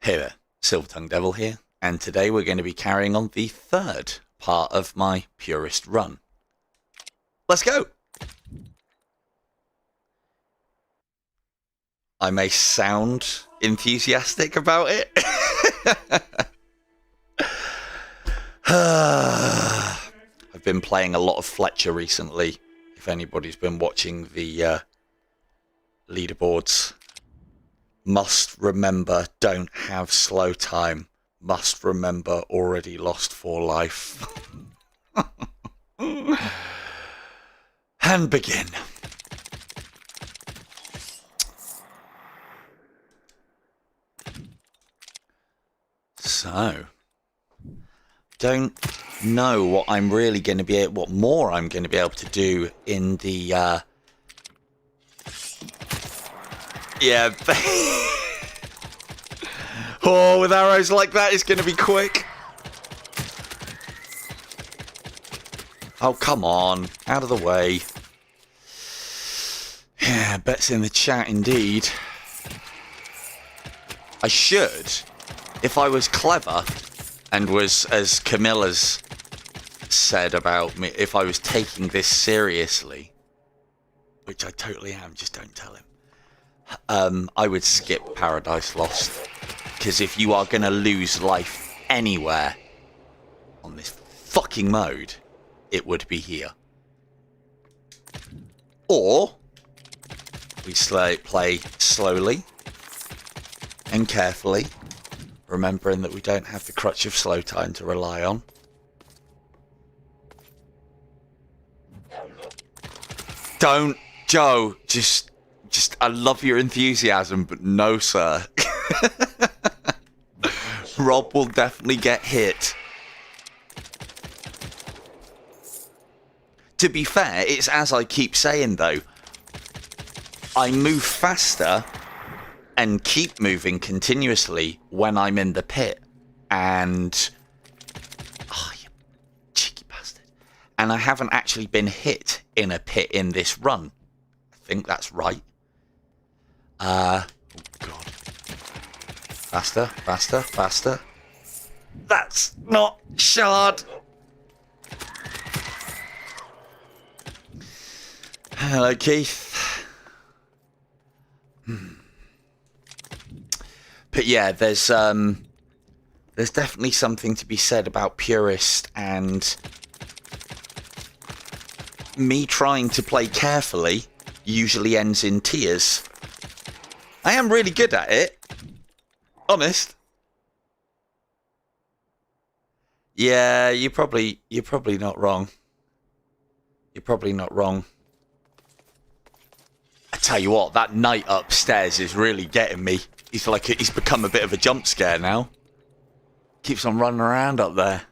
Hey there, Silver Tongue Devil here, and today we're going to be carrying on the third part of my Purist run. Let's go! I may sound enthusiastic about it. I've been playing a lot of Fletcher recently, if anybody's been watching the leaderboards. Must remember, don't have slow time. Must remember, already lost 4 life. And begin. So, don't know what I'm really going to be, what more I'm going to be able to do in the, yeah. Oh, with arrows like that, it's going to be quick. Oh, come on. Out of the way. Yeah, bets in the chat indeed. I should, if I was clever and was, as Camilla's said about me, if I was taking this seriously, which I totally am, just don't tell him. I would skip Paradise Lost, because if you are going to lose life anywhere on this fucking mode, it would be here. Or we play slowly and carefully, remembering that we don't have the crutch of slow time to rely on. Don't, Joe, just I love your enthusiasm, but no, sir. Rob will definitely get hit. To be fair, it's as I keep saying, though. I move faster and keep moving continuously when I'm in the pit. And... oh, you cheeky bastard. And I haven't actually been hit in a pit in this run. I think that's right. Oh, God. Faster, faster, faster. That's not shard. Hello, Keith. But yeah, there's definitely something to be said about Purist, and me trying to play carefully usually ends in tears. I am really good at it. Honest. Yeah, you're probably not wrong. You're probably not wrong. I tell you what, that knight upstairs is really getting me. He's become a bit of a jump scare now. Keeps on running around up there.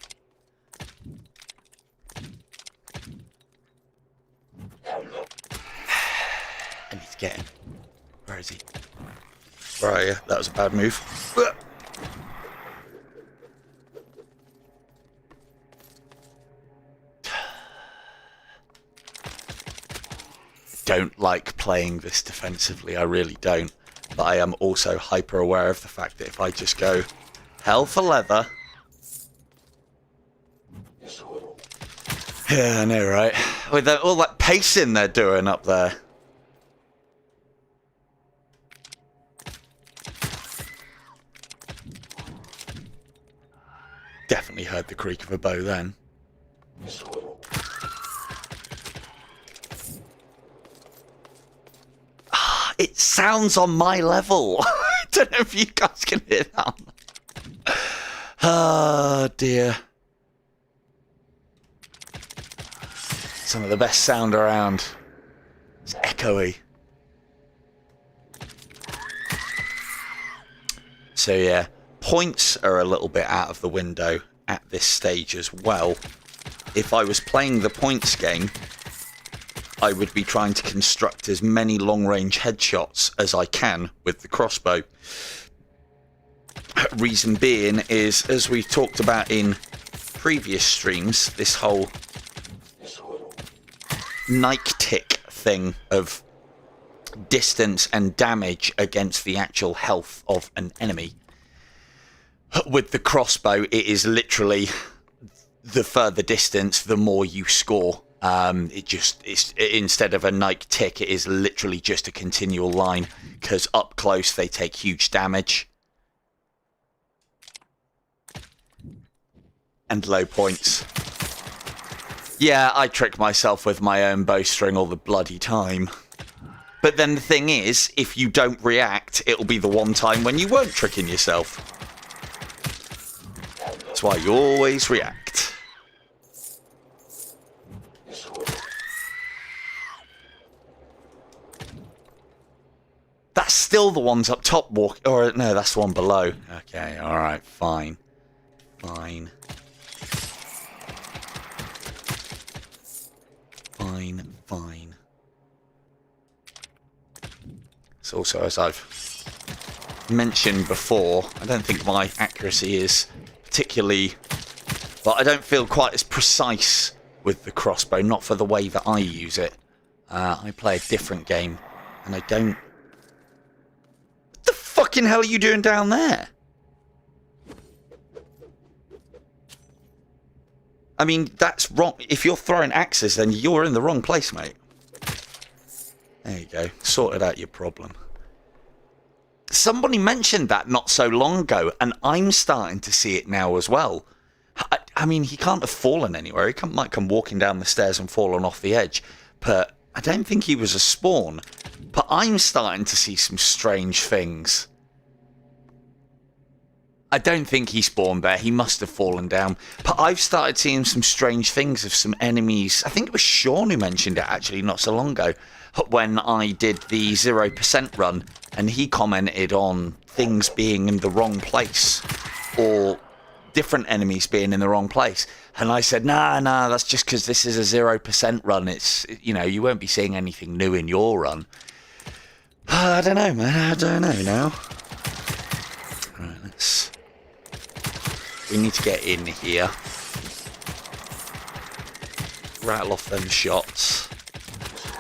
I need to get him. Where is he? Where are you? That was a bad move. Don't like playing this defensively, I really don't. But I am also hyper aware of the fact that if I just go hell for leather. Yeah, I know, right? With all that pacing they're doing up there. Definitely heard the creak of a bow then. It sounds on my level. I don't know if you guys can hear that. Oh, dear. Some of the best sound around. It's echoey. So, yeah. Points are a little bit out of the window at this stage as well. If I was playing the points game, I would be trying to construct as many long-range headshots as I can with the crossbow. Reason being is, as we've talked about in previous streams, this whole Nike tick thing of distance and damage against the actual health of an enemy With the crossbow, it is literally the further distance, the more you score. It's instead of a Nike tick, it is literally just a continual line, because up close they take huge damage. And low points. Yeah, I trick myself with my own bowstring all the bloody time. But then the thing is, if you don't react, it'll be the one time when you weren't tricking yourself. That's why you always react. That's still the ones up top walk, or no, that's the one below. Okay, alright, fine. Fine. Fine. So also, as I've mentioned before, I don't think my accuracy is particularly... Well, I don't feel quite as precise with the crossbow, not for the way that I use it. I play a different game, and I don't... What the fucking hell are you doing down there? I mean, that's wrong. If you're throwing axes, then you're in the wrong place, mate. There you go. Sorted out your problem. Somebody mentioned that not so long ago, and I'm starting to see it now as well. I mean, he can't have fallen anywhere. He might come walking down the stairs and fallen off the edge, but I don't think he was a spawn. But I'm starting to see some strange things. I don't think he spawned there. He must have fallen down. But I've started seeing some strange things of some enemies. I think it was Sean who mentioned it, actually, not so long ago, when I did the 0% run, and he commented on things being in the wrong place, or different enemies being in the wrong place. And I said, nah, that's just because this is a 0% run. It's, you know, you won't be seeing anything new in your run. I don't know, man. I don't know now. Right, let's... We need to get in here. Rattle off them shots.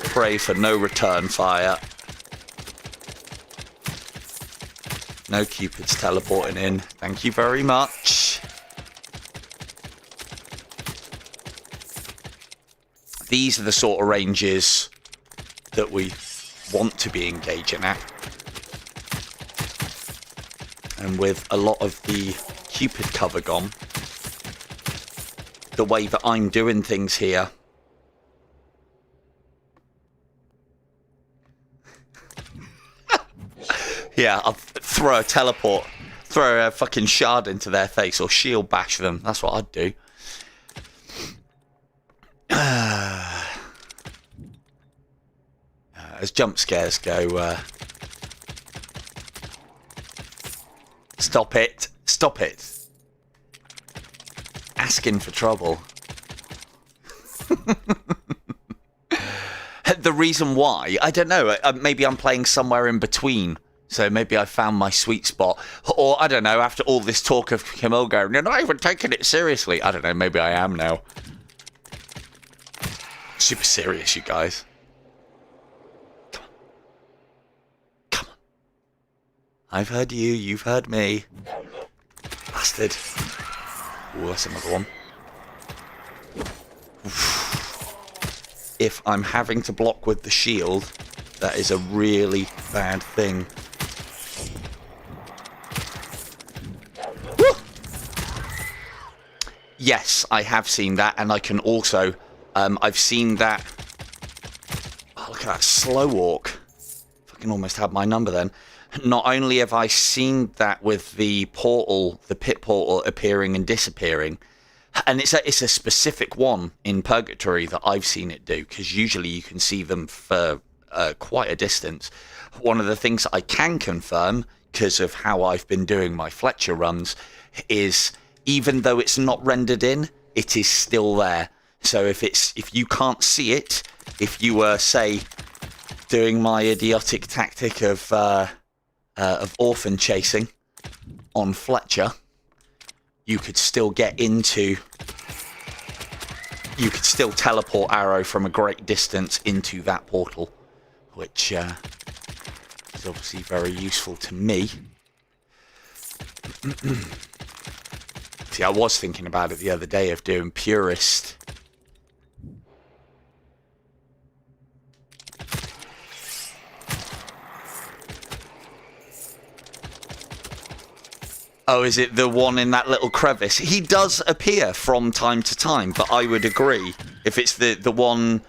Pray for no return fire. No Cupids teleporting in. Thank you very much. These are the sort of ranges that we want to be engaging at. And with a lot of the Cupid cover gone, the way that I'm doing things here, yeah, I'll throw a teleport, throw a fucking shard into their face, or shield bash them. That's what I'd do. As jump scares go, stop it. Stop it. Asking for trouble. The reason why, I don't know. Maybe I'm playing somewhere in between. So maybe I found my sweet spot. Or, I don't know, after all this talk of Camille going, you're not even taking it seriously. I don't know, maybe I am now. Super serious, you guys. Come on. Come on. I've heard you, you've heard me. Bastard. Ooh, that's another one. Oof. If I'm having to block with the shield, that is a really bad thing. Woo! Yes, I have seen that, and I can also... I've seen that... Oh, look at that slow walk. Fucking almost had my number then. Not only have I seen that with the portal, the pit portal appearing and disappearing, and it's a specific one in Purgatory that I've seen it do, because usually you can see them for quite a distance. One of the things that I can confirm, because of how I've been doing my Fletcher runs, is even though it's not rendered in, it is still there. So if you can't see it, if you were, say, doing my idiotic tactic of orphan chasing on Fletcher, you could still get into... You could still teleport arrow from a great distance into that portal, which is obviously very useful to me. See, I was thinking about it the other day of doing Purist. Oh, is it the one in that little crevice? He does appear from time to time, but I would agree. If it's the one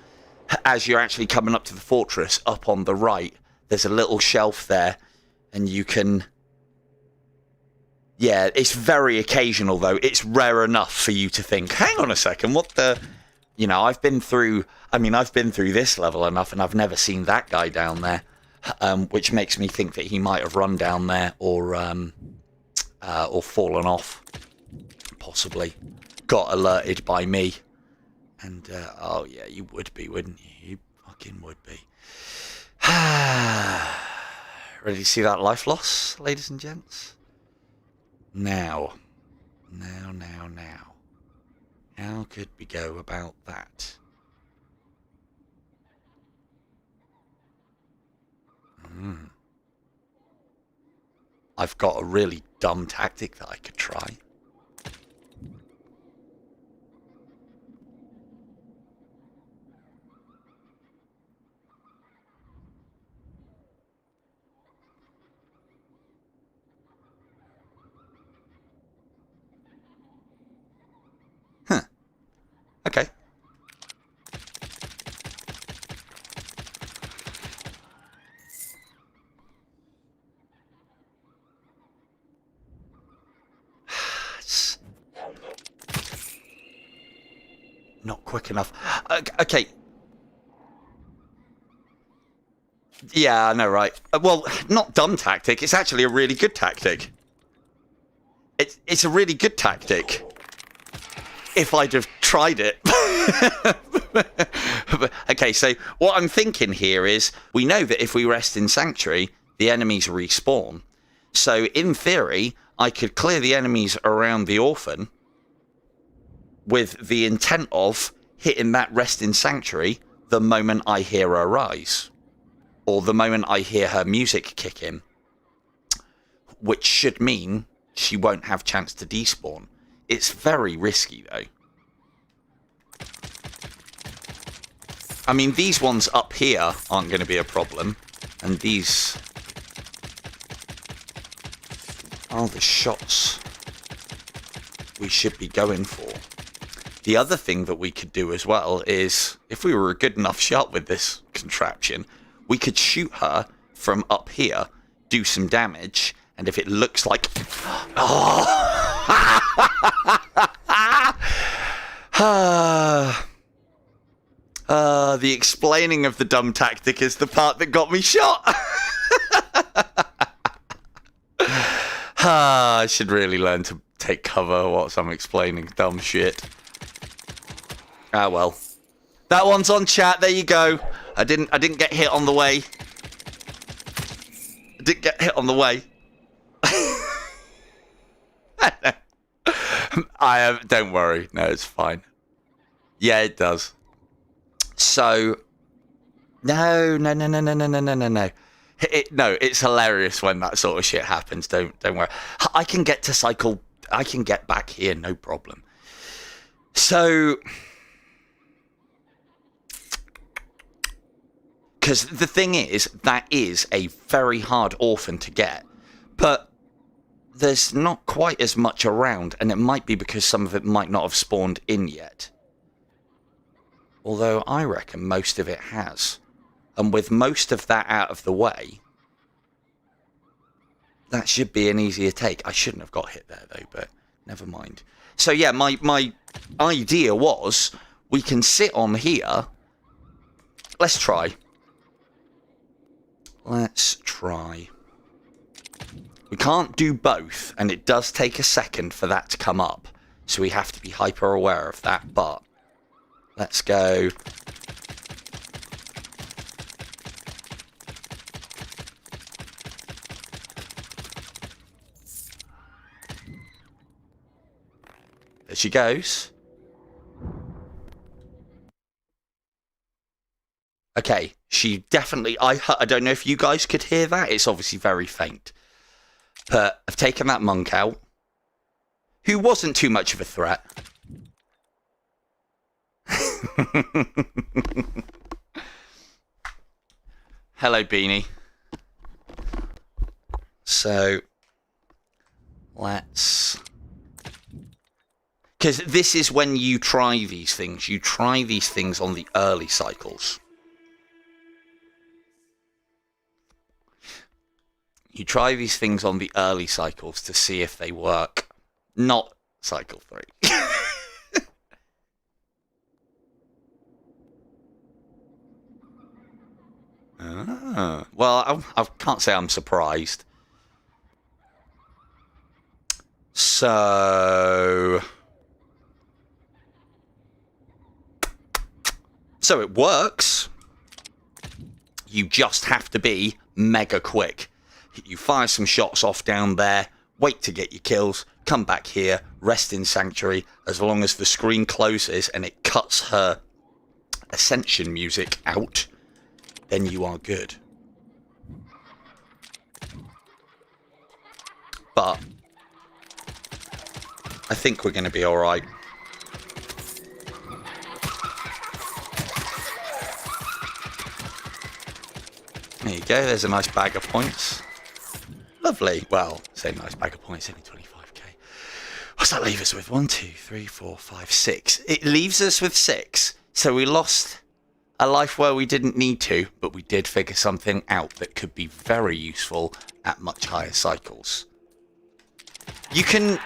as you're actually coming up to the fortress, up on the right, there's a little shelf there, and you can... Yeah, it's very occasional, though. It's rare enough for you to think, hang on a second, what the... You know, I've been through this level enough, and I've never seen that guy down there, which makes me think that he might have run down there or fallen off, possibly. Got alerted by me. And, oh yeah, you would be, wouldn't you? You fucking would be. Ready to see that life loss, ladies and gents? Now. How could we go about that? I've got a really dumb tactic that I could try. Huh. Okay. Not quick enough. Okay. Yeah, I know, right? Well, not dumb tactic. It's actually a really good tactic. It's a really good tactic. If I'd have tried it. Okay, so what I'm thinking here is, we know that if we rest in Sanctuary, the enemies respawn. So, in theory, I could clear the enemies around the Orphan with the intent of hitting that rest in Sanctuary the moment I hear her rise. Or the moment I hear her music kick in. Which should mean she won't have chance to despawn. It's very risky, though. I mean, these ones up here aren't going to be a problem. And these are the shots we should be going for. The other thing that we could do as well is, if we were a good enough shot with this contraption, we could shoot her from up here, do some damage, and if it looks like... The explaining of the dumb tactic is the part that got me shot. I should really learn to take cover whilst I'm explaining dumb shit. Ah, well. That one's on chat. There you go. I didn't get hit on the way. I didn't get hit on the way. Don't worry. No, it's fine. Yeah, it does. So, no. No, it's hilarious when that sort of shit happens. Don't worry. I can get back here, no problem. So, because the thing is, that is a very hard Orphan to get, but there's not quite as much around, and it might be because some of it might not have spawned in yet. Although I reckon most of it has. And with most of that out of the way, that should be an easier take. I shouldn't have got hit there, though, but never mind. So, yeah, my idea was, we can sit on here. Let's try. Let's try. We can't do both, and it does take a second for that to come up. So we have to be hyper aware of that, but... Let's go. There she goes. Okay, she definitely... I don't know if you guys could hear that. It's obviously very faint. But I've taken that monk out. who wasn't too much of a threat. Hello, Beanie. So, let's... Because this is when you try these things. You try these things on the early cycles. You try these things on the early cycles to see if they work. Not cycle 3. Well, I can't say I'm surprised. So it works. You just have to be mega quick. You fire some shots off down there, wait to get your kills, come back here, rest in Sanctuary. As long as the screen closes and it cuts her Ascension music out, then you are good. But I think we're going to be all right. There you go. There's a nice bag of points. Lovely. Well, say nice bag of points, only 25k. What's that leave us with? 1, 2, 3, 4, 5, 6. It leaves us with 6. So we lost a life where we didn't need to, but we did figure something out that could be very useful at much higher cycles. You can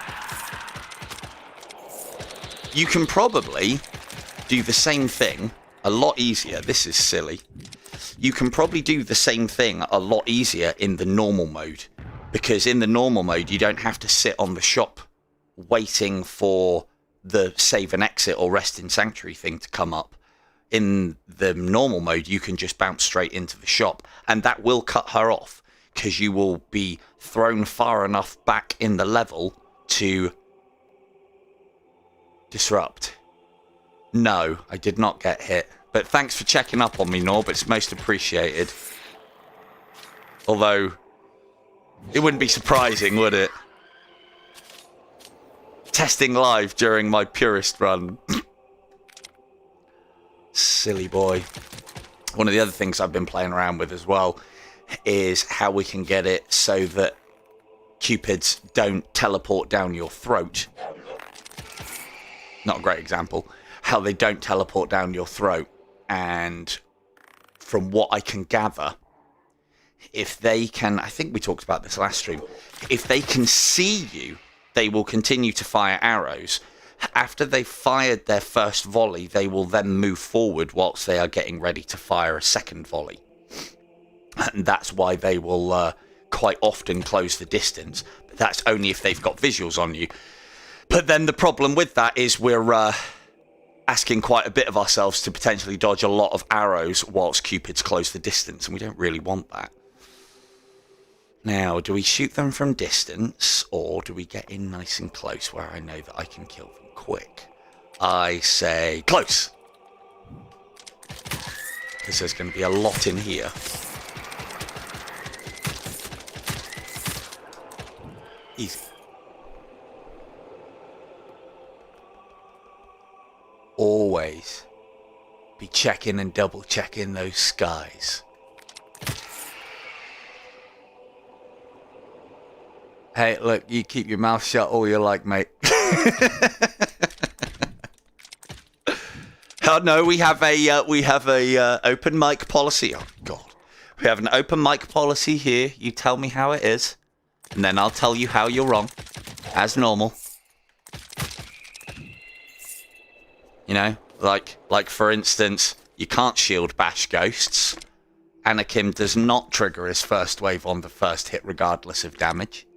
probably do the same thing a lot easier. This is silly. You can probably do the same thing a lot easier in the normal mode, because in the normal mode you don't have to sit on the shop waiting for the save and exit or rest in Sanctuary thing to come up. In the normal mode you can just bounce straight into the shop, and that will cut her off because you will be thrown far enough back in the level to disrupt. No, I did not get hit. But thanks for checking up on me, Norb. It's most appreciated. Although, it wouldn't be surprising, would it? Testing live during my Purist run. Silly boy. One of the other things I've been playing around with as well is how we can get it so that Cupids don't teleport down your throat. Not a great example. How they don't teleport down your throat. And from what I can gather, if they can, I think we talked about this last stream, if they can see you, they will continue to fire arrows. After they've fired their first volley, they will then move forward whilst they are getting ready to fire a second volley. And that's why they will quite often close the distance. But that's only if they've got visuals on you. But then the problem with that is we're asking quite a bit of ourselves to potentially dodge a lot of arrows whilst Cupids close the distance, and we don't really want that. Now, do we shoot them from distance, or do we get in nice and close where I know that I can kill them quick? I say close, because there's going to be a lot in here. Easy. Always be checking and double checking those skies. Hey, look, you keep your mouth shut all you like, mate. Oh no, we have a open mic policy. Oh God, we have an open mic policy here. You tell me how it is, and then I'll tell you how you're wrong, as normal. You know, like for instance, you can't shield bash ghosts. Anakin does not trigger his first wave on the first hit regardless of damage.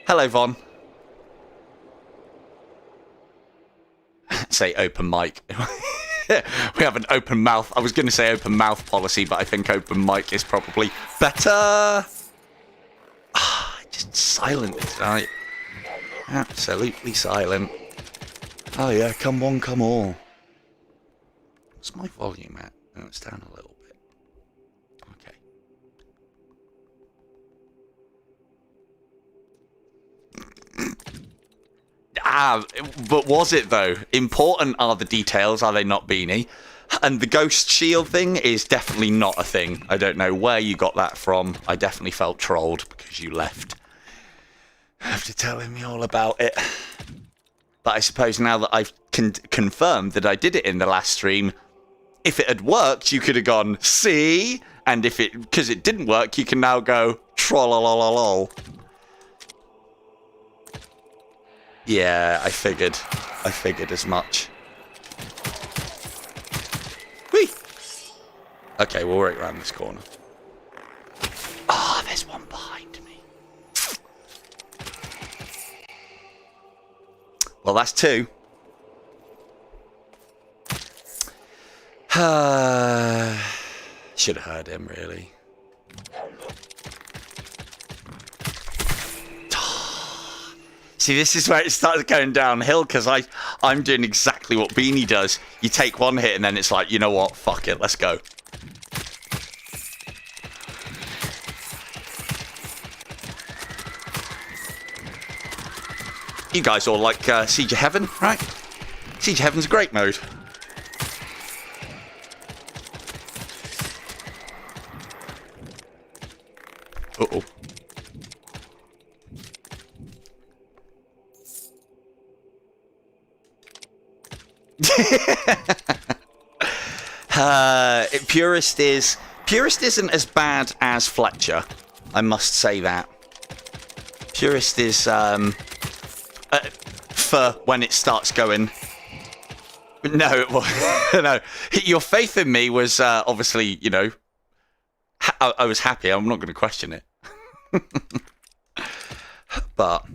Hello, Von. Say open mic. We have an open mouth. I was going to say open mouth policy, but I think open mic is probably better. Just silent tonight. Absolutely silent. Oh yeah, come one, come all. What's my volume at? Oh, it's down a little bit. Okay. But was it, though? Important are the details, are they not, Beanie? And the ghost shield thing is definitely not a thing. I don't know where you got that from. I definitely felt trolled because you left after telling me all about it. But I suppose now that I've confirmed that I did it in the last stream, if it had worked, you could have gone, see? And if it, because it didn't work, you can now go, trollolololol. Yeah, I figured as much. Whee! Okay, we'll work around this corner. Ah, there's one behind me. Well, that's two. Should have heard him, really. See, this is where it starts going downhill, because I'm doing exactly what Beanie does. You take one hit, and then it's like, you know what? Fuck it, let's go. You guys all like Siege of Heaven, right? Siege of Heaven's a great mode. Uh-oh. Purist isn't as bad as Fletcher. I must say that. Purist is for when it starts going. No, no. Your faith in me was obviously, you know. I was happy. I'm not going to question it. But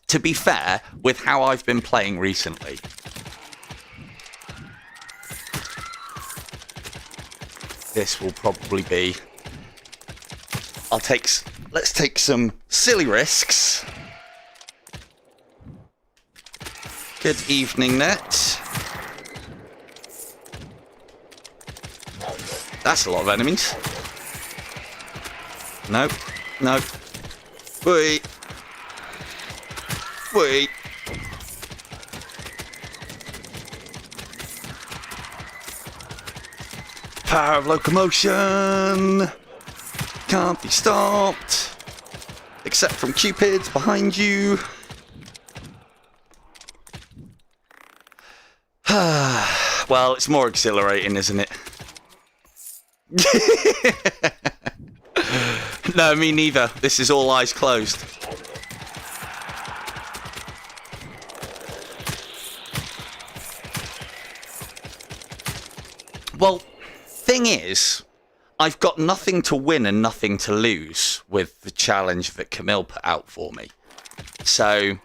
to be fair, with how I've been playing recently, this will probably be. Let's take some silly risks. Good evening, Net. That's a lot of enemies. Nope. Nope. Wait. Wait. Power of locomotion. Can't be stopped. Except from Cupids behind you. Well, it's more exhilarating, isn't it? No, me neither. This is all eyes closed. Well, thing is, I've got nothing to win and nothing to lose with the challenge that Camille put out for me. So,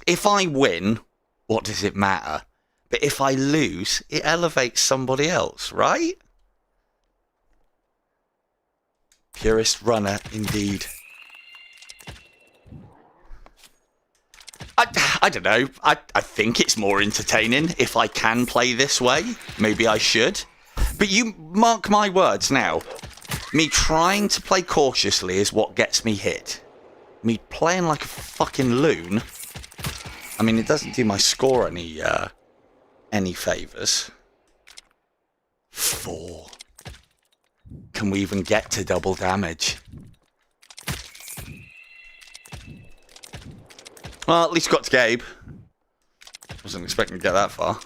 if I win, what does it matter? But if I lose, it elevates somebody else, right? Purist runner, indeed. I don't know. I think it's more entertaining if I can play this way. Maybe I should. But you mark my words now. Me trying to play cautiously is what gets me hit. Me playing like a fucking loon. I mean, it doesn't do my score any favours. 4. Can we even get to double damage? Well, at least got to Gabe. Wasn't expecting to get that far.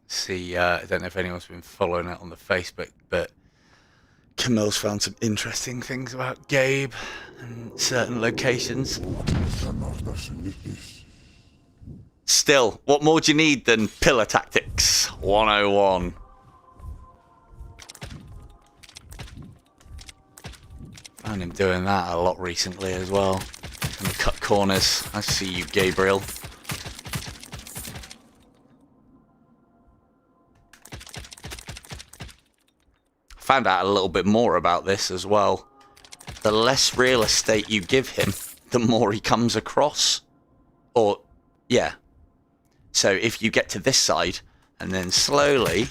See, I don't know if anyone's been following it on the Facebook, but Camille's found some interesting things about Gabe and certain locations. Still, what more do you need than pillar tactics 101? Found him doing that a lot recently as well. In the cut corners. I see you, Gabriel. Found out a little bit more about this as well. The less real estate you give him, the more he comes across. Or, yeah. So if you get to this side, and then slowly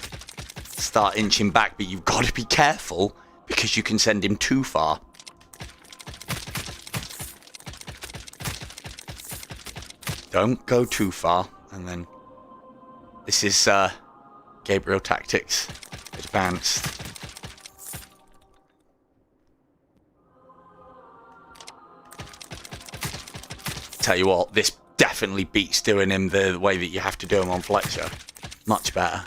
start inching back, but you've got to be careful because you can send him too far. Don't go too far. And then this is Gabriel tactics advanced. Tell you what, this definitely beats doing him the way that you have to do him on Fletcher. Much better.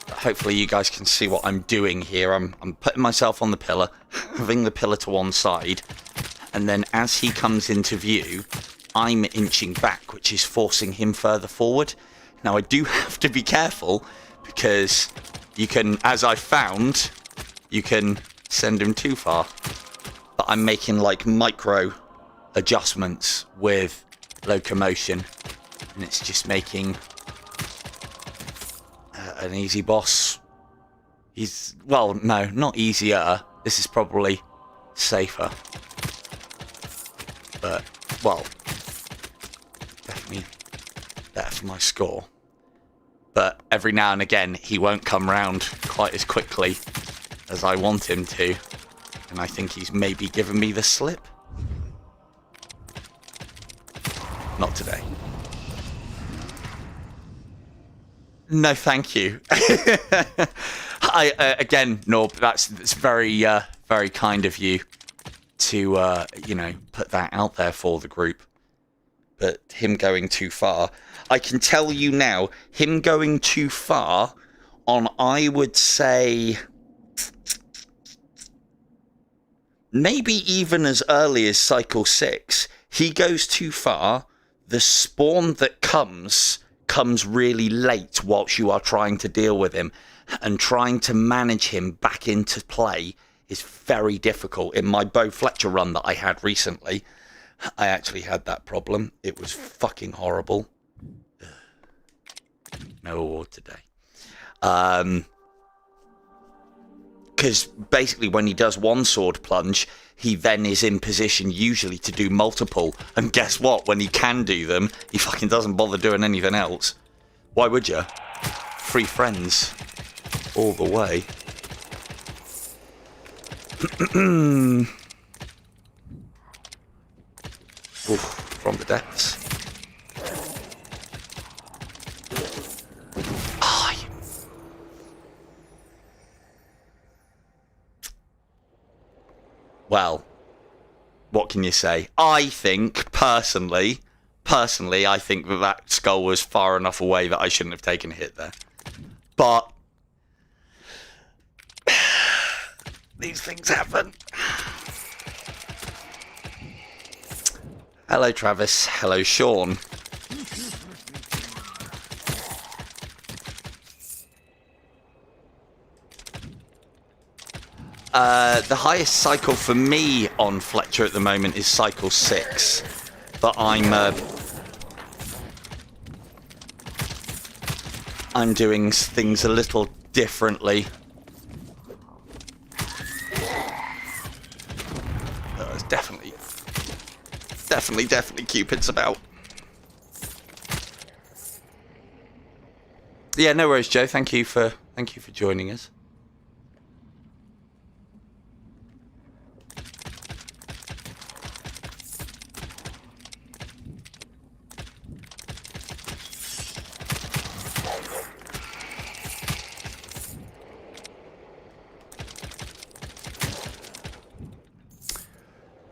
But hopefully you guys can see what I'm doing here. I'm putting myself on the pillar, having the pillar to one side, and then as he comes into view, I'm inching back, which is forcing him further forward. Now I do have to be careful because you can, as I found, you can send him too far. But I'm making like micro adjustments with locomotion, and it's just making an easy boss. He's, well, no, not easier. This is probably safer, but, well, definitely better for my score. But every now and again he won't come round quite as quickly as I want him to, and I think he's maybe given me the slip. Not today. No, thank you. Again, Norb, that's very, very kind of you to, you know, put that out there for the group. But him going too far, I can tell you now, him going too far on, I would say, maybe even as early as cycle 6, he goes too far. The spawn that comes really late whilst you are trying to deal with him, and trying to manage him back into play is very difficult. In my Bo Fletcher run that I had recently, I actually had that problem. It was fucking horrible. No award today. Because basically when he does one sword plunge, he then is in position usually to do multiple. And guess what? When he can do them, he fucking doesn't bother doing anything else. Why would you? Free friends. All the way. Oof, from the depths. Well, what can you say? I think, personally, I think that skull was far enough away that I shouldn't have taken a hit there. But these things happen. Hello, Travis. Hello, Sean. The highest cycle for me on Fletcher at the moment is cycle 6, but I'm doing things a little differently. It's definitely Cupid's about. Yeah, no worries, Joe. Thank you for joining us.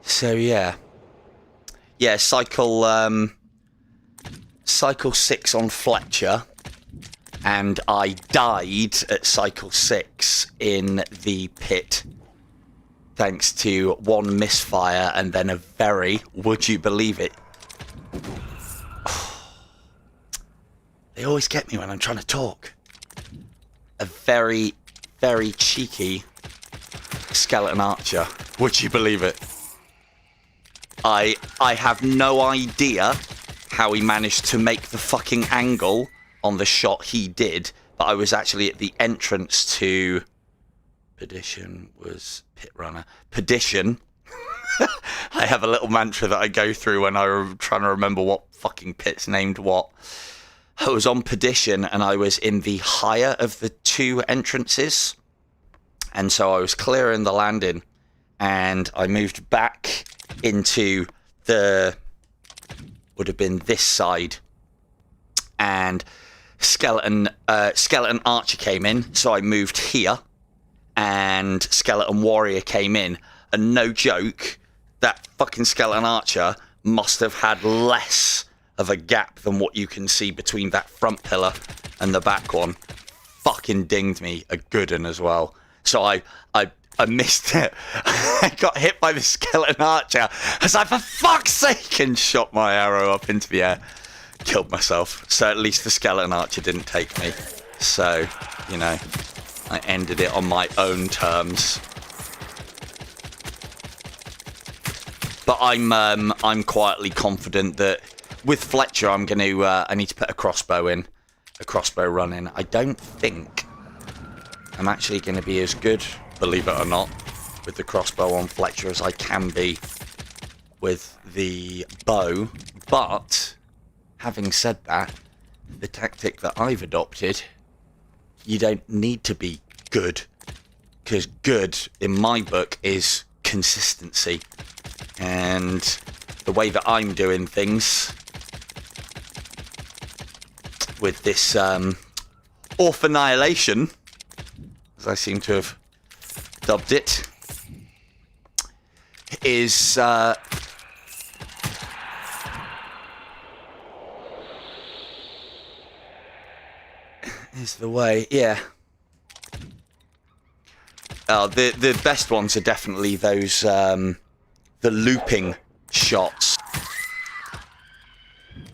So yeah, cycle 6 on Fletcher, and I died at cycle 6 in the pit, thanks to one misfire and then a very, would you believe it? They always get me when I'm trying to talk. A very, very cheeky skeleton archer. Would you believe it? I have no idea how he managed to make the fucking angle on the shot he did, but I was actually at the entrance to Perdition was Pit Runner. Perdition. I have a little mantra that I go through when I'm trying to remember what fucking pit's named what. I was on Perdition and I was in the higher of the 2 entrances. And so I was clearing the landing, and I moved back into the, would have been this side, and skeleton archer came in, so I moved here, and skeleton warrior came in, and no joke, that fucking skeleton archer must have had less of a gap than what you can see between that front pillar and the back one. Fucking dinged me a good one as well. So I missed it. I got hit by the skeleton archer. I was like, for fuck's sake, and shot my arrow up into the air. Killed myself. So at least the skeleton archer didn't take me. So, you know, I ended it on my own terms. But I'm quietly confident that with Fletcher, I need to put a crossbow run in. I don't think I'm actually going to be as good, believe it or not, with the crossbow on Fletcher as I can be with the bow. But having said that, the tactic that I've adopted, you don't need to be good, because good in my book is consistency. And the way that I'm doing things with this Orph Annihilation, as I seem to have dubbed it, is the way, yeah. The best ones are definitely those the looping shots.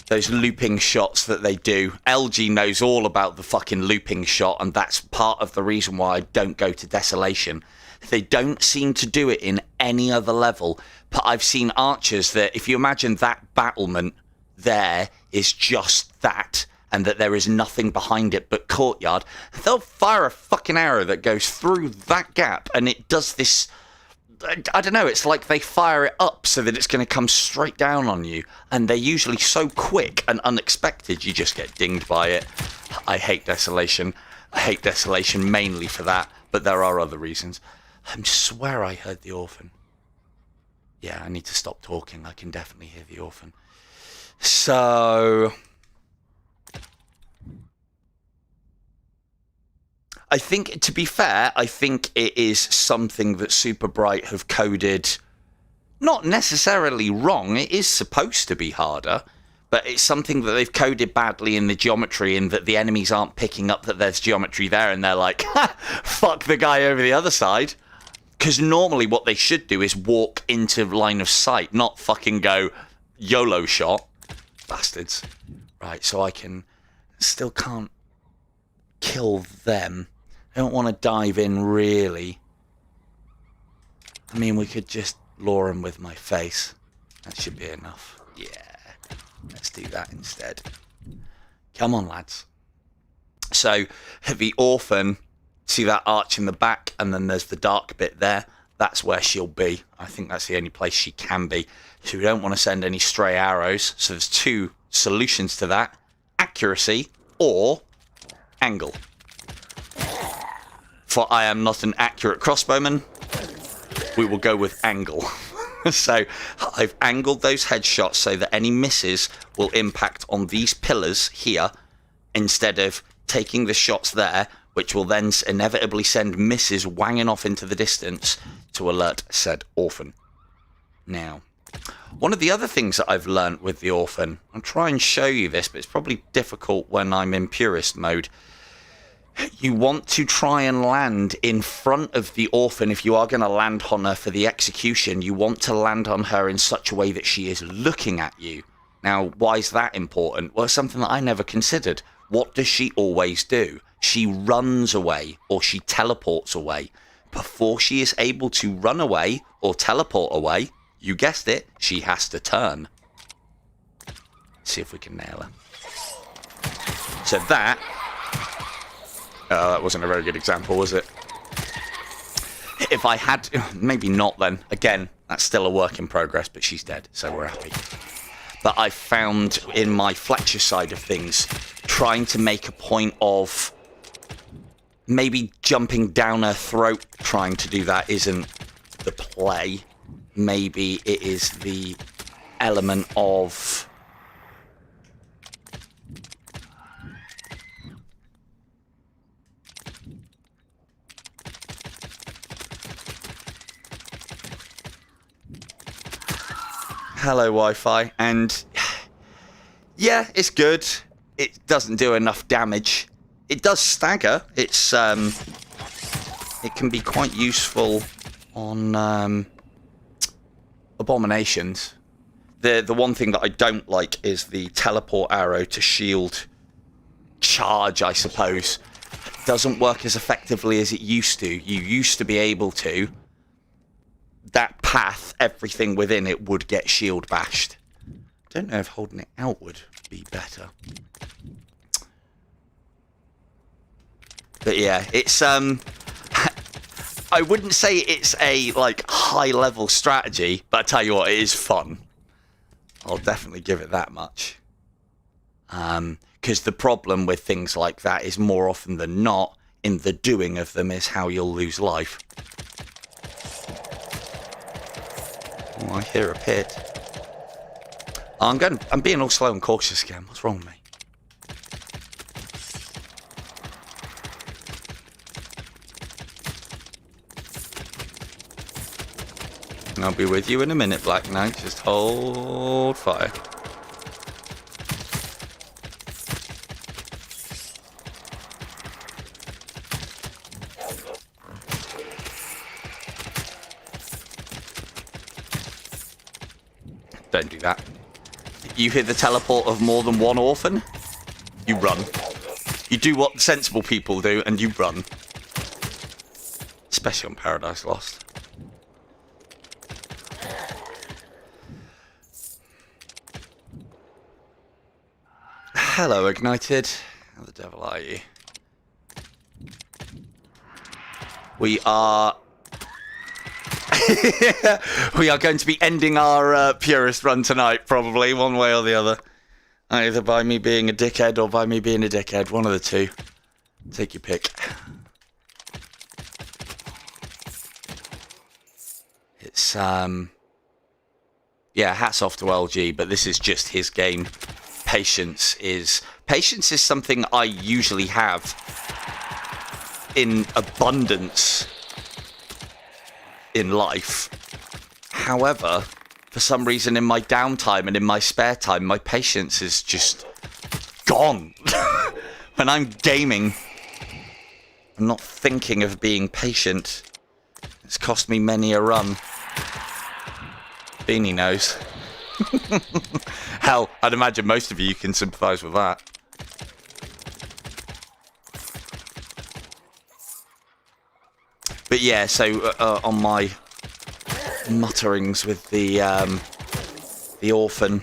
Those looping shots that they do. LG knows all about the fucking looping shot, and that's part of the reason why I don't go to Desolation. They don't seem to do it in any other level, but I've seen archers that, if you imagine that battlement there is just that, and that there is nothing behind it but courtyard, they'll fire a fucking arrow that goes through that gap, and it does this... I don't know, it's like they fire it up so that it's going to come straight down on you, and they're usually so quick and unexpected you just get dinged by it. I hate Desolation. I hate Desolation mainly for that, but there are other reasons. I swear I heard the Orphan. Yeah, I need to stop talking. I can definitely hear the Orphan. So... I think, to be fair, I think it is something that Super Bright have coded, not necessarily wrong, it is supposed to be harder, but it's something that they've coded badly in the geometry, in that the enemies aren't picking up that there's geometry there, and they're like, ha, fuck the guy over the other side. Because normally what they should do is walk into line of sight, not fucking go YOLO shot. Bastards. Right, so I still can't kill them. I don't want to dive in, really. I mean, we could just lure them with my face. That should be enough. Yeah. Let's do that instead. Come on, lads. So, the Orphan, see that arch in the back, and then there's the dark bit there. That's where she'll be. I think that's the only place she can be. So we don't want to send any stray arrows. So there's 2 solutions to that. Accuracy or angle. For I am not an accurate crossbowman, we will go with angle. So I've angled those headshots so that any misses will impact on these pillars here, instead of taking the shots there, which will then inevitably send misses wanging off into the distance to alert said Orphan. Now, one of the other things that I've learnt with the Orphan, I'll try and show you this, but it's probably difficult when I'm in Purist mode. You want to try and land in front of the Orphan. If you are going to land on her for the execution, you want to land on her in such a way that she is looking at you. Now, why is that important? Well, it's something that I never considered. What does she always do? She runs away, or she teleports away. Before she is able to run away or teleport away, you guessed it, she has to turn. See if we can nail her. So that wasn't a very good example, was it? If I had... Maybe not then. Again, that's still a work in progress, but she's dead, so we're happy. But I found in my Fletcher side of things, trying to make a point of maybe jumping down her throat trying to do that isn't the play. Maybe it is the element of... Hello, Wi-Fi. And yeah, it's good. It doesn't do enough damage. It does stagger. It's it can be quite useful on abominations. The one thing that I don't like is the teleport arrow to shield charge, I suppose. It doesn't work as effectively as it used to. You used to be able to. That path, everything within it would get shield bashed. Don't know if holding it out would be better. But yeah, it's I wouldn't say it's a like high level strategy, but I tell you what, it is fun. I'll definitely give it that much. Because the problem with things like that is more often than not, in the doing of them is how you'll lose life. Oh, I hear a pit. I'm being all slow and cautious again. What's wrong with me? I'll be with you in a minute, Black Knight. Just hold fire. Don't do that. You hear the teleport of more than one orphan? You run. You do what sensible people do, and you run. Especially on Paradise Lost. Hello, Ignited. How the devil are you? We are... we are going to be ending our Purist run tonight, probably, one way or the other. Either by me being a dickhead or by me being a dickhead. One of the two. Take your pick. It's, yeah, hats off to LG, but this is just his game. Patience is something I usually have in abundance in life. However, for some reason in my downtime and in my spare time, my patience is just gone. When I'm gaming, I'm not thinking of being patient. It's cost me many a run. Beanie knows. Hell, I'd imagine most of you can sympathise with that. But yeah, so on my mutterings with the orphan,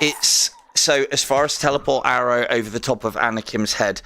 it's so as far as teleport arrow over the top of Anakin's head,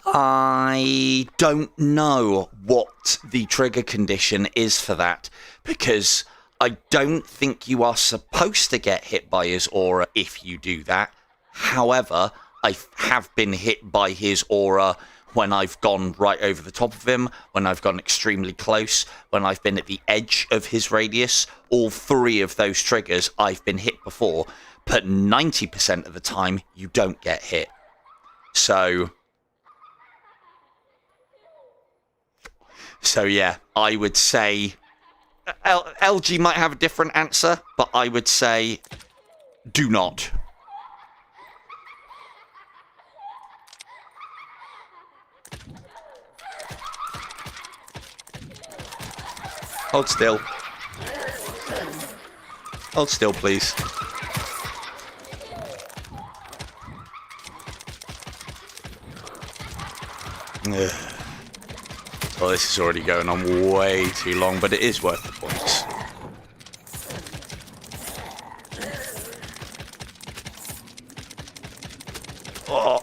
I don't know what the trigger condition is for that, because I don't think you are supposed to get hit by his aura if you do that. However, I have been hit by his aura when I've gone right over the top of him, when I've gone extremely close, when I've been at the edge of his radius. All three of those triggers I've been hit before, but 90% of the time you don't get hit. So yeah, I would say LG might have a different answer, but I would say do not. Hold still. Hold still, please. Ugh. Well, this is already going on way too long, but it is worth the points. Oh!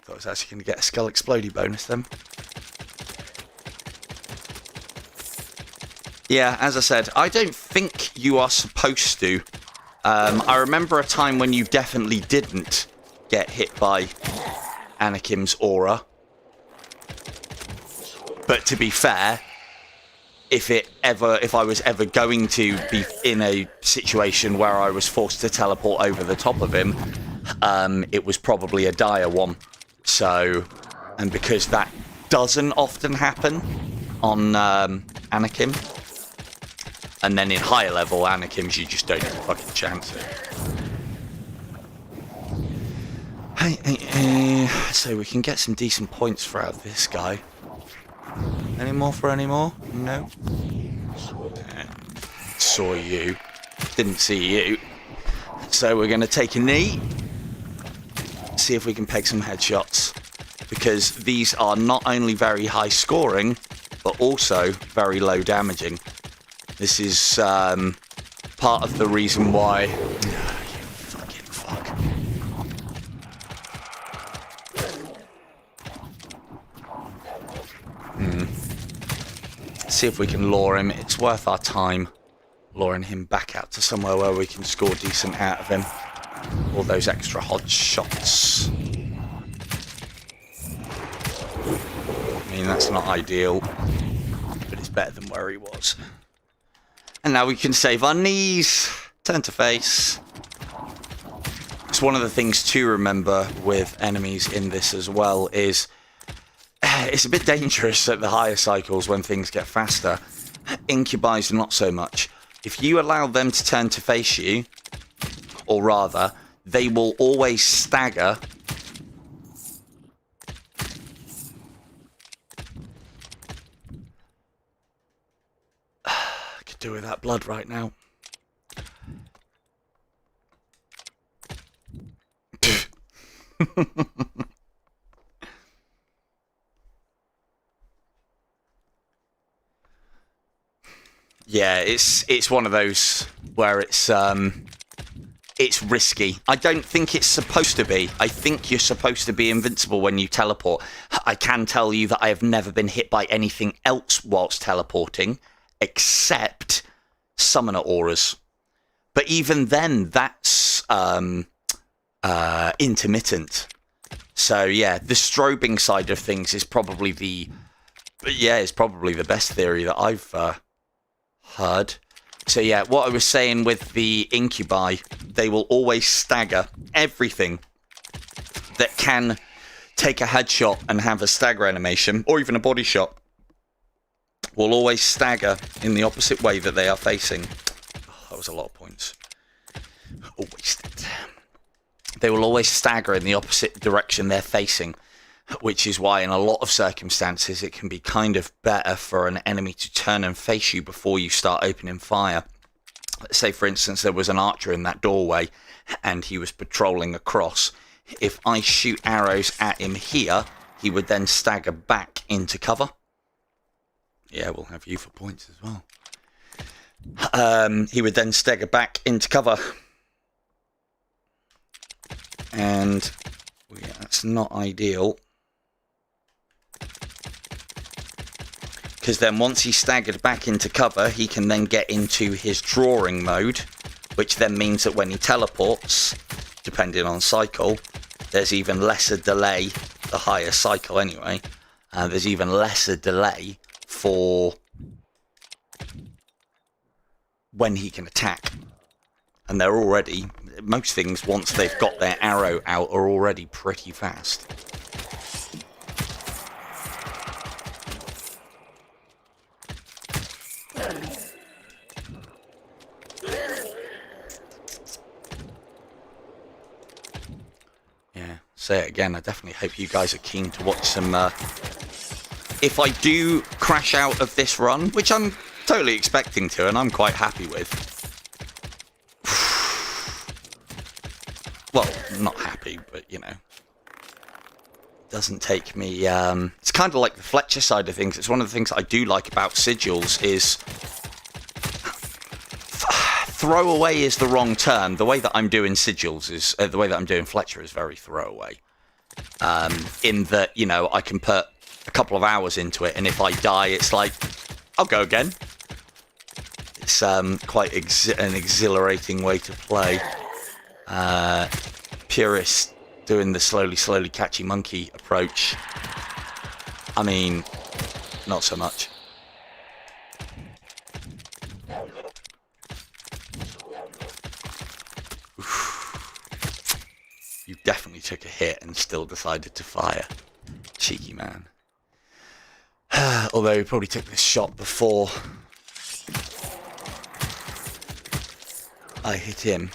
Thought I was actually going to get a skull explodey bonus then. Yeah, as I said, I don't think you are supposed to. I remember a time when you definitely didn't get hit by Anakin's aura. But to be fair, if I was ever going to be in a situation where I was forced to teleport over the top of him, it was probably a dire one. So, and because that doesn't often happen on Anakin, and then in higher level Anakins, you just don't even fucking chance it. So we can get some decent points for out this guy. Any more for any more? No. Saw you. Didn't see you. So we're going to take a knee. See if we can peg some headshots. Because these are not only very high scoring, but also very low damaging. This is part of the reason why... you fucking fuck. See if we can lure him. It's worth our time luring him back out to somewhere where we can score decent out of him. All those extra hot shots. I mean, that's not ideal, but it's better than where he was. And now we can save our knees. Turn to face. It's one of the things to remember with enemies in this as well is it's a bit dangerous at the higher cycles when things get faster. Incubi's not so much. If you allow them to turn to face you, or rather, they will always stagger. I could do with that blood right now. Yeah, it's one of those where it's risky. I don't think it's supposed to be. I think you're supposed to be invincible when you teleport. I can tell you that I have never been hit by anything else whilst teleporting, except summoner auras. But even then, that's intermittent. So yeah, the strobing side of things is probably the best theory that I've heard. So yeah, what I was saying with the incubi, they will always stagger. Everything that can take a headshot and have a stagger animation, or even a body shot, will always stagger in the opposite way that they are facing. Oh, that was a lot of points. Oh, wasted. They will always stagger in the opposite direction they're facing, which is why in a lot of circumstances it can be kind of better for an enemy to turn and face you before you start opening fire. Let's say, for instance, there was an archer in that doorway and he was patrolling across. If I shoot arrows at him here, he would then stagger back into cover. Yeah, we'll have you for points as well. He would then stagger back into cover. And yeah, that's not ideal. Because then once he's staggered back into cover, he can then get into his drawing mode, which then means that when he teleports, depending on cycle, there's even lesser delay, the higher cycle anyway, there's even lesser delay for when he can attack. And they're already, most things, once they've got their arrow out, are already pretty fast. Say it again, I definitely hope you guys are keen to watch some... if I do crash out of this run, which I'm totally expecting to, and I'm quite happy with. Well, not happy, but, you know. Doesn't take me... it's kind of like the Fletcher side of things. It's one of the things I do like about sigils is... Throwaway is the wrong term. The way that I'm doing sigils is... the way that I'm doing Fletcher is very throwaway. In that, you know, I can put a couple of hours into it, and if I die, it's like, I'll go again. It's quite an exhilarating way to play. Purist doing the slowly catchy monkey approach. I mean, not so much. Oof. You definitely took a hit and still decided to fire. Cheeky man. Although he probably took this shot before I hit him.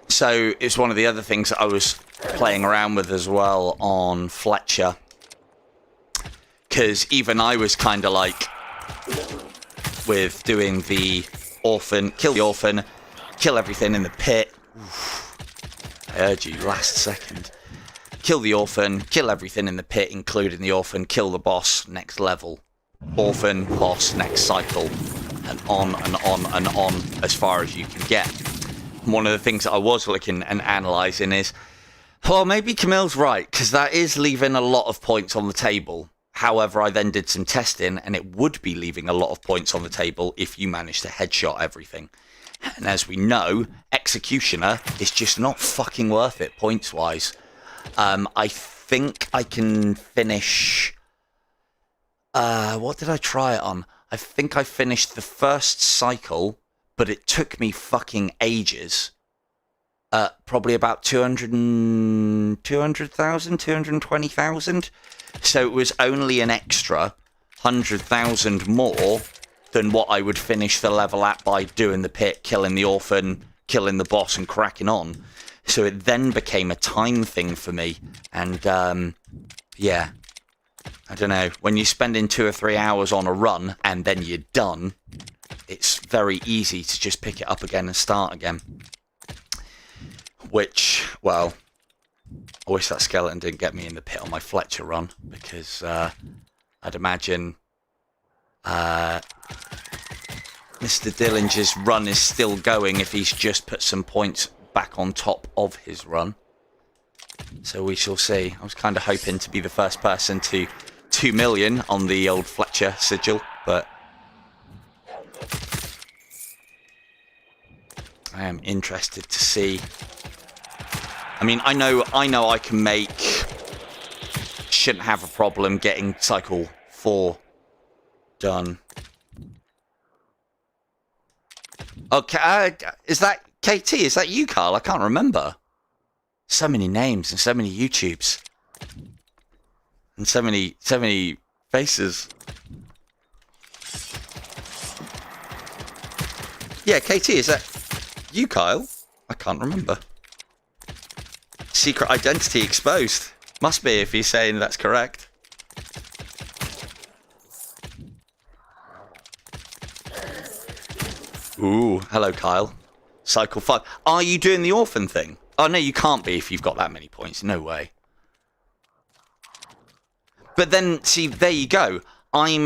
So it's one of the other things that I was playing around with as well on Fletcher. Because even I was kind of like, with doing the orphan, kill the orphan, kill everything in the pit. Oof, I heard you last second. Kill the orphan, kill everything in the pit, including the orphan, kill the boss, next level. Orphan, boss, next cycle. And on and on and on as far as you can get. One of the things that I was looking and analysing is, well, maybe Camille's right, because that is leaving a lot of points on the table. However, I then did some testing, and it would be leaving a lot of points on the table if you managed to headshot everything. And as we know, Executioner is just not fucking worth it, points-wise. I think I can finish... what did I try it on? I think I finished the first cycle, but it took me fucking ages. Probably about 200,000, 220,000. So it was only an extra 100,000 more than what I would finish the level at by doing the pit, killing the orphan, killing the boss and cracking on. So it then became a time thing for me. And, yeah. I don't know. When you're spending 2 or 3 hours on a run and then you're done, it's very easy to just pick it up again and start again. Which, well, I wish that skeleton didn't get me in the pit on my Fletcher run, because I'd imagine Mr. Dillinger's run is still going if he's just put some points back on top of his run. So we shall see. I was kind of hoping to be the first person to 2 million on the old Fletcher sigil, but I am interested to see. I mean, I know I can make, shouldn't have a problem getting cycle 4 done. Okay, is that KT? Is that you, Carl? I can't remember. So many names and so many YouTubes. And so many faces. Yeah, KT, is that you, Kyle? I can't remember. Secret identity exposed. Must be if he's saying that's correct. Ooh, hello, Kyle. Cycle 5. Are you doing the orphan thing? Oh, no, you can't be if you've got that many points. No way. But then, see, there you go. I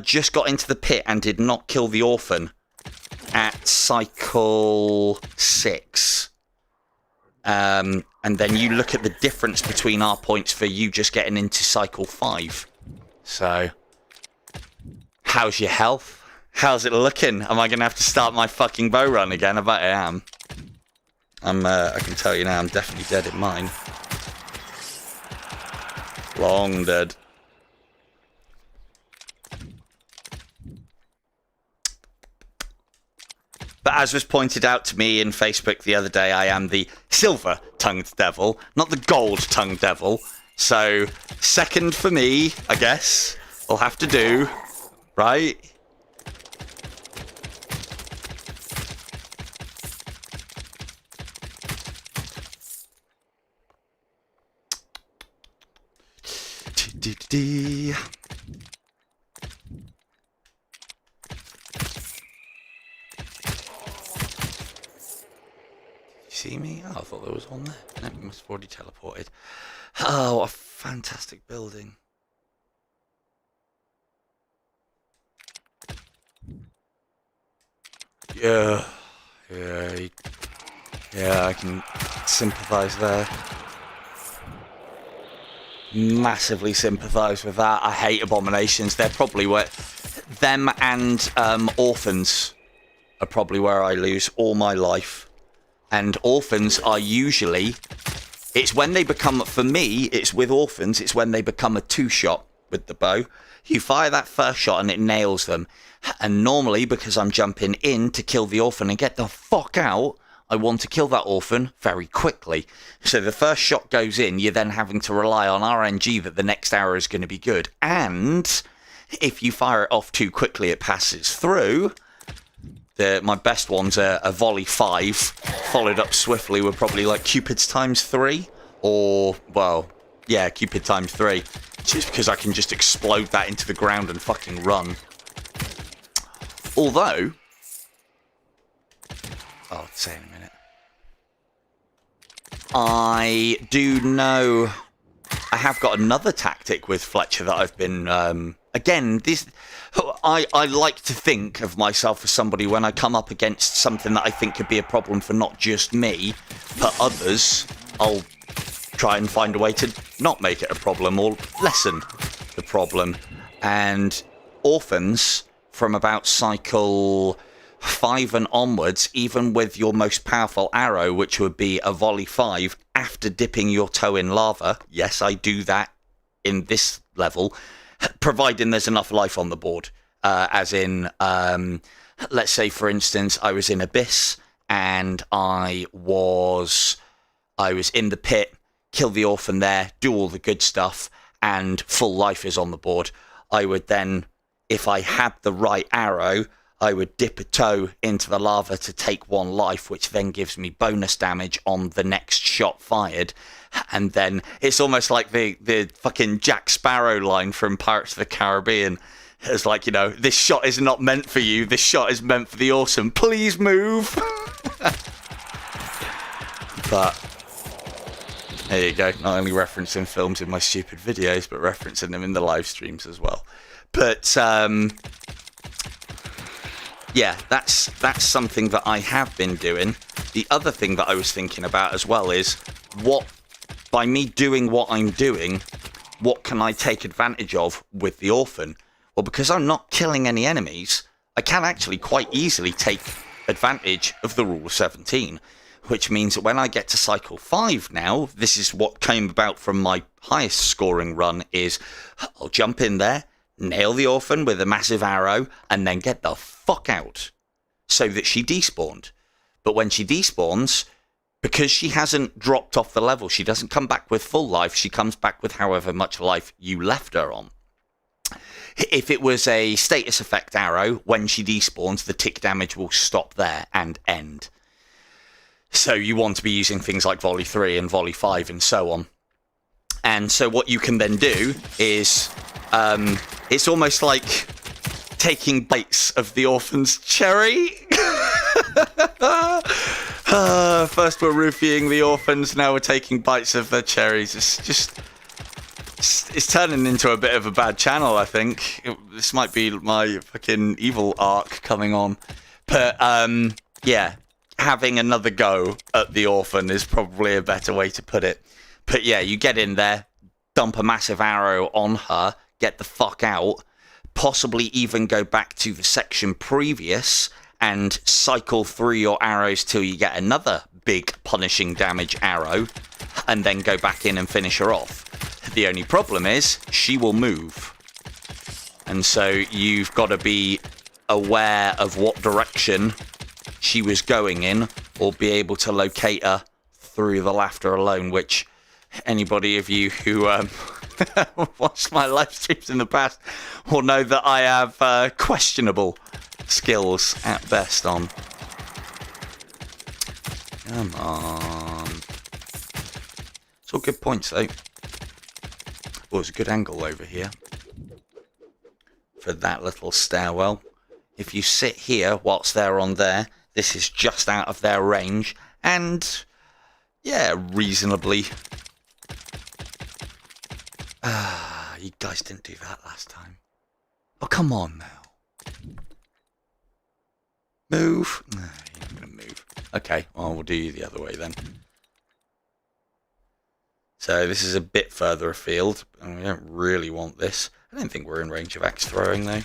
just got into the pit and did not kill the orphan at cycle 6. And then you look at the difference between our points for you just getting into cycle 5. So, how's your health? How's it looking? Am I going to have to start my fucking bow run again? I bet I am. I can tell you now, I'm definitely dead in mine. Long dead. But as was pointed out to me in Facebook the other day, I am the silver-tongued devil, not the gold-tongued devil. So, second for me, I guess. Will have to do, right? You see me? Oh, I thought there was one there. No, you must have already teleported. Oh, what a fantastic building. Yeah, I can sympathise there. Massively sympathise with that. I hate abominations. They're probably where... Them and orphans are probably where I lose all my life. And orphans are usually... It's when they become... For me, it's with orphans, it's when they become a two-shot with the bow. You fire that first shot and it nails them. And normally, because I'm jumping in to kill the orphan and get the fuck out... I want to kill that orphan very quickly. So the first shot goes in, you're then having to rely on RNG that the next arrow is going to be good. And if you fire it off too quickly, it passes through. My best one's a volley 5, followed up swiftly with probably like Cupid's times 3. Or, well, yeah, Cupid times 3. Just because I can just explode that into the ground and fucking run. Although... Oh, I'll say in a minute. I do know... I have got another tactic with Fletcher that I've been... again, this... I like to think of myself as somebody when I come up against something that I think could be a problem for not just me, but others, I'll try and find a way to not make it a problem or lessen the problem. And orphans, from about cycle 5 and onwards, even with your most powerful arrow, which would be a volley 5, after dipping your toe in lava, yes, I do that in this level, providing there's enough life on the board. As in, let's say, for instance, I was in Abyss, and I was in the pit, kill the orphan there, do all the good stuff, and full life is on the board. I would then, if I had the right arrow, I would dip a toe into the lava to take 1 life, which then gives me bonus damage on the next shot fired. And then it's almost like the fucking Jack Sparrow line from Pirates of the Caribbean. It's like, you know, this shot is not meant for you. This shot is meant for the awesome. Please move. But there you go. Not only referencing films in my stupid videos, but referencing them in the live streams as well. But... yeah, that's something that I have been doing. The other thing that I was thinking about as well is, by me doing what I'm doing, what can I take advantage of with the orphan? Well, because I'm not killing any enemies, I can actually quite easily take advantage of the rule of 17, which means that when I get to cycle 5 now, this is what came about from my highest scoring run, is I'll jump in there, nail the orphan with a massive arrow, and then get the fuck out so that she despawned. But when she despawns, because she hasn't dropped off the level, she doesn't come back with full life, she comes back with however much life you left her on. If it was a status effect arrow, when she despawns, the tick damage will stop there and end. So you want to be using things like volley 3 and volley 5 and so on. And so what you can then do is... it's almost like taking bites of the orphan's cherry. First we're roofying the orphans, now we're taking bites of their cherries. It's turning into a bit of a bad channel, I think. This might be my fucking evil arc coming on. But, yeah, having another go at the orphan is probably a better way to put it. But yeah, you get in there, dump a massive arrow on her, get the fuck out, possibly even go back to the section previous and cycle through your arrows till you get another big punishing damage arrow, and then go back in and finish her off. The only problem is she will move, and so you've got to be aware of what direction she was going in, or be able to locate her through the laughter alone, which anybody of you who watched my live streams in the past will know that I have questionable skills at best on. Come on. It's all good points though. Oh, there's a good angle over here for that little stairwell. If you sit here whilst they're on there, this is just out of their range, and yeah, reasonably. You guys didn't do that last time. Oh, come on now. Move. No, you're not going to move. Okay, well, we'll do you the other way then. So So this is a bit further afield, and we don't really want this. I don't think we're in range of axe throwing, though.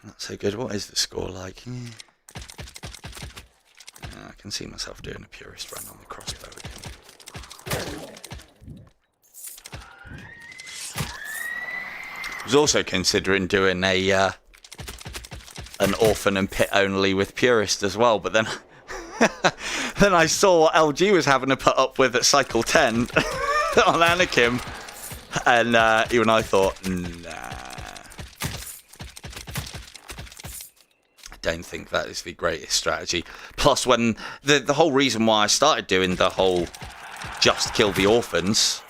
Not so good. What is the score like? I can see myself doing a Purist run on the crossbow again. I was also considering doing a an Orphan and Pit only with Purist as well, but then then I saw what LG was having to put up with at Cycle 10 on Anakim, and even I thought, nah. Don't think that is the greatest strategy. Plus, when the whole reason why I started doing the whole just kill the orphans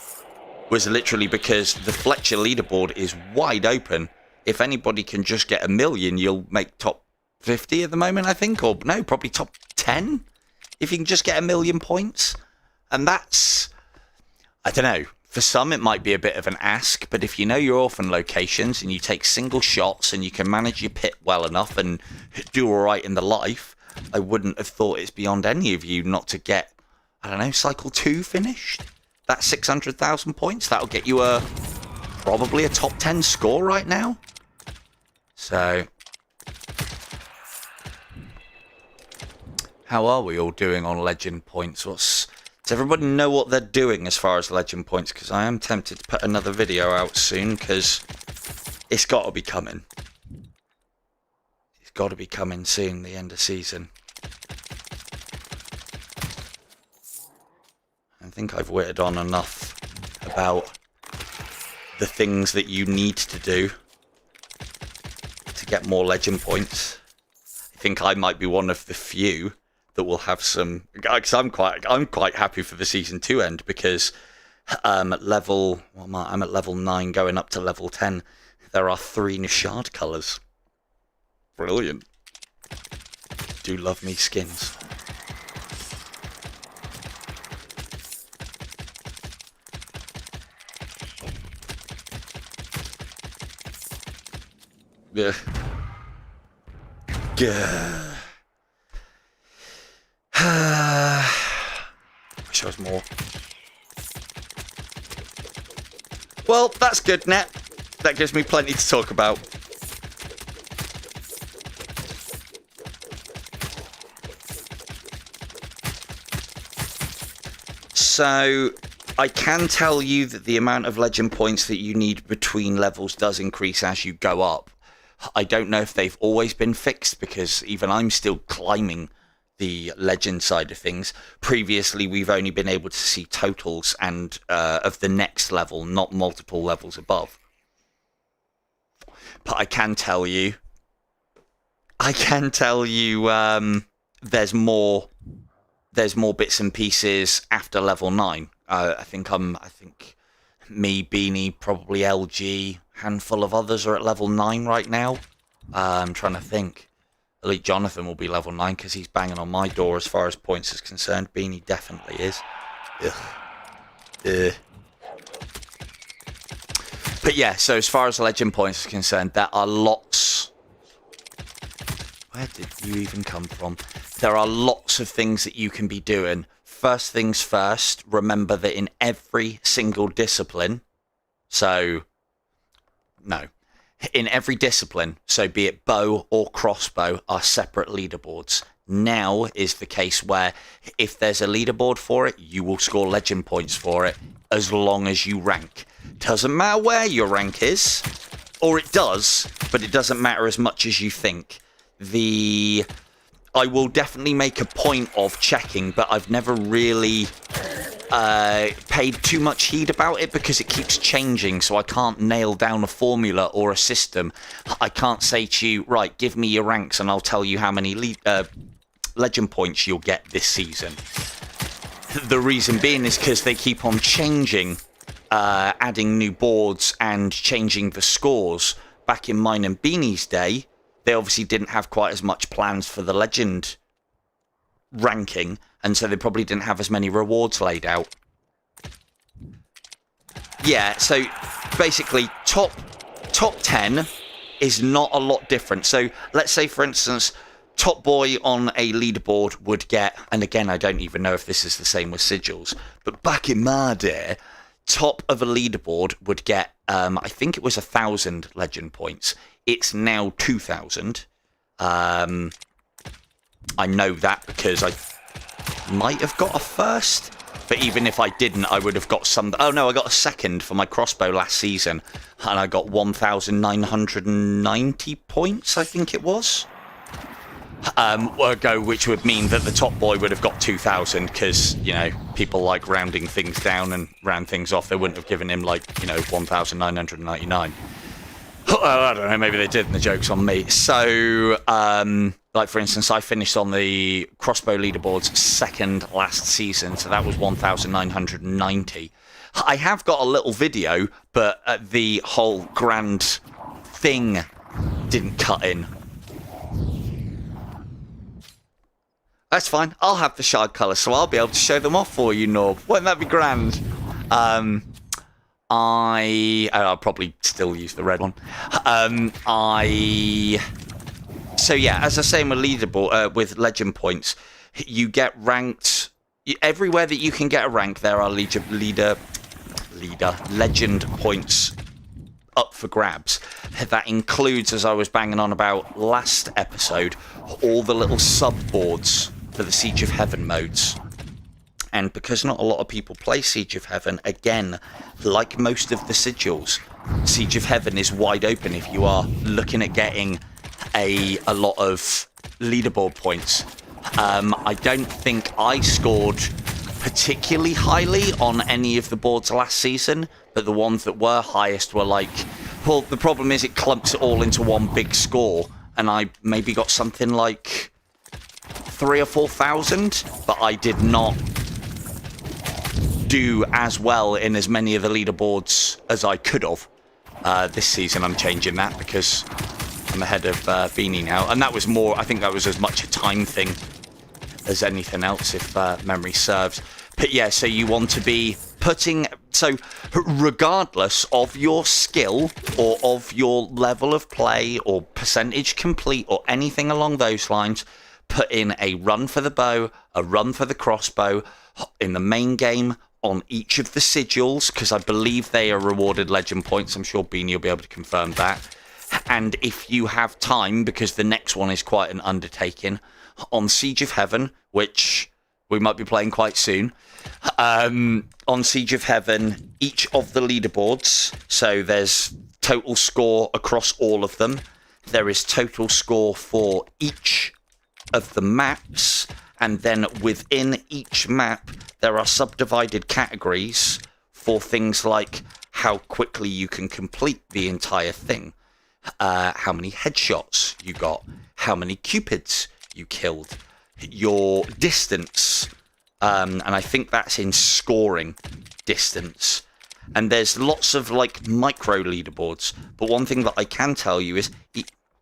was literally because the Fletcher leaderboard is wide open. If anybody can just get 1 million, you'll make top 50 at the moment, I think, or no, probably top 10 if you can just get 1 million points. And that's, I don't know, for some it might be a bit of an ask, but if you know your orphan locations and you take single shots and you can manage your pit well enough and do all right in the life, I wouldn't have thought it's beyond any of you not to get, I don't know, Cycle 2 finished. That's 600,000 points. That'll get you probably a top 10 score right now. So, how are we all doing on legend points? Does everybody know what they're doing as far as legend points? Because I am tempted to put another video out soon, because it's got to be coming. It's got to be coming soon, the end of season. I think I've whittled on enough about the things that you need to do to get more legend points. I think I might be one of the few that will have some, because I'm quite happy for the season 2 end, because I'm at level 9 going up to level 10. There are 3 Nishard colours. Brilliant. Do love me skins. Yeah. Yeah. Wish I was more. Well, that's good, Net. That gives me plenty to talk about. So, I can tell you that the amount of legend points that you need between levels does increase as you go up. I don't know if they've always been fixed, because even I'm still climbing the legend side of things. Previously, we've only been able to see totals and of the next level, not multiple levels above. But I can tell you there's more bits and pieces after level 9. I think me, Beanie, probably LG, handful of others are at level 9 right now. I'm trying to think. Elite Jonathan will be level 9 because he's banging on my door as far as points is concerned. Beanie definitely is. Ugh. But yeah, so as far as legend points is concerned, there are lots. Where did you even come from? There are lots of things that you can be doing. First things first, remember that in every single discipline, in every discipline, so be it bow or crossbow, are separate leaderboards. Now is the case where if there's a leaderboard for it, you will score legend points for it as long as you rank. Doesn't matter where your rank is, or it does, but it doesn't matter as much as you think. I will definitely make a point of checking, but I've never really paid too much heed about it because it keeps changing, so I can't nail down a formula or a system. I can't say to you, right, give me your ranks and I'll tell you how many legend points you'll get this season. The reason being is because they keep on changing, adding new boards and changing the scores. Back in mine and Beanie's day, they obviously didn't have quite as much plans for the legend ranking, and so they probably didn't have as many rewards laid out. Yeah, so basically top 10 is not a lot different. So let's say, for instance, top boy on a leaderboard would get, and again, I don't even know if this is the same with sigils, but back in my day, top of a leaderboard would get, I think it was 1,000 legend points. It's now 2,000. I know that because I might have got a first, but even if I didn't, I would have got some. Oh no, I got a second for my crossbow last season, and I got 1,990 points, I think it was. Which would mean that the top boy would have got 2,000 because, you know, people like rounding things down and round things off. They wouldn't have given him, like, you know, 1,999. I don't know, maybe they did, and the joke's on me. So, like, for instance, I finished on the crossbow leaderboards second last season, so that was 1,990. I have got a little video, but the whole grand thing didn't cut in. That's fine. I'll have the shard colours, so I'll be able to show them off for you, Norb. Wouldn't that be grand? I'll probably still use the red one. So yeah, as I say with leaderboard, with legend points, you get ranked everywhere that you can get a rank. There are legend points up for grabs. That includes, as I was banging on about last episode, all the little sub-boards for the Siege of Heaven modes. And because not a lot of people play Siege of Heaven, again, like most of the sigils, Siege of Heaven is wide open if you are looking at getting a lot of leaderboard points. I don't think I scored particularly highly on any of the boards last season, but the ones that were highest were like, well, the problem is it clumps it all into one big score, and I maybe got something like 3,000 or 4,000, but I did not do as well in as many of the leaderboards as I could have. This season I'm changing that because I'm ahead of Beanie now, and that was more, I think that was as much a time thing as anything else, if memory serves. But yeah, so you want to be putting, so regardless of your skill or of your level of play or percentage complete or anything along those lines, put in a run for the bow, a run for the crossbow in the main game on each of the sigils, because I believe they are rewarded legend points. I'm sure Beanie will be able to confirm that. And if you have time, because the next one is quite an undertaking, on Siege of Heaven, which we might be playing quite soon, on Siege of Heaven, each of the leaderboards, so there's total score across all of them. There is total score for each of the maps, and then within each map there are subdivided categories for things like how quickly you can complete the entire thing, how many headshots you got, how many cupids you killed, your distance, and I think that's in scoring distance. And there's lots of like micro leaderboards, but one thing that I can tell you is,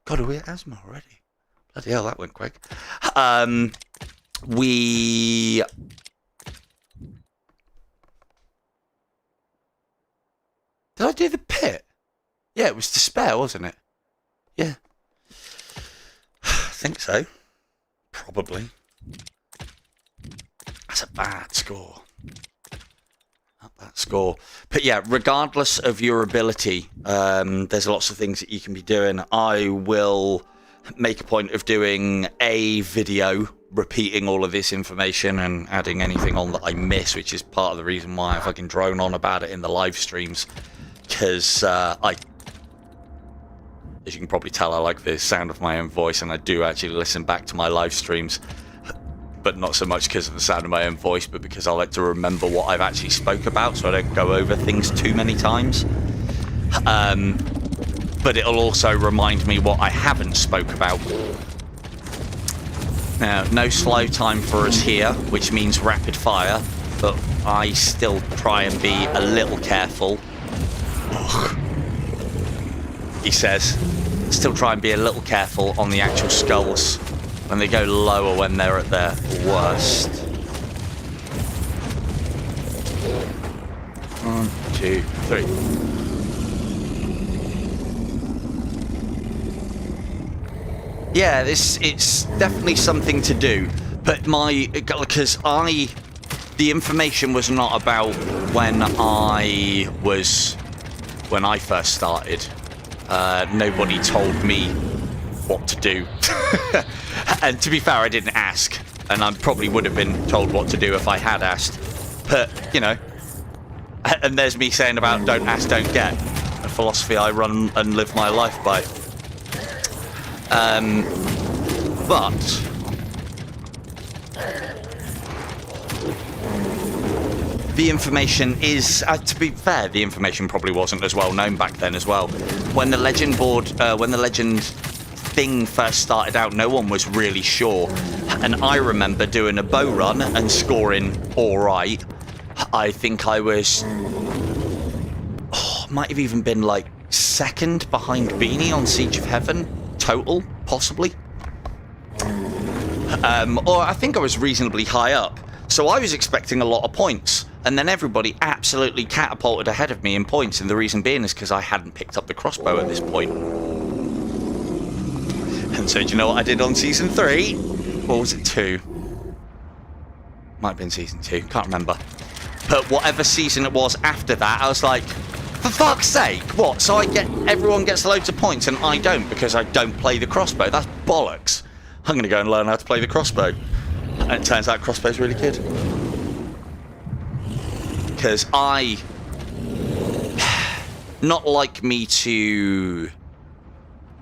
God, are we at asthma already? Bloody hell, that went quick. Did I do the pit? Yeah, it was despair, wasn't it? Yeah. I think so. Probably. That's a bad score. Not that score. But yeah, regardless of your ability, there's lots of things that you can be doing. I will make a point of doing a video repeating all of this information and adding anything on that I miss, which is part of the reason why I fucking drone on about it in the live streams, because as you can probably tell, I like the sound of my own voice, and I do actually listen back to my live streams, but not so much because of the sound of my own voice, but because I like to remember what I've actually spoke about, so I don't go over things too many times. But it'll also remind me what I haven't spoke about. Now, no slow time for us here, which means rapid fire, but I still try and be a little careful. Ugh. He says, still try and be a little careful on the actual skulls when they go lower when they're at their worst. 1, 2, 3. Yeah, it's definitely something to do. But because the information was not about when I first started. Nobody told me what to do. And to be fair, I didn't ask. And I probably would have been told what to do if I had asked. But, you know, and there's me saying about don't ask, don't get. A philosophy I run and live my life by. But the information is, to be fair, the information probably wasn't as well known back then as well. When the legend thing first started out, no one was really sure. And I remember doing a bow run and scoring all right. I think I was, might have even been like second behind Beanie on Siege of Heaven total, possibly. Or I think I was reasonably high up. So I was expecting a lot of points. And then everybody absolutely catapulted ahead of me in points. And the reason being is because I hadn't picked up the crossbow at this point. And so do you know what I did on Season 3? Or was it 2? Might have been Season 2. Can't remember. But whatever season it was after that, I was like, for fuck's sake, what? So everyone gets loads of points and I don't because I don't play the crossbow? That's bollocks. I'm going to go and learn how to play the crossbow. And it turns out crossbow's really good. Because not like me to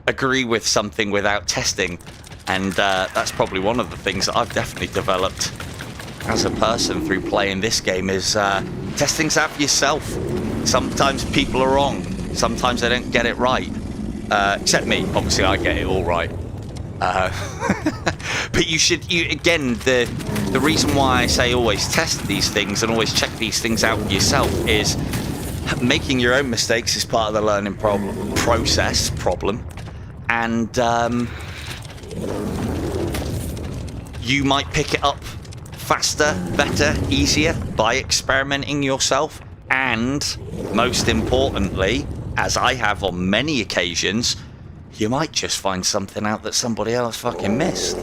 agree with something without testing. And that's probably one of the things that I've definitely developed as a person through playing this game is test things out for yourself. Sometimes people are wrong. Sometimes they don't get it right. Except me. Obviously, I get it all right. But again, the reason why I say always test these things and always check these things out for yourself is making your own mistakes is part of the learning process. And you might pick it up faster, better, easier by experimenting yourself. And most importantly, as I have on many occasions, you might just find something out that somebody else fucking missed.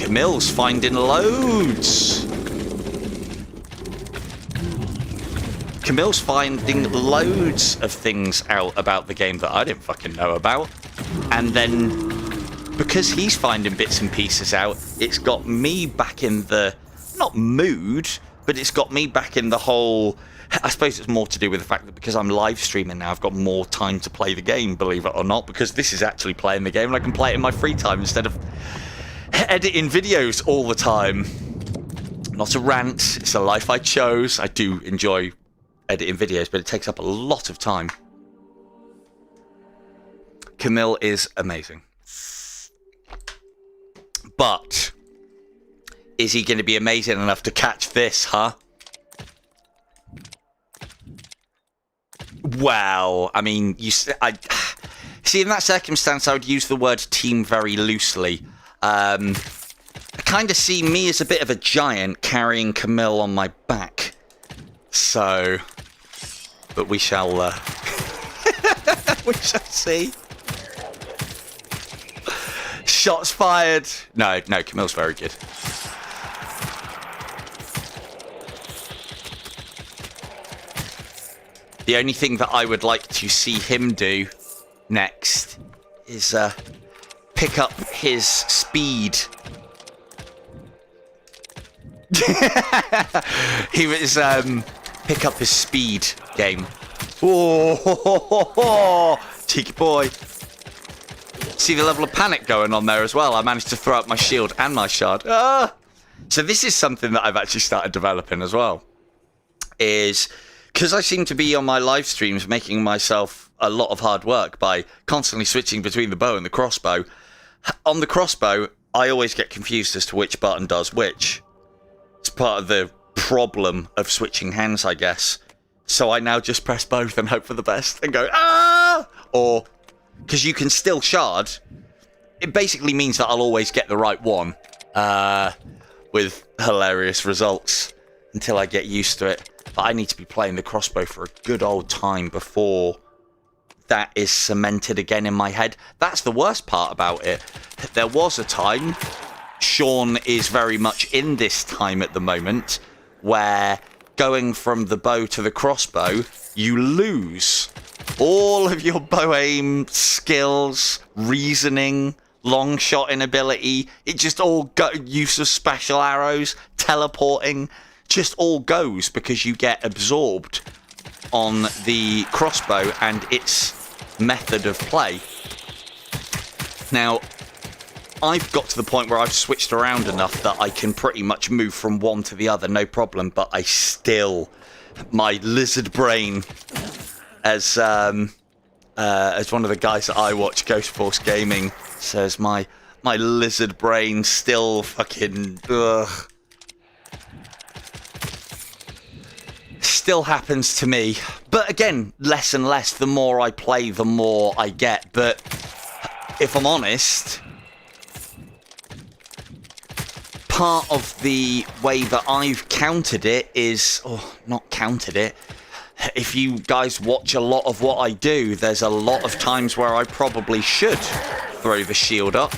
Camille's finding loads. Camille's finding loads of things out about the game that I didn't fucking know about. And then, because he's finding bits and pieces out, it's got me back in the, not mood, but it's got me back in the whole, I suppose it's more to do with the fact that because I'm live streaming now, I've got more time to play the game, believe it or not, because this is actually playing the game and I can play it in my free time instead of editing videos all the time. Not a rant, it's a life I chose. I do enjoy editing videos, but it takes up a lot of time. Camille is amazing. But is he going to be amazing enough to catch this, huh? Well, I mean, see, in that circumstance, I would use the word team very loosely. I kind of see me as a bit of a giant carrying Camille on my back. So, but we shall, we shall see. Shots fired. No, Camille's very good. The only thing that I would like to see him do next is pick up his speed. He was pick up his speed game. Oh, cheeky boy. See the level of panic going on there as well. I managed to throw out my shield and my shard. Ah! So this is something that I've actually started developing as well. Is because I seem to be on my live streams making myself a lot of hard work by constantly switching between the bow and the crossbow. On the crossbow, I always get confused as to which button does which. It's part of the problem of switching hands, I guess. So I now just press both and hope for the best and go, ah! Or, because you can still shard, it basically means that I'll always get the right one. With hilarious results until I get used to it. But I need to be playing the crossbow for a good old time before that is cemented again in my head. That's the worst part about it. There was a time, Sean is very much in this time at the moment, where going from the bow to the crossbow, you lose all of your bow aim skills, reasoning, long shotting ability. It just all use of special arrows, teleporting, just all goes because you get absorbed on the crossbow and its method of play. Now, I've got to the point where I've switched around enough that I can pretty much move from one to the other, no problem, but I still, my lizard brain, as one of the guys that I watch, Ghost Force Gaming, says, my lizard brain still fucking, still happens to me. But again, less and less. The more I play, the more I get. But if I'm honest, part of the way that I've countered it is, not countered it, if you guys watch a lot of what I do, there's a lot of times where I probably should throw the shield up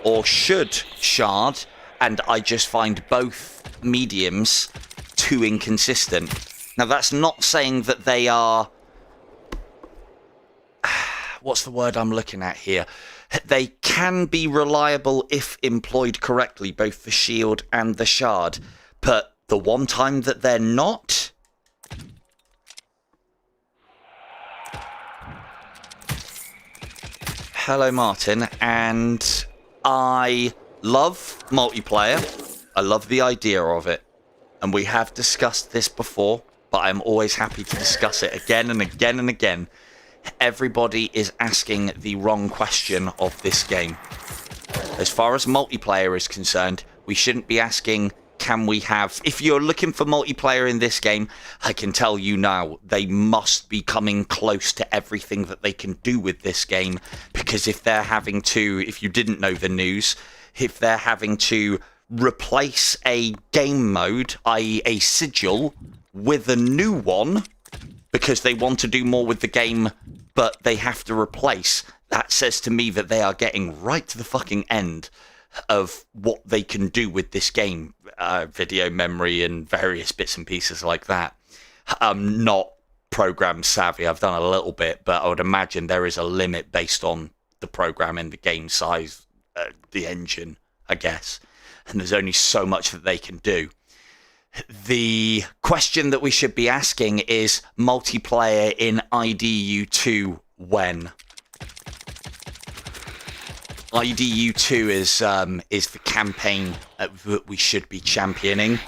or should shard, and I just find both mediums too inconsistent. Now, that's not saying that they are... What's the word I'm looking at here? They can be reliable if employed correctly, both the shield and the shard. But the one time that they're not... Hello, Martin. And I love multiplayer. I love the idea of it. And we have discussed this before, but I'm always happy to discuss it again and again and again. Everybody is asking the wrong question of this game. As far as multiplayer is concerned, we shouldn't be asking, can we have... If you're looking for multiplayer in this game, I can tell you now, they must be coming close to everything that they can do with this game. Because if they're having to, if you didn't know the news, if they're having to replace a game mode, i.e. a sigil, with a new one, because they want to do more with the game, but they have to replace, that says to me that they are getting right to the fucking end of what they can do with this game. Video memory and various bits and pieces like that. I'm not program savvy. I've done a little bit, but I would imagine there is a limit based on the program and the game size, the engine, I guess. And there's only so much that they can do. The question that we should be asking is multiplayer in IDU2 when? IDU2 is the campaign that we should be championing.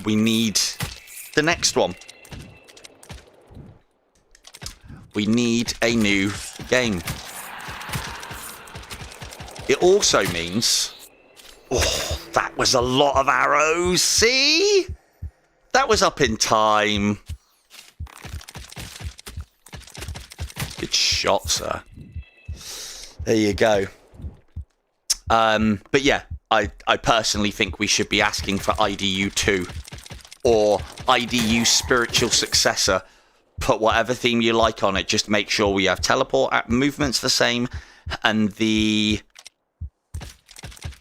We need the next one. We need a new game. It also means... Oh, that was a lot of arrows. See? That was up in time. Good shot, sir. There you go. But yeah, I personally think we should be asking for IDU 2 or IDU spiritual successor. Put whatever theme you like on it. Just make sure we have teleport movements the same and the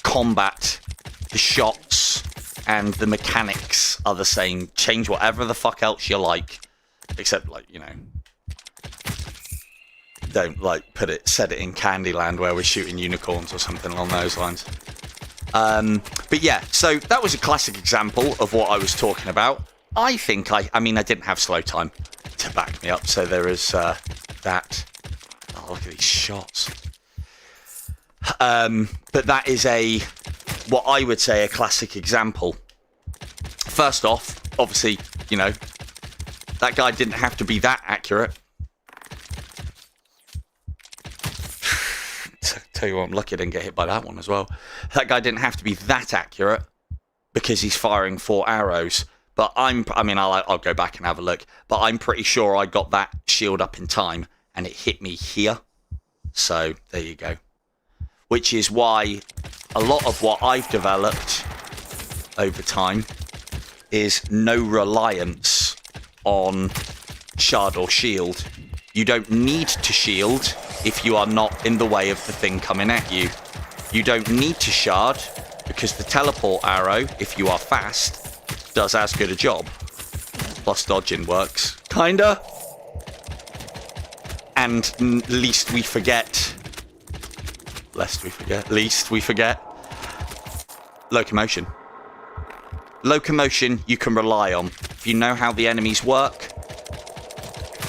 combat, the shots, and the mechanics are the same. Change whatever the fuck else you like. Except, like, you know, don't, like, set it in Candyland where we're shooting unicorns or something along those lines. But yeah, so that was a classic example of what I was talking about. I think I mean, I didn't have slow time to back me up, so there is that. Oh, look at these shots. But that is what I would say a classic example. First off, obviously, you know, that guy didn't have to be that accurate. Tell you what, I'm lucky I didn't get hit by that one as well. That guy didn't have to be that accurate because he's firing 4 arrows. But I'll go back and have a look. But I'm pretty sure I got that shield up in time and it hit me here. So there you go. Which is why a lot of what I've developed over time is no reliance on shard or shield. You don't need to shield if you are not in the way of the thing coming at you. You don't need to shard because the teleport arrow, if you are fast, does as good a job. Plus dodging works. Kinda. And least we forget, locomotion. Locomotion you can rely on. If you know how the enemies work,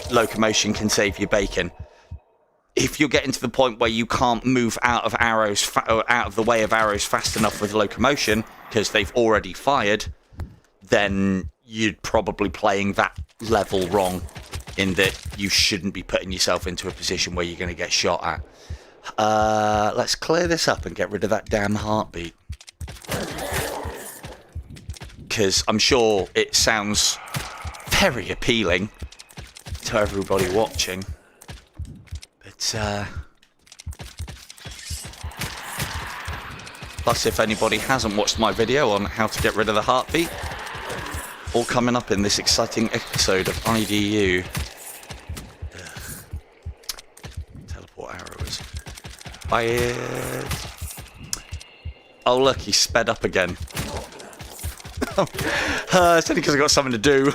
locomotion can save you bacon. If you're getting to the point where you can't move out of out of the way of arrows fast enough with locomotion because they've already fired, then you're probably playing that level wrong, in that you shouldn't be putting yourself into a position where you're going to get shot at. Let's clear this up and get rid of that damn heartbeat. Because I'm sure it sounds very appealing to everybody watching. But, plus, if anybody hasn't watched my video on how to get rid of the heartbeat, all coming up in this exciting episode of IDU. Teleport arrows. Fired. Oh look, he's sped up again. It's only because I got something to do.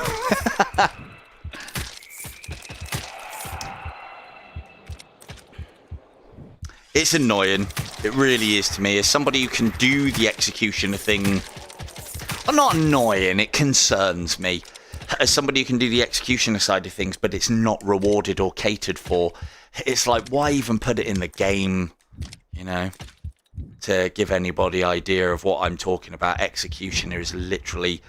It's annoying. It really is to me. As somebody who can do the executioner thing... I'm not annoying, it concerns me. As somebody who can do the executioner side of things, but it's not rewarded or catered for. It's like, why even put it in the game, you know? To give anybody idea of what I'm talking about, executioner is literally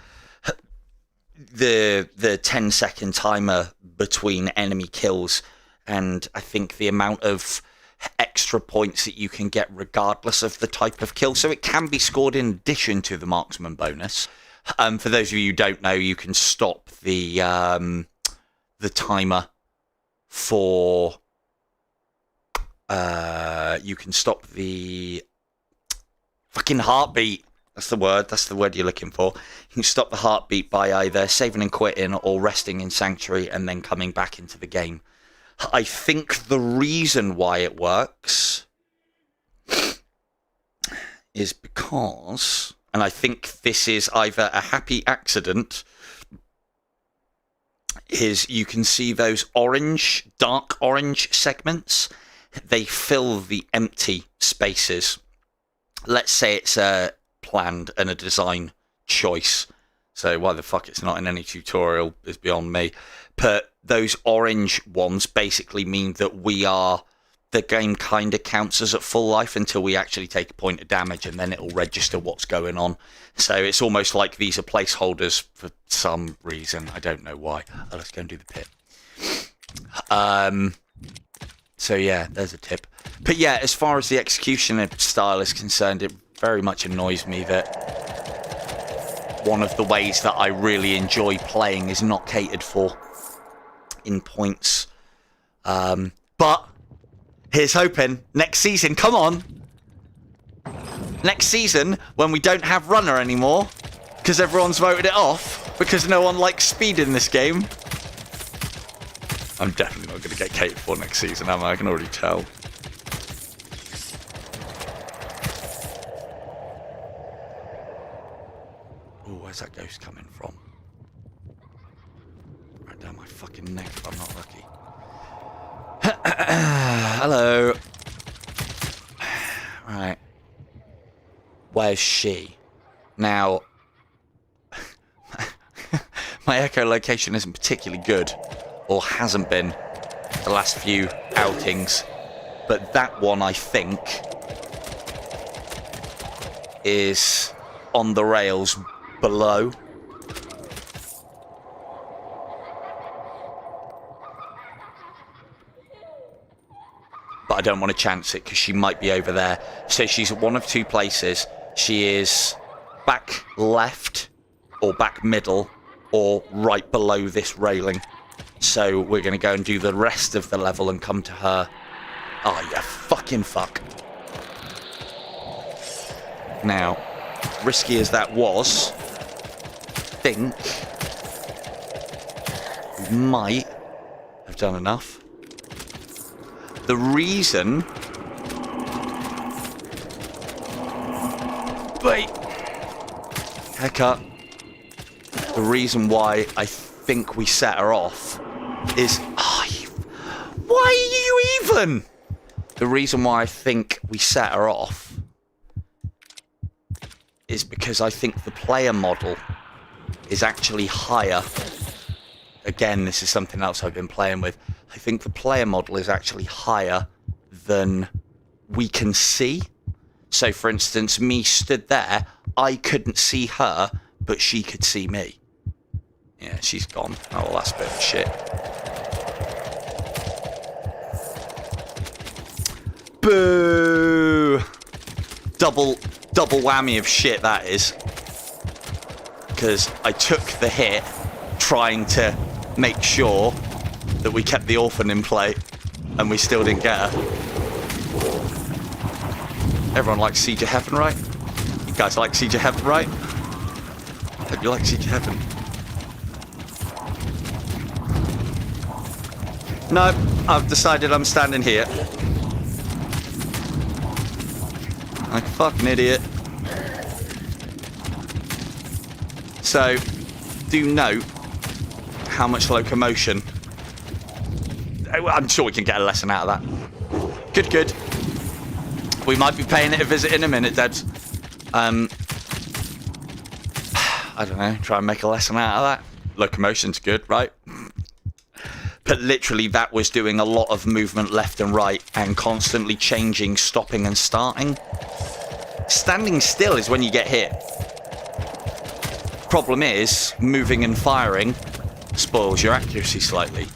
the 10-second timer between enemy kills, and I think the amount of extra points that you can get regardless of the type of kill. So it can be scored in addition to the marksman bonus. For those of you who don't know, you can stop the timer for you can stop the fucking heartbeat. That's the word you're looking for. You can stop the heartbeat by either saving and quitting or resting in Sanctuary and then coming back into the game. I think the reason why it works is because, and I think this is either a happy accident, is you can see those orange, dark orange segments. They fill the empty spaces. Let's say it's a planned and a design choice. So why the fuck it's not in any tutorial is beyond me. But those orange ones basically mean that the game kind of counts as at full life until we actually take a point of damage, and then it'll register what's going on. So it's almost like these are placeholders for some reason. I don't know why. Oh, let's go and do the pit. So yeah, there's a tip. But yeah, as far as the executioner style is concerned, it very much annoys me that one of the ways that I really enjoy playing is not catered for in points. But here's hoping next season, come on, next season when we don't have runner anymore because everyone's voted it off because no one likes speed in this game. I'm definitely not going to get catered for next season, am I? I can already tell. Oh, where's that ghost coming from? Right down my fucking neck if I'm not lucky. Hello. Right. Where's she? Now, my echolocation isn't particularly good, or hasn't been the last few outings, but that one I think is on the rails below. But I don't want to chance it because she might be over there. So she's at one of two places. She is back left or back middle or right below this railing. So we're going to go and do the rest of the level and come to her. Oh, yeah, fucking fuck. Now, risky as that was, I think we might I've done enough. The reason... Wait. Haircut. The reason why I think we set her off is... why are you even? The reason why I think we set her off is because I think the player model is actually higher. Again, this is something else I've been playing with. I think the player model is actually higher than we can see. So, for instance, me stood there, I couldn't see her, but she could see me. Yeah, she's gone. Oh, well, that's a bit of shit. Boo! Double whammy of shit, that is. Because I took the hit trying to make sure that we kept the orphan in play, and we still didn't get her. Everyone likes Siege of Heaven, right? You guys like Siege of Heaven, right? Hope you like Siege of Heaven. No, I've decided I'm standing here. Like a fucking idiot. So, do note how much locomotion. I'm sure we can get a lesson out of that. Good, good. We might be paying it a visit in a minute, Debs. I don't know, try and make a lesson out of that. Locomotion's good, right? But literally that was doing a lot of movement left and right and constantly changing, stopping and starting. Standing still is when you get hit. Problem is, moving and firing spoils your accuracy slightly.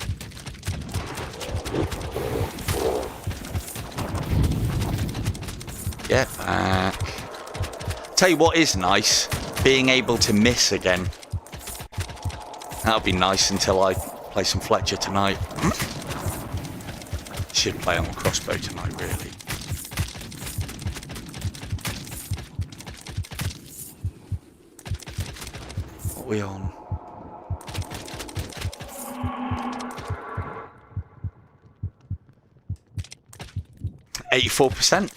Get back. Tell you what is nice, being able to miss again. That'll be nice until I play some Fletcher tonight. Should play on the crossbow tonight, really. What are we on? %.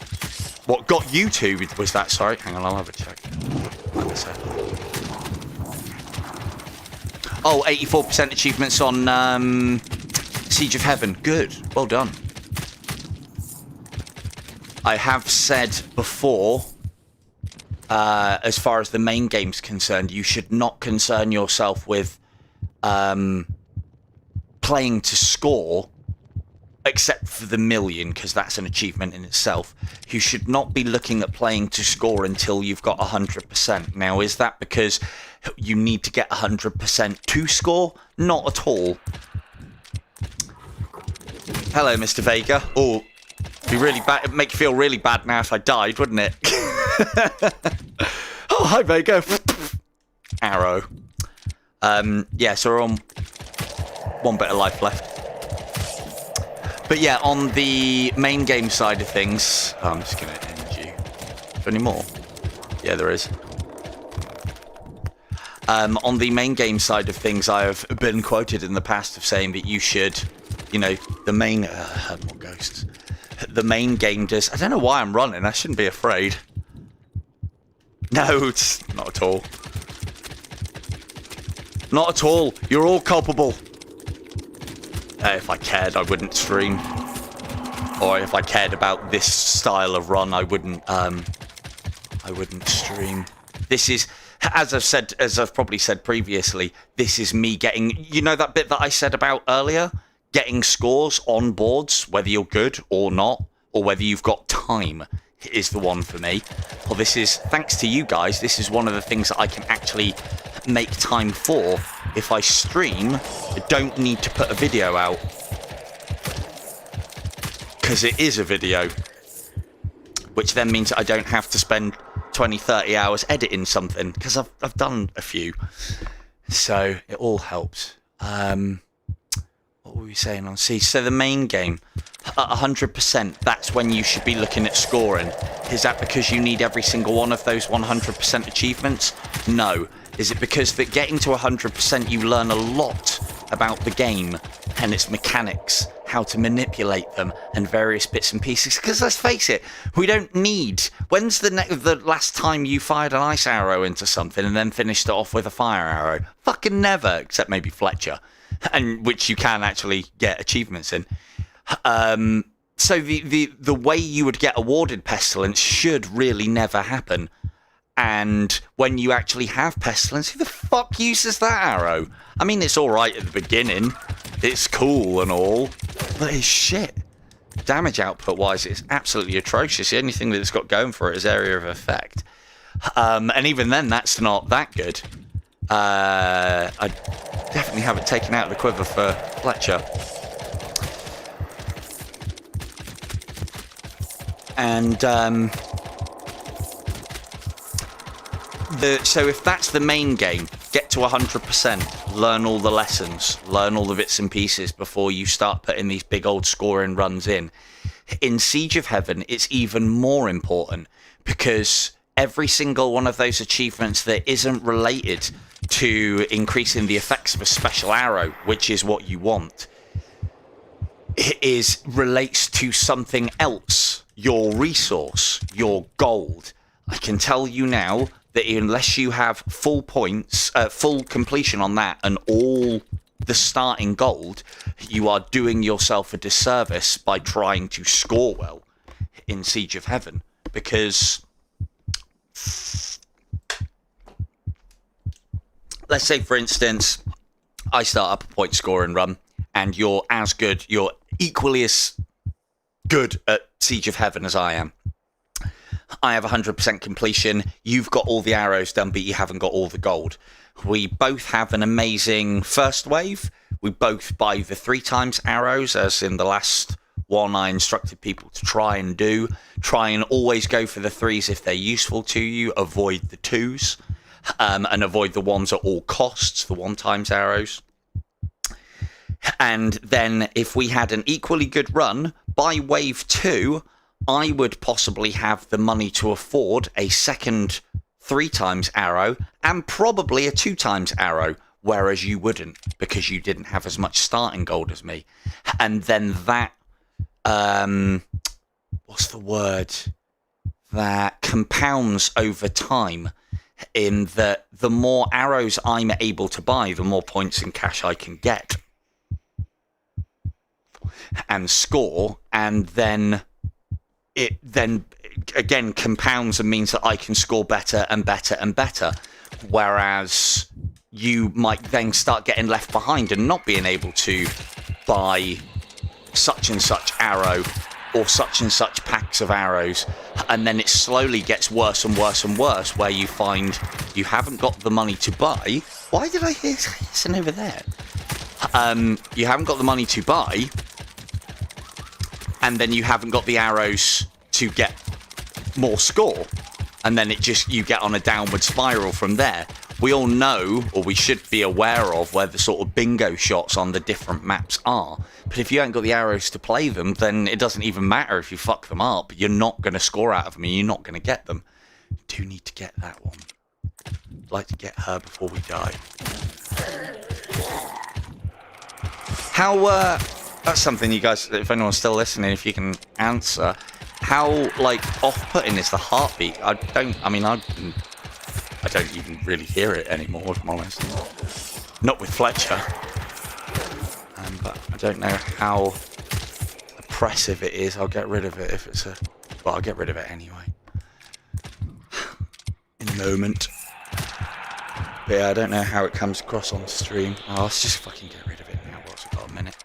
What got you to was that? Sorry, hang on, I'll have a check. Oh, 84% achievements on Siege of Heaven. Good, well done. I have said before, as far as the main game's concerned, you should not concern yourself with playing to score, except for the million, because that's an achievement in itself. You should not be looking at playing to score until you've got 100%. Now, is that because you need to get 100% to score? Not at all. Hello, Mr. Vega. Oh, be really bad. It'd make you feel really bad now if I died, wouldn't it? Oh, hi, Vega. Arrow. Yeah, so we're on one bit of life left. But yeah, on the main game side of things... Oh, I'm just going to end you. Is there any more? Yeah, there is. On the main game side of things, I have been quoted in the past of saying that you should, you know, the main... more ghosts. The main game does... I don't know why I'm running. I shouldn't be afraid. No, it's not at all. Not at all. You're all culpable. If I cared, I wouldn't stream. Or if I cared about this style of run, I wouldn't stream. This is, as I've probably said previously, this is me getting, you know that bit that I said about earlier? Getting scores on boards, whether you're good or not, or whether you've got time, is the one for me. Well, this is, thanks to you guys, this is one of the things that I can actually make time for. If I stream, I don't need to put a video out. Because it is a video. Which then means I don't have to spend 20, 30 hours editing something. Because I've done a few. So, it all helps. What were we saying on C? So the main game, at 100%, that's when you should be looking at scoring. Is that because you need every single one of those 100% achievements? No. Is it because that getting to 100% you learn a lot about the game and its mechanics, how to manipulate them, and various bits and pieces. Because let's face it, we don't need... When's the last time you fired an ice arrow into something and then finished it off with a fire arrow? Fucking never, except maybe Fletcher, and which you can actually get achievements in. So the way you would get awarded Pestilence should really never happen. And when you actually have Pestilence, who the fuck uses that arrow? I mean, it's alright at the beginning. It's cool and all. But it's shit. Damage output-wise, it's absolutely atrocious. The only thing that it's got going for it is area of effect. And even then, that's not that good. I definitely have it taken out of the quiver for Fletcher. And so if that's the main game, get to 100%, learn all the lessons, learn all the bits and pieces before you start putting these big old scoring runs in. In Siege of Heaven, it's even more important because every single one of those achievements that isn't related to increasing the effects of a special arrow, which is what you want, relates to something else, your resource, your gold. I can tell you now that unless you have full points, full completion on that and all the starting gold, you are doing yourself a disservice by trying to score well in Siege of Heaven. Because let's say, for instance, I start up a point scoring run and you're equally as good at Siege of Heaven as I am. I have 100% completion. You've got all the arrows done, but you haven't got all the gold. We both have an amazing first wave. We both buy the 3 times arrows, as in the last one I instructed people to try and do. Try and always go for the 3s if they're useful to you. Avoid the 2s. And avoid the 1s at all costs, the 1 times arrows. And then if we had an equally good run, by wave 2... I would possibly have the money to afford a second 3 times arrow and probably a 2 times arrow, whereas you wouldn't because you didn't have as much starting gold as me. And then that, what's the word? That compounds over time in that the more arrows I'm able to buy, the more points in cash I can get and score, and then it then again compounds and means that I can score better and better and better, whereas you might then start getting left behind and not being able to buy such and such arrow or such and such packs of arrows, and then it slowly gets worse and worse and worse, where you find you haven't got the money to buy. Why did I hear hissing over there? You haven't got the money to buy, and then you haven't got the arrows to get more score, and then you get on a downward spiral from there. We all know, or we should be aware of, where the sort of bingo shots on the different maps are. But if you haven't got the arrows to play them, then it doesn't even matter if you fuck them up. You're not going to score out of them, and you're not going to get them. You do need to get that one. I'd like to get her before we die. How, that's something you guys, if anyone's still listening, if you can answer, how, off-putting is the heartbeat? I don't even really hear it anymore, if I'm honest. Not with Fletcher. But I don't know how oppressive it is. I'll get rid of it if it's well, I'll get rid of it anyway. In a moment. But yeah, I don't know how it comes across on stream. Oh, let's just fucking get rid of it now whilst we've got a minute.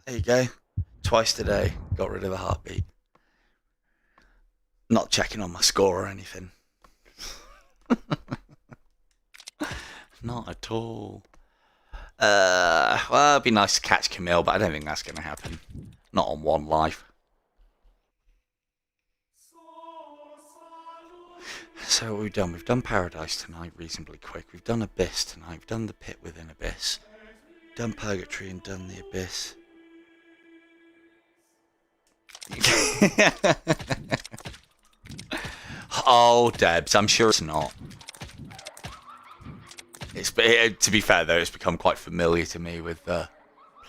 There you go. Twice today, got rid of the heartbeat. Not checking on my score or anything. Not at all. Well, it'd be nice to catch Camille, but I don't think that's going to happen. Not on one life. So what we've done? We've done Paradise tonight reasonably quick. We've done Abyss tonight. We've done the Pit within Abyss. Done Purgatory and done the Abyss. Oh, Debs, I'm sure it's not. To be fair, though, it's become quite familiar to me with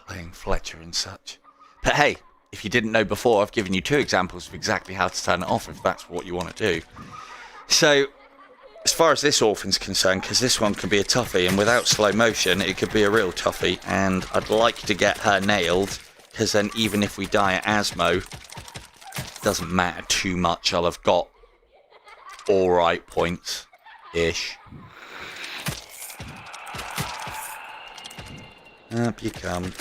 playing Fletcher and such. But hey, if you didn't know before, I've given you 2 examples of exactly how to turn it off if that's what you want to do. So, as far as this orphan's concerned, because this one can be a toughie, and without slow motion, it could be a real toughie, and I'd like to get her nailed, because then even if we die at Asmo, it doesn't matter too much. I'll have got alright points-ish. Up you come.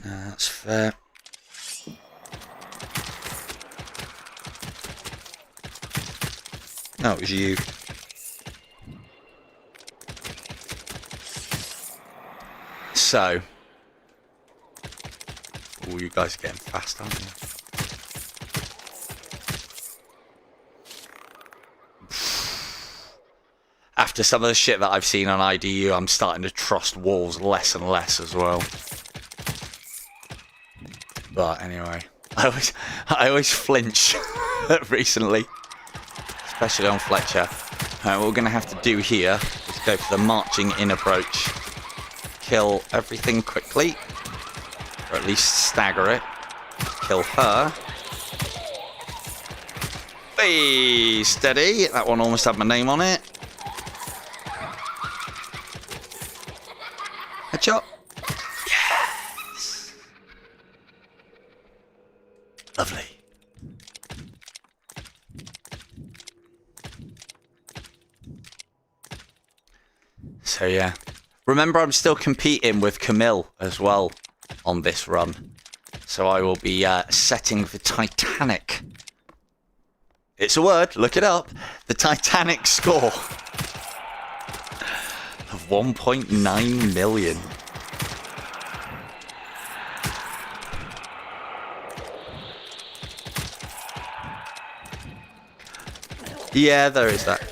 That's fair. No, it was you. So. Oh, you guys are getting fast, aren't you? After some of the shit that I've seen on IDU, I'm starting to trust walls less and less as well. But anyway, I always flinch recently, especially on Fletcher. What we're going to have to do here is go for the marching in approach. Kill everything quickly, or at least stagger it. Kill her. Hey, steady. That one almost had my name on it. Headshot. Yes. Lovely. So yeah. Remember, I'm still competing with Camille as well on this run. So I will be setting the Titanic. It's a word, look it up. The Titanic score of 1.9 million. Yeah, there is that.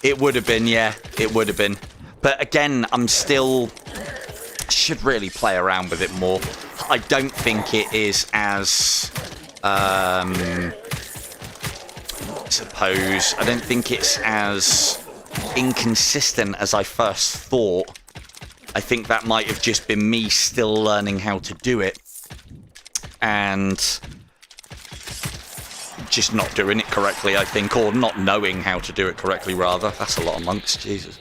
It would have been, yeah, it would have been. But again, I'm still... should really play around with it more. I don't think it is as... I don't think it's as inconsistent as I first thought. I think that might have just been me still learning how to do it. And... just not doing it correctly, I think, or not knowing how to do it correctly, rather. That's a lot of monks, Jesus.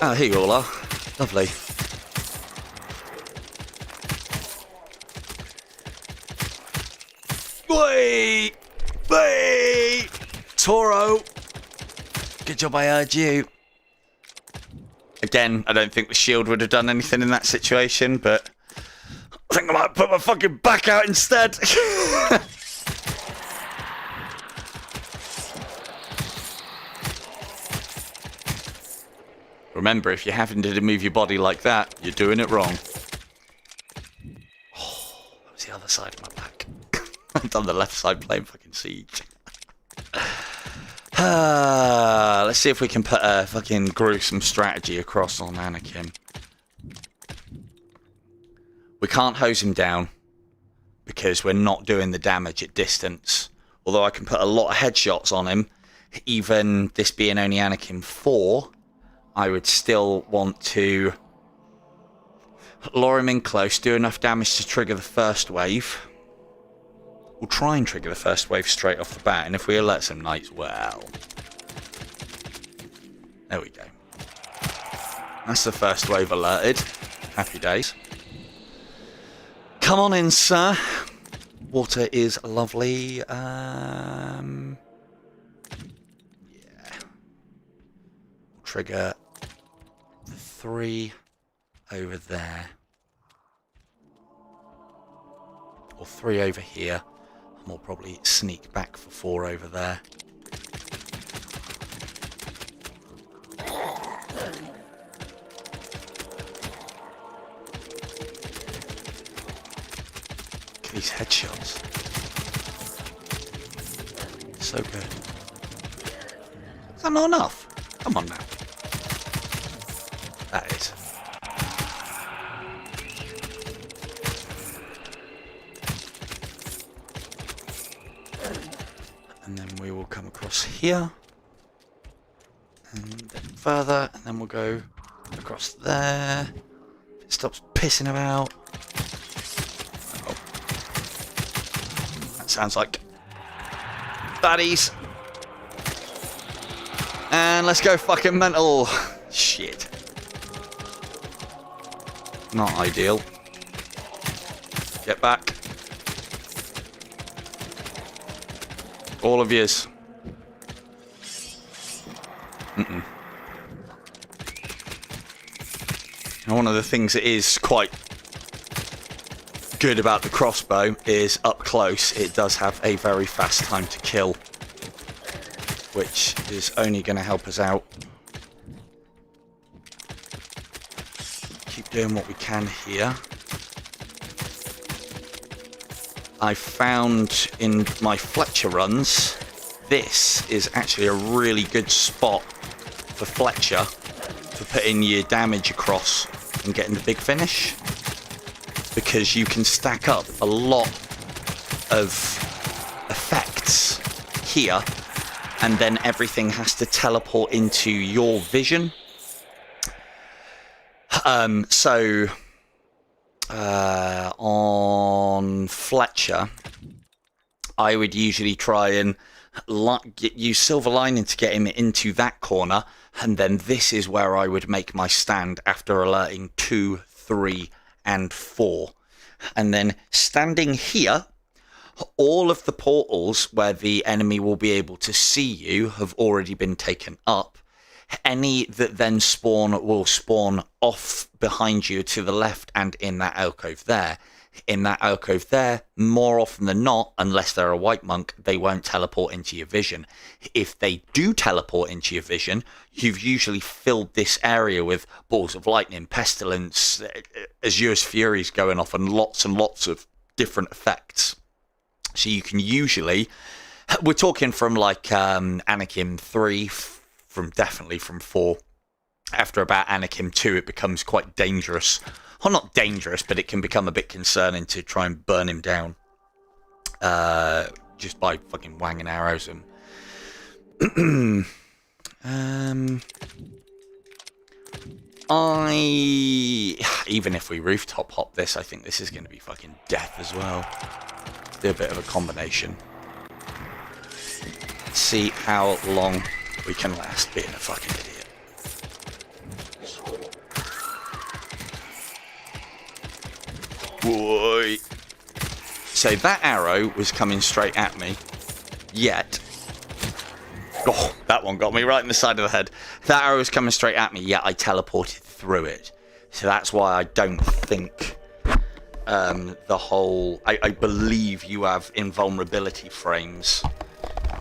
Oh, here you all are. Lovely. Wait! Wait! Toro! Good job I heard you. Again, I don't think the shield would have done anything in that situation, but I think I might put my fucking back out instead. Remember, if you're having to move your body like that, you're doing it wrong. Oh, that was the other side of my back. I've done the left side playing fucking Siege. Let's see if we can put a fucking gruesome strategy across on Anakin. We can't hose him down because we're not doing the damage at distance. Although I can put a lot of headshots on him, even this being only Anakin 4, I would still want to lure him in close, do enough damage to trigger the first wave. We'll try and trigger the first wave straight off the bat, and if we alert some knights, well... there we go. That's the first wave alerted. Happy days. Come on in, sir. Water is lovely. Yeah. We'll trigger 3 over there. Or 3 over here. And we'll probably sneak back for 4 over there. These headshots. So good. Is that not enough? Come on now. That is. And then we will come across here. And then further. And then we'll go across there. It stops pissing about. Oh. That sounds like baddies. And let's go fucking mental. Shit. Not ideal. Get back. All of yous. And one of the things that is quite good about the crossbow is up close it does have a very fast time to kill, which is only going to help us out. Keep doing what we can here. I found in my Fletcher runs, this is actually a really good spot for Fletcher for putting your damage across and getting the big finish, because you can stack up a lot of effects here and then everything has to teleport into your vision. On Fletcher, I would usually try and use Silver Lining to get him into that corner, and then this is where I would make my stand after alerting 2, 3, and 4. And then standing here, all of the portals where the enemy will be able to see you have already been taken up. Any that then spawn will spawn off behind you to the left and in that alcove there. In that alcove there, more often than not, unless they're a white monk, they won't teleport into your vision. If they do teleport into your vision, you've usually filled this area with balls of lightning, pestilence, Azure's Furies going off, and lots of different effects. So you can usually, we're talking from like Anakin 3, definitely from 4. After about Anakin 2, it becomes quite dangerous. Well, not dangerous, but it can become a bit concerning to try and burn him down. Just by fucking wanging arrows and... even if we rooftop hop this, I think this is going to be fucking death as well. Do a bit of a combination. See how long we can last being a fucking idiot. Boy. So that arrow was coming straight at me, yet... Oh, that one got me right in the side of the head. That arrow was coming straight at me, yet I teleported through it. So that's why I don't think the whole... I believe you have invulnerability frames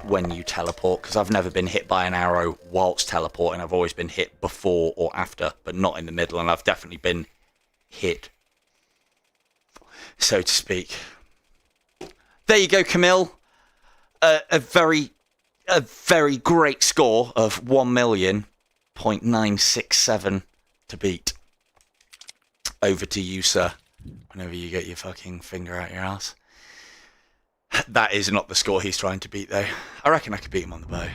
when you teleport, because I've never been hit by an arrow whilst teleporting. I've always been hit before or after, but not in the middle, and I've definitely been hit, so to speak. There you go, Camille. A very great score of 1,000,967 to beat. Over to you, sir. Whenever you get your fucking finger out your ass. That is not the score he's trying to beat, though. I reckon I could beat him on the bow.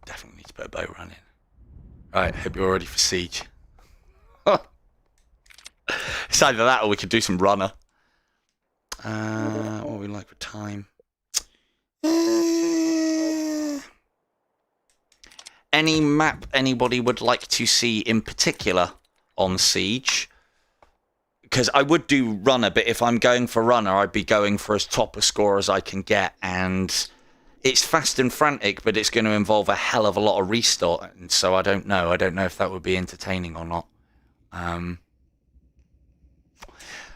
Definitely need to put a bow run in. Right, hope you're ready for siege. It's either that or we could do some runner. What would we like for time? Any map anybody would like to see in particular on Siege? Because I would do runner, but if I'm going for runner, I'd be going for as top a score as I can get, and it's fast and frantic, but it's going to involve a hell of a lot of restart, and so I don't know. I don't know if that would be entertaining or not.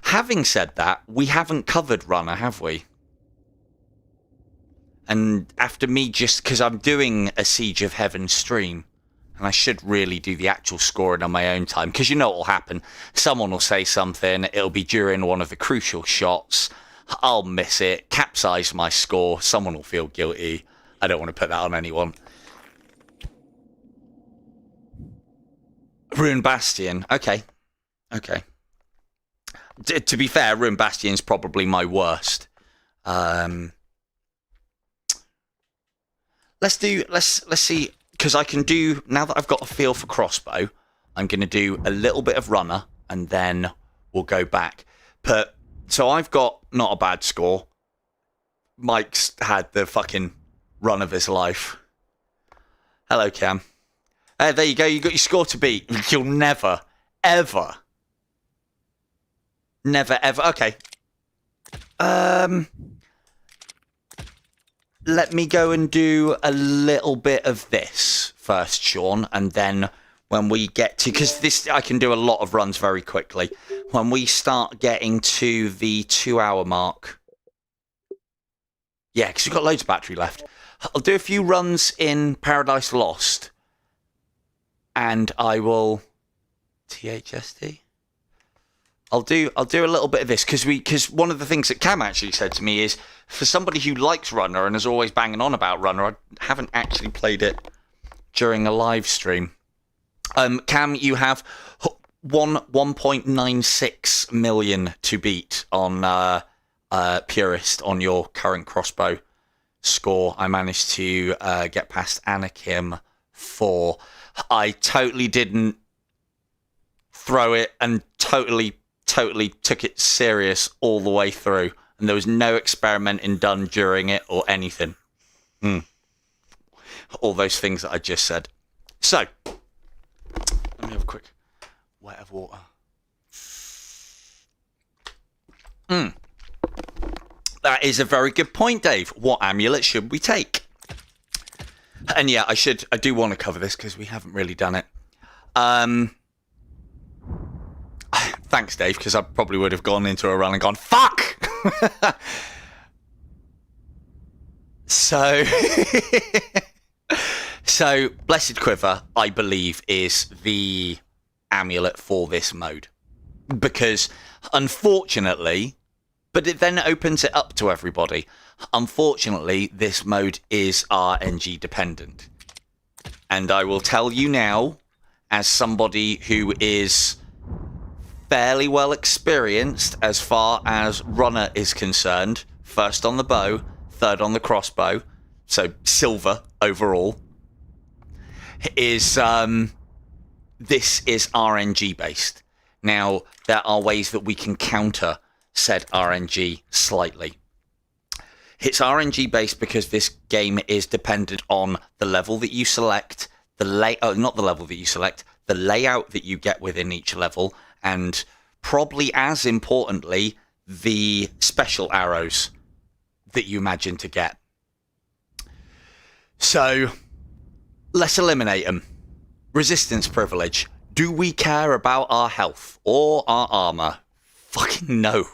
Having said that, we haven't covered runner, have we? And after me, just because I'm doing a Siege of Heaven stream, and I should really do the actual scoring on my own time, because you know what will happen. Someone will say something, it'll be during one of the crucial shots, I'll miss it, capsize my score, someone will feel guilty. I don't want to put that on anyone. Ruined Bastion. Okay. To be fair, Ruined Bastion's probably my worst. Let's see, because I can do, now that I've got a feel for crossbow, I'm going to do a little bit of runner, and then we'll go back. So I've got not a bad score. Mike's had the fucking run of his life. Hello, Cam. There you go. You got your score to beat. You'll never, ever. Okay. Let me go and do a little bit of this first, Sean, and then when we get to, because this, I can do a lot of runs very quickly. When we start getting to the 2-hour mark, yeah, because we've got loads of battery left. I'll do a few runs in Paradise Lost, and I will THST. I'll do a little bit of this because one of the things that Cam actually said to me is, for somebody who likes Runner and is always banging on about Runner, I haven't actually played it during a live stream. Cam, you have 1.96 million to beat on Purist on your current crossbow score. I managed to get past Anakim 4. I totally didn't throw it and totally took it serious all the way through, and there was no experimenting done during it or anything. All those things that I just said. So let me have a quick wet of water. That is a very good point, Dave. What amulet should we take? And yeah, I do want to cover this because we haven't really done it. Thanks, Dave, because I probably would have gone into a run and gone, fuck! So, Blessed Quiver, I believe, is the amulet for this mode. Because, unfortunately, but it then opens it up to everybody. Unfortunately, this mode is RNG dependent. And I will tell you now, as somebody who is fairly well experienced as far as Runner is concerned, first on the bow, third on the crossbow, so silver overall, is this is RNG based. Now, there are ways that we can counter said RNG slightly. It's RNG based because this game is dependent on the level that you select, the layout that you get within each level, and probably as importantly, the special arrows that you imagine to get. So, let's eliminate them. Resistance privilege. Do we care about our health or our armor? Fucking no.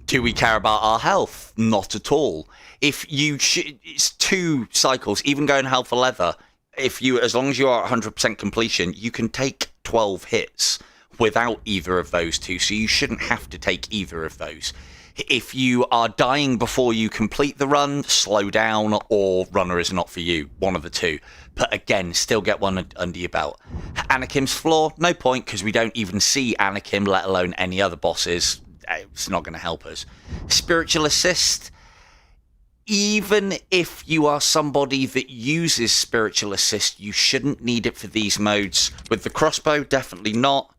Do we care about our health? Not at all. If you it's 2 cycles, even going hell for leather, as long as you are 100% completion, you can take 12 hits without either of those 2, so you shouldn't have to take either of those. If you are dying before you complete the run, slow down, or Runner is not for you, one of the 2. But again, still get one under your belt. Anakim's Floor, no point, because we don't even see Anakim, let alone any other bosses. It's not going to help us. Spiritual Assist, even if you are somebody that uses Spiritual Assist, you shouldn't need it for these modes. With the crossbow, definitely not.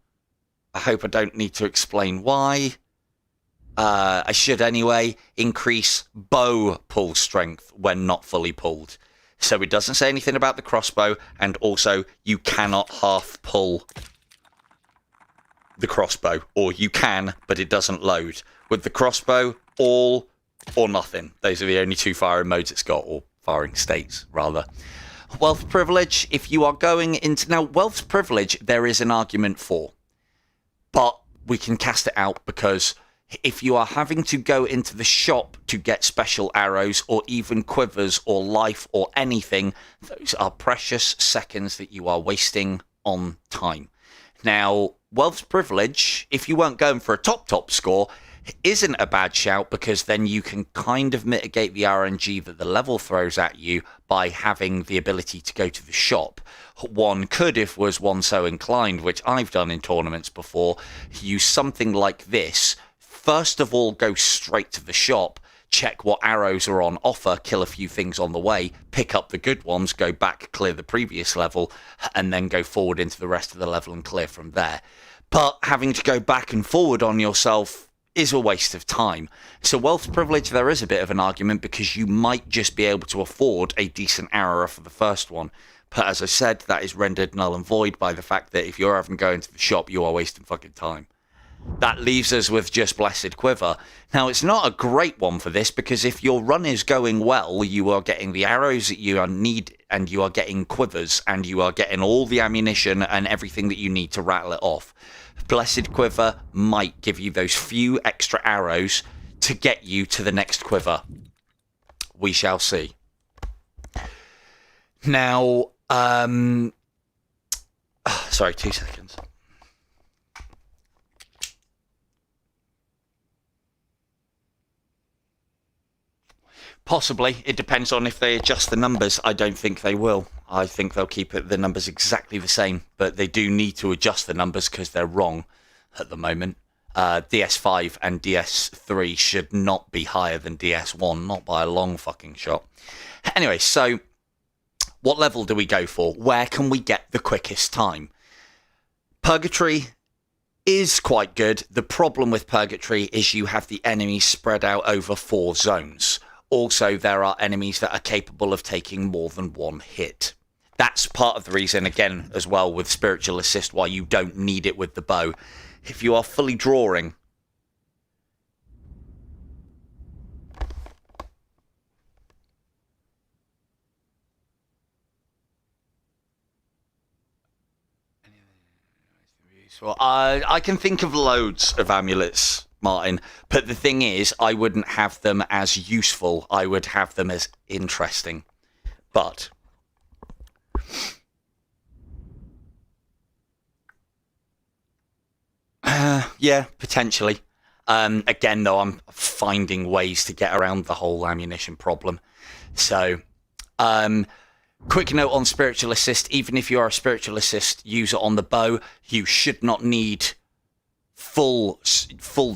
I hope I don't need to explain why. I should anyway. Increase bow pull strength when not fully pulled. So it doesn't say anything about the crossbow, and also you cannot half pull the crossbow, or you can, but it doesn't load. With the crossbow, all or nothing. Those are the only 2 firing modes it's got, or firing states, rather. Wealth privilege, if you are going into... Now, wealth privilege, there is an argument for. But we can cast it out because if you are having to go into the shop to get special arrows or even quivers or life or anything, those are precious seconds that you are wasting on time. Now, wealth privilege, if you weren't going for a top score, isn't a bad shout, because then you can kind of mitigate the RNG that the level throws at you by having the ability to go to the shop. One could, if was one so inclined, which I've done in tournaments before, use something like this. First of all, go straight to the shop, check what arrows are on offer, kill a few things on the way, pick up the good ones, go back, clear the previous level, and then go forward into the rest of the level and clear from there. But having to go back and forward on yourself is a waste of time. So wealth privilege, there is a bit of an argument, because you might just be able to afford a decent arrow for the first one. But as I said, that is rendered null and void by the fact that if you're having to go into the shop, you are wasting fucking time. That leaves us with just Blessed Quiver. Now, it's not a great one for this, because if your run is going well, you are getting the arrows that you need, and you are getting quivers, and you are getting all the ammunition and everything that you need to rattle it off. Blessed Quiver might give you those few extra arrows to get you to the next quiver. We shall see. Now, sorry, 2 seconds. Possibly. It depends on if they adjust the numbers. I don't think they will. I think they'll keep the numbers exactly the same, but they do need to adjust the numbers because they're wrong at the moment. DS5 and DS3 should not be higher than DS1, not by a long fucking shot. Anyway, so what level do we go for? Where can we get the quickest time? Purgatory is quite good. The problem with Purgatory is you have the enemies spread out over 4 zones. Also, there are enemies that are capable of taking more than 1 hit. That's part of the reason, again, as well, with Spiritual Assist, why you don't need it with the bow. If you are fully drawing, well, I can think of loads of amulets, Martin, but the thing is, I wouldn't have them as useful. I would have them as interesting. But yeah, potentially. Again, though, I'm finding ways to get around the whole ammunition problem. So, quick note on Spiritual Assist. Even if you are a Spiritual Assist user on the bow, you should not need full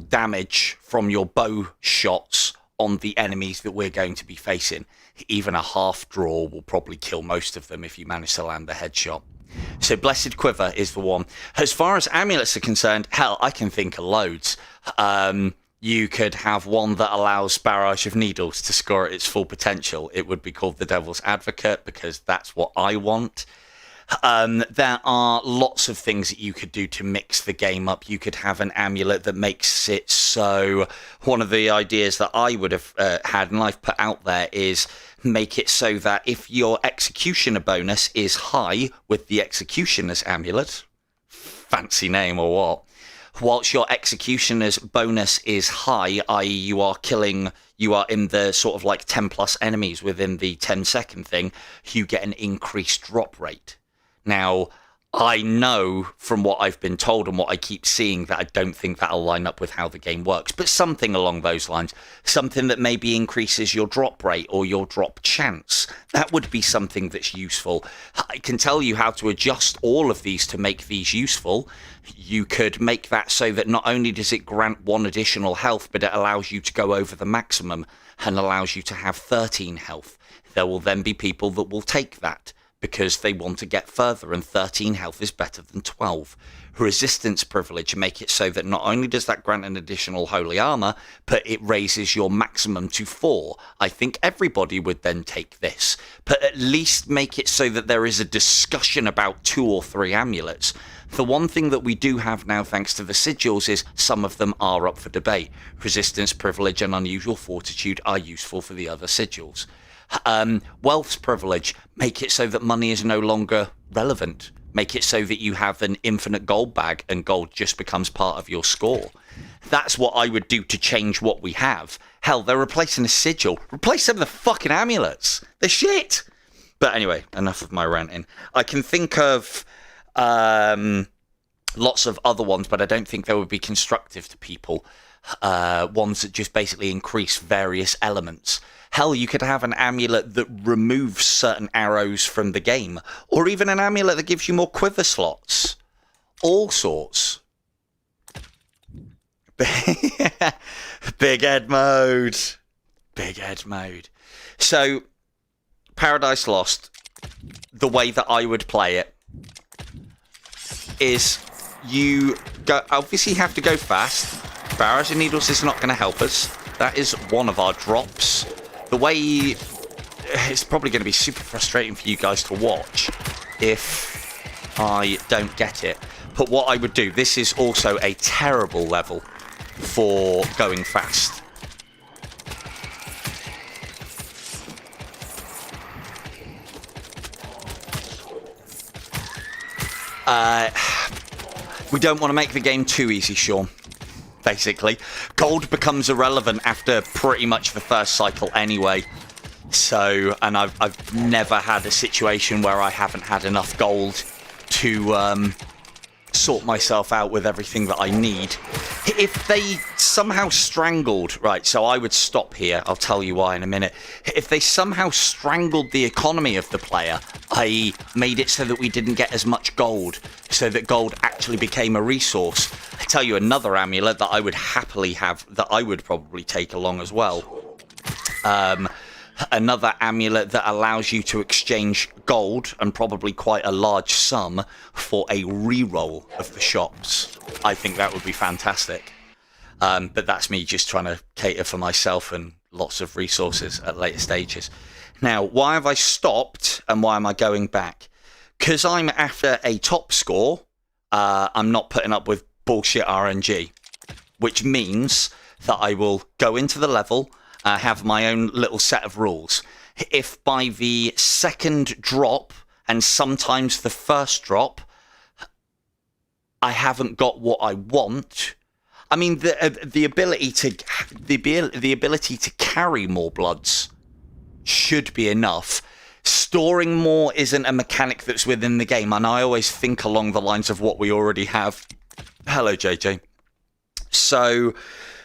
damage from your bow shots on the enemies that we're going to be facing. Even a half draw will probably kill most of them if you manage to land the headshot. So Blessed Quiver is the one. As far as amulets are concerned, hell, I can think of loads. You could have one that allows Barrage of Needles to score at its full potential. It would be called the Devil's Advocate, because that's what I want. There are lots of things that you could do to mix the game up. You could have an amulet that makes it so... One of the ideas that I would have had, and I've put out there, is make it so that if your Executioner bonus is high with the Executioner's amulet, fancy name or what, whilst your Executioner's bonus is high, i.e. you are in the sort of like 10 plus enemies within the 10-second thing, you get an increased drop rate. Now, I know from what I've been told and what I keep seeing that I don't think that'll line up with how the game works, but something along those lines, something that maybe increases your drop rate or your drop chance, that would be something that's useful. I can tell you how to adjust all of these to make these useful. You could make that so that not only does it grant 1 additional health, but it allows you to go over the maximum and allows you to have 13 health. There will then be people that will take that, because they want to get further, and 13 health is better than 12. Resistance privilege make it so that not only does that grant an additional holy armor, but it raises your maximum to 4. I think everybody would then take this, but at least make it so that there is a discussion about 2 or 3 amulets. The one thing that we do have now, thanks to the sigils, is some of them are up for debate. Resistance privilege and unusual fortitude are useful for the other sigils. Wealth's privilege, make it so that money is no longer relevant. Make it so that you have an infinite gold bag and gold just becomes part of your score. That's what I would do to change what we have. Hell, they're replacing a sigil. Replace some of the fucking amulets. They're shit. But anyway, enough of my ranting. I can think of lots of other ones, but I don't think they would be constructive to people. ones that just basically increase various elements. Hell, you could have an amulet that removes certain arrows from the game, or even an amulet that gives you more quiver slots. All sorts. Big Ed mode. Big Ed mode. So, Paradise Lost, the way that I would play it is you obviously have to go fast. Barrage and Needles is not going to help us. That is one of our drops. The way it's probably going to be super frustrating for you guys to watch if I don't get it. But what I would do, this is also a terrible level for going fast. We don't want to make the game too easy, Sean. Basically, gold becomes irrelevant after pretty much the first cycle anyway. So, and I've never had a situation where I haven't had enough gold to sort myself out with everything that I need. If they somehow strangled, right, so I would stop here, I'll tell you why in a minute. If they somehow strangled the economy of the player, i.e. made it so that we didn't get as much gold, so that gold actually became a resource, I tell you another amulet that I would happily have, that I would probably take along as well. Another amulet that allows you to exchange gold, and probably quite a large sum, for a reroll of the shops. I think that would be fantastic. But that's me just trying to cater for myself and lots of resources at later stages. Now, why have I stopped and why am I going back? Because I'm after a top score, I'm not putting up with bullshit RNG. Which means that I will go into the level, have my own little set of rules. If by the second drop, and sometimes the first drop, I haven't got what I want, I mean the ability to carry more bloods should be enough. Storing more isn't a mechanic that's within the game, and I always think along the lines of what we already have. Hello, JJ. So,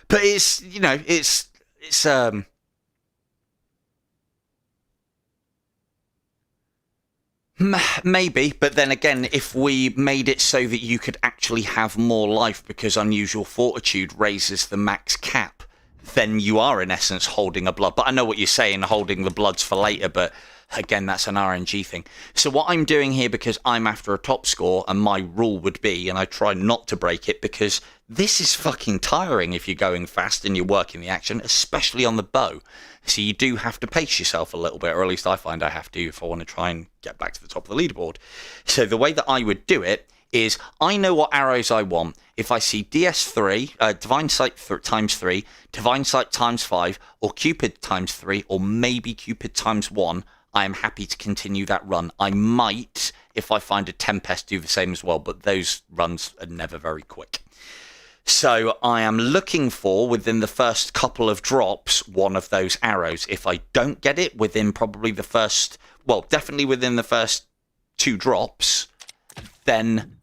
but it's, you know, it's maybe, but then again, if we made it so that you could actually have more life because Unusual Fortitude raises the max cap, then you are in essence holding a blood. But I know what you're saying, holding the bloods for later, but again, that's an RNG thing. So what I'm doing here, because I'm after a top score, and my rule would be, and I try not to break it, because this is fucking tiring if you're going fast and you're working the action, especially on the bow. So you do have to pace yourself a little bit, or at least I find I have to if I want to try and get back to the top of the leaderboard. So the way that I would do it is, I know what arrows I want. If I see DS3, Divine Sight times 3, Divine Sight times 5, or Cupid times 3, or maybe Cupid times 1, I am happy to continue that run. I might, if I find a Tempest, do the same as well, but those runs are never very quick. So I am looking for, within the first couple of drops, one of those arrows. If I don't get it within probably the first, well, definitely within the first 2 drops, then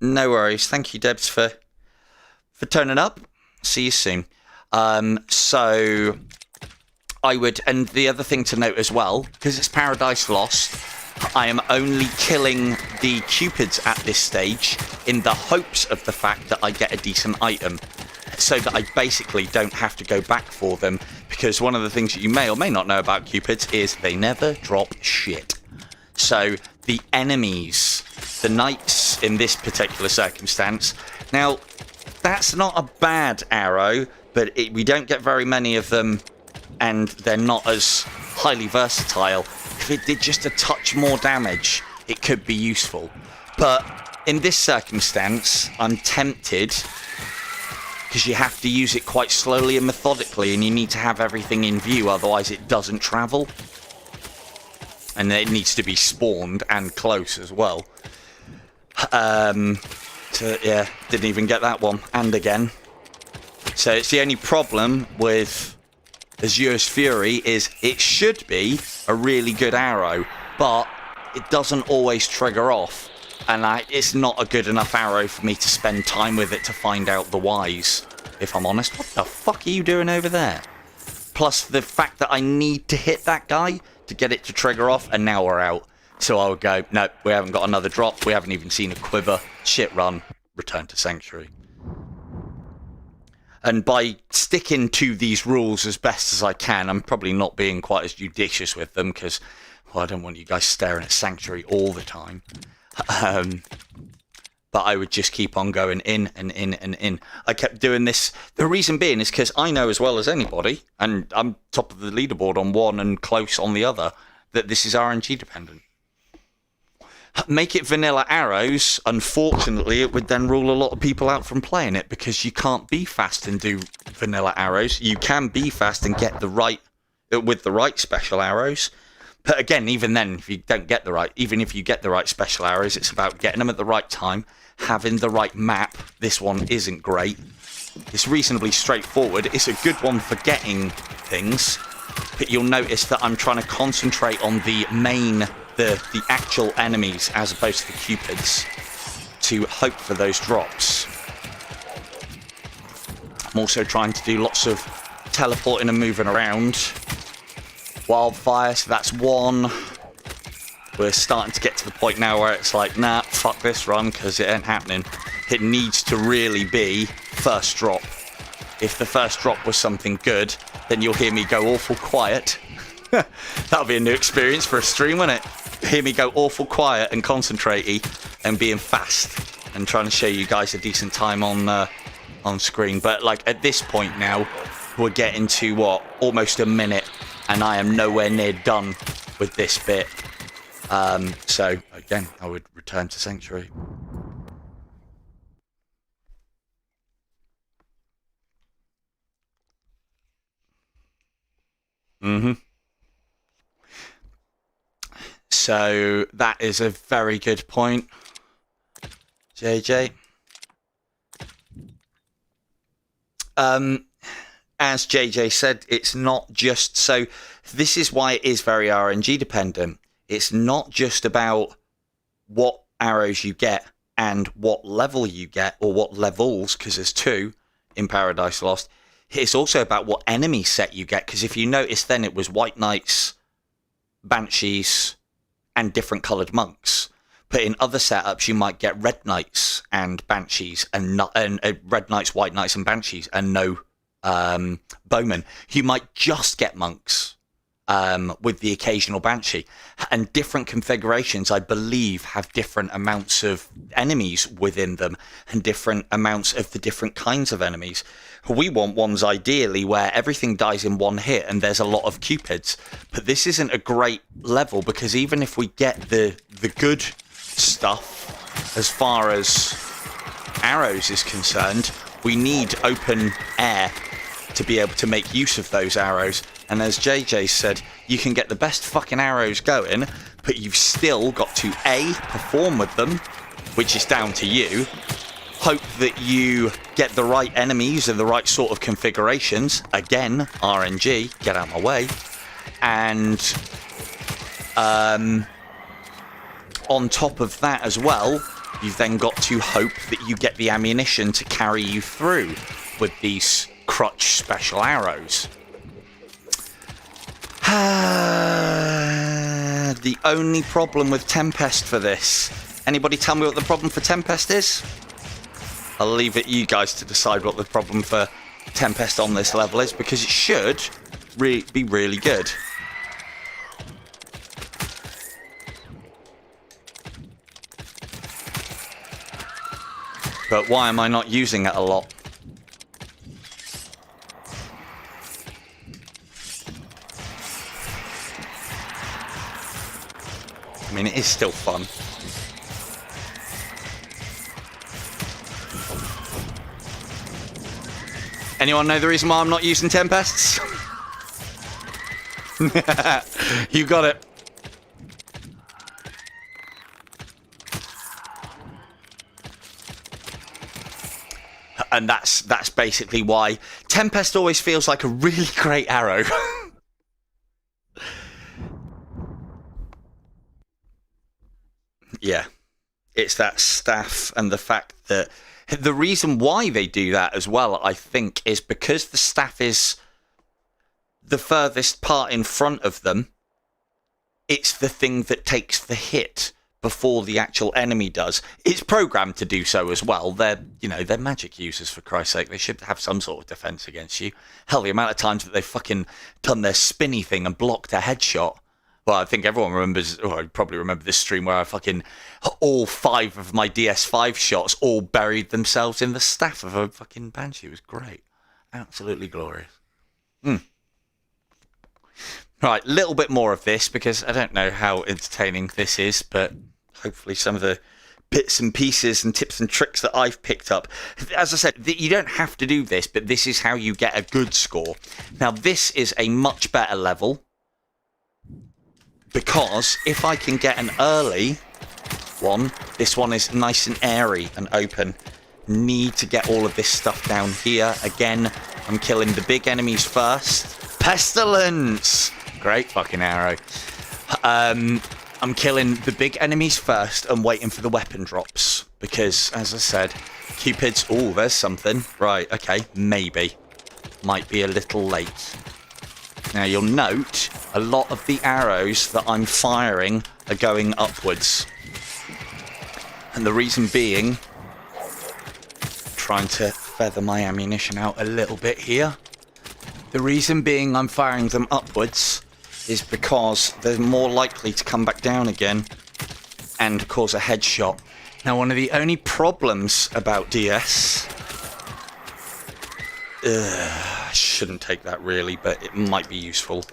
no worries. Thank you, Debs, for turning up. See you soon. So I would, and the other thing to note as well, because it's Paradise Lost, I am only killing the Cupids at this stage in the hopes of the fact that I get a decent item, so that I basically don't have to go back for them, because one of the things that you may or may not know about Cupids is they never drop shit. So the enemies, the knights in this particular circumstance, now that's not a bad arrow, but we don't get very many of them, and they're not as highly versatile. If it did just a touch more damage, it could be useful. But in this circumstance, I'm tempted, because you have to use it quite slowly and methodically, and you need to have everything in view, otherwise it doesn't travel. And it needs to be spawned and close as well. So yeah, didn't even get that one. And again. So it's the only problem with Azure's Fury is it should be a really good arrow, but it doesn't always trigger off. And it's not a good enough arrow for me to spend time with it to find out the whys, if I'm honest. What the fuck are you doing over there? Plus the fact that I need to hit that guy to get it to trigger off, and now we're out. So I would go, no, we haven't got another drop. We haven't even seen a quiver. Shit run. Return to Sanctuary. And by sticking to these rules as best as I can, I'm probably not being quite as judicious with them because, well, I don't want you guys staring at Sanctuary all the time. But I would just keep on going in and in and in. I kept doing this. The reason being is because I know as well as anybody, and I'm top of the leaderboard on one and close on the other, that this is RNG dependent. Make it vanilla arrows, unfortunately, it would then rule a lot of people out from playing it because you can't be fast and do vanilla arrows. You can be fast and get the right, with the right special arrows. But again, even then, if you don't get the right, even if you get the right special arrows, it's about getting them at the right time, having the right map. This one isn't great. It's reasonably straightforward. It's a good one for getting things, but you'll notice that I'm trying to concentrate on the main, the actual enemies as opposed to the cupids to hope for those drops. I'm also trying to do lots of teleporting and moving around. Wildfire, so that's one. We're starting to get to the point now where it's like, nah, fuck this run, because it ain't happening. It needs to really be first drop. If the first drop was something good, then you'll hear me go awful quiet. That'll be a new experience for a stream, won't it? Hear me go awful quiet and concentrate-y and being fast and trying to show you guys a decent time on screen. But like at this point now, we're getting to what, almost a minute, and I am nowhere near done with this bit. So again, I would return to Sanctuary. So that is a very good point, JJ. As JJ said, it's not just, so this is why it is very RNG dependent. It's not just about what arrows you get and what level you get, or what levels, because there's two in Paradise Lost. It's also about what enemy set you get, because if you notice then it was White Knights, Banshees, and different coloured monks. But in other setups you might get Red Knights and Banshees, and Red Knights, White Knights and Banshees, and no bowmen. You might just get monks with the occasional Banshee, and different configurations I believe have different amounts of enemies within them and different amounts of the different kinds of enemies. We want ones ideally where everything dies in one hit and there's a lot of cupids, but this isn't a great level because even if we get the good stuff as far as arrows is concerned, we need open air to be able to make use of those arrows. And as JJ said, you can get the best fucking arrows going, but you've still got to A, perform with them, which is down to you, hope that you get the right enemies and the right sort of configurations, again, RNG, get out of my way, and on top of that as well, you've then got to hope that you get the ammunition to carry you through with these crutch special arrows. The only problem with Tempest for this, anybody tell me what the problem for Tempest is? I'll leave it you guys to decide what the problem for Tempest on this level is, because it should be really good. But why am I not using it a lot? I mean, it is still fun. Anyone know the reason why I'm not using Tempests? You got it. And that's basically why Tempest always feels like a really great arrow. Yeah, It's that staff and the fact that the reason why they do that as well, I think, is because the staff is the furthest part in front of them. It's the thing that takes the hit before the actual enemy does. It's programmed to do so as well. They're magic users, for Christ's sake. They should have some sort of defense against you. Hell, the amount of times that they've fucking done their spinny thing and blocked a headshot. Well, I think everyone remembers, or I probably remember this stream where I fucking, all 5 of my DS5 shots all buried themselves in the staff of a fucking Banshee. It was great. Absolutely glorious. Right, a little bit more of this, because I don't know how entertaining this is, but hopefully some of the bits and pieces and tips and tricks that I've picked up. As I said, you don't have to do this, but this is how you get a good score. Now, this is a much better level, because if I can get an early one, this one is nice and airy and open. Need to get all of this stuff down here. Again, I'm killing the big enemies first. Pestilence! Great fucking arrow. I'm killing the big enemies first and waiting for the weapon drops. Because, as I said, Cupid's... Oh, there's something. Right, okay, maybe. Might be a little late. Now, you'll note a lot of the arrows that I'm firing are going upwards. And the reason being... Trying to feather my ammunition out a little bit here. The reason being I'm firing them upwards is because they're more likely to come back down again and cause a headshot. Now, one of the only problems about DS... I shouldn't take that really, but it might be useful.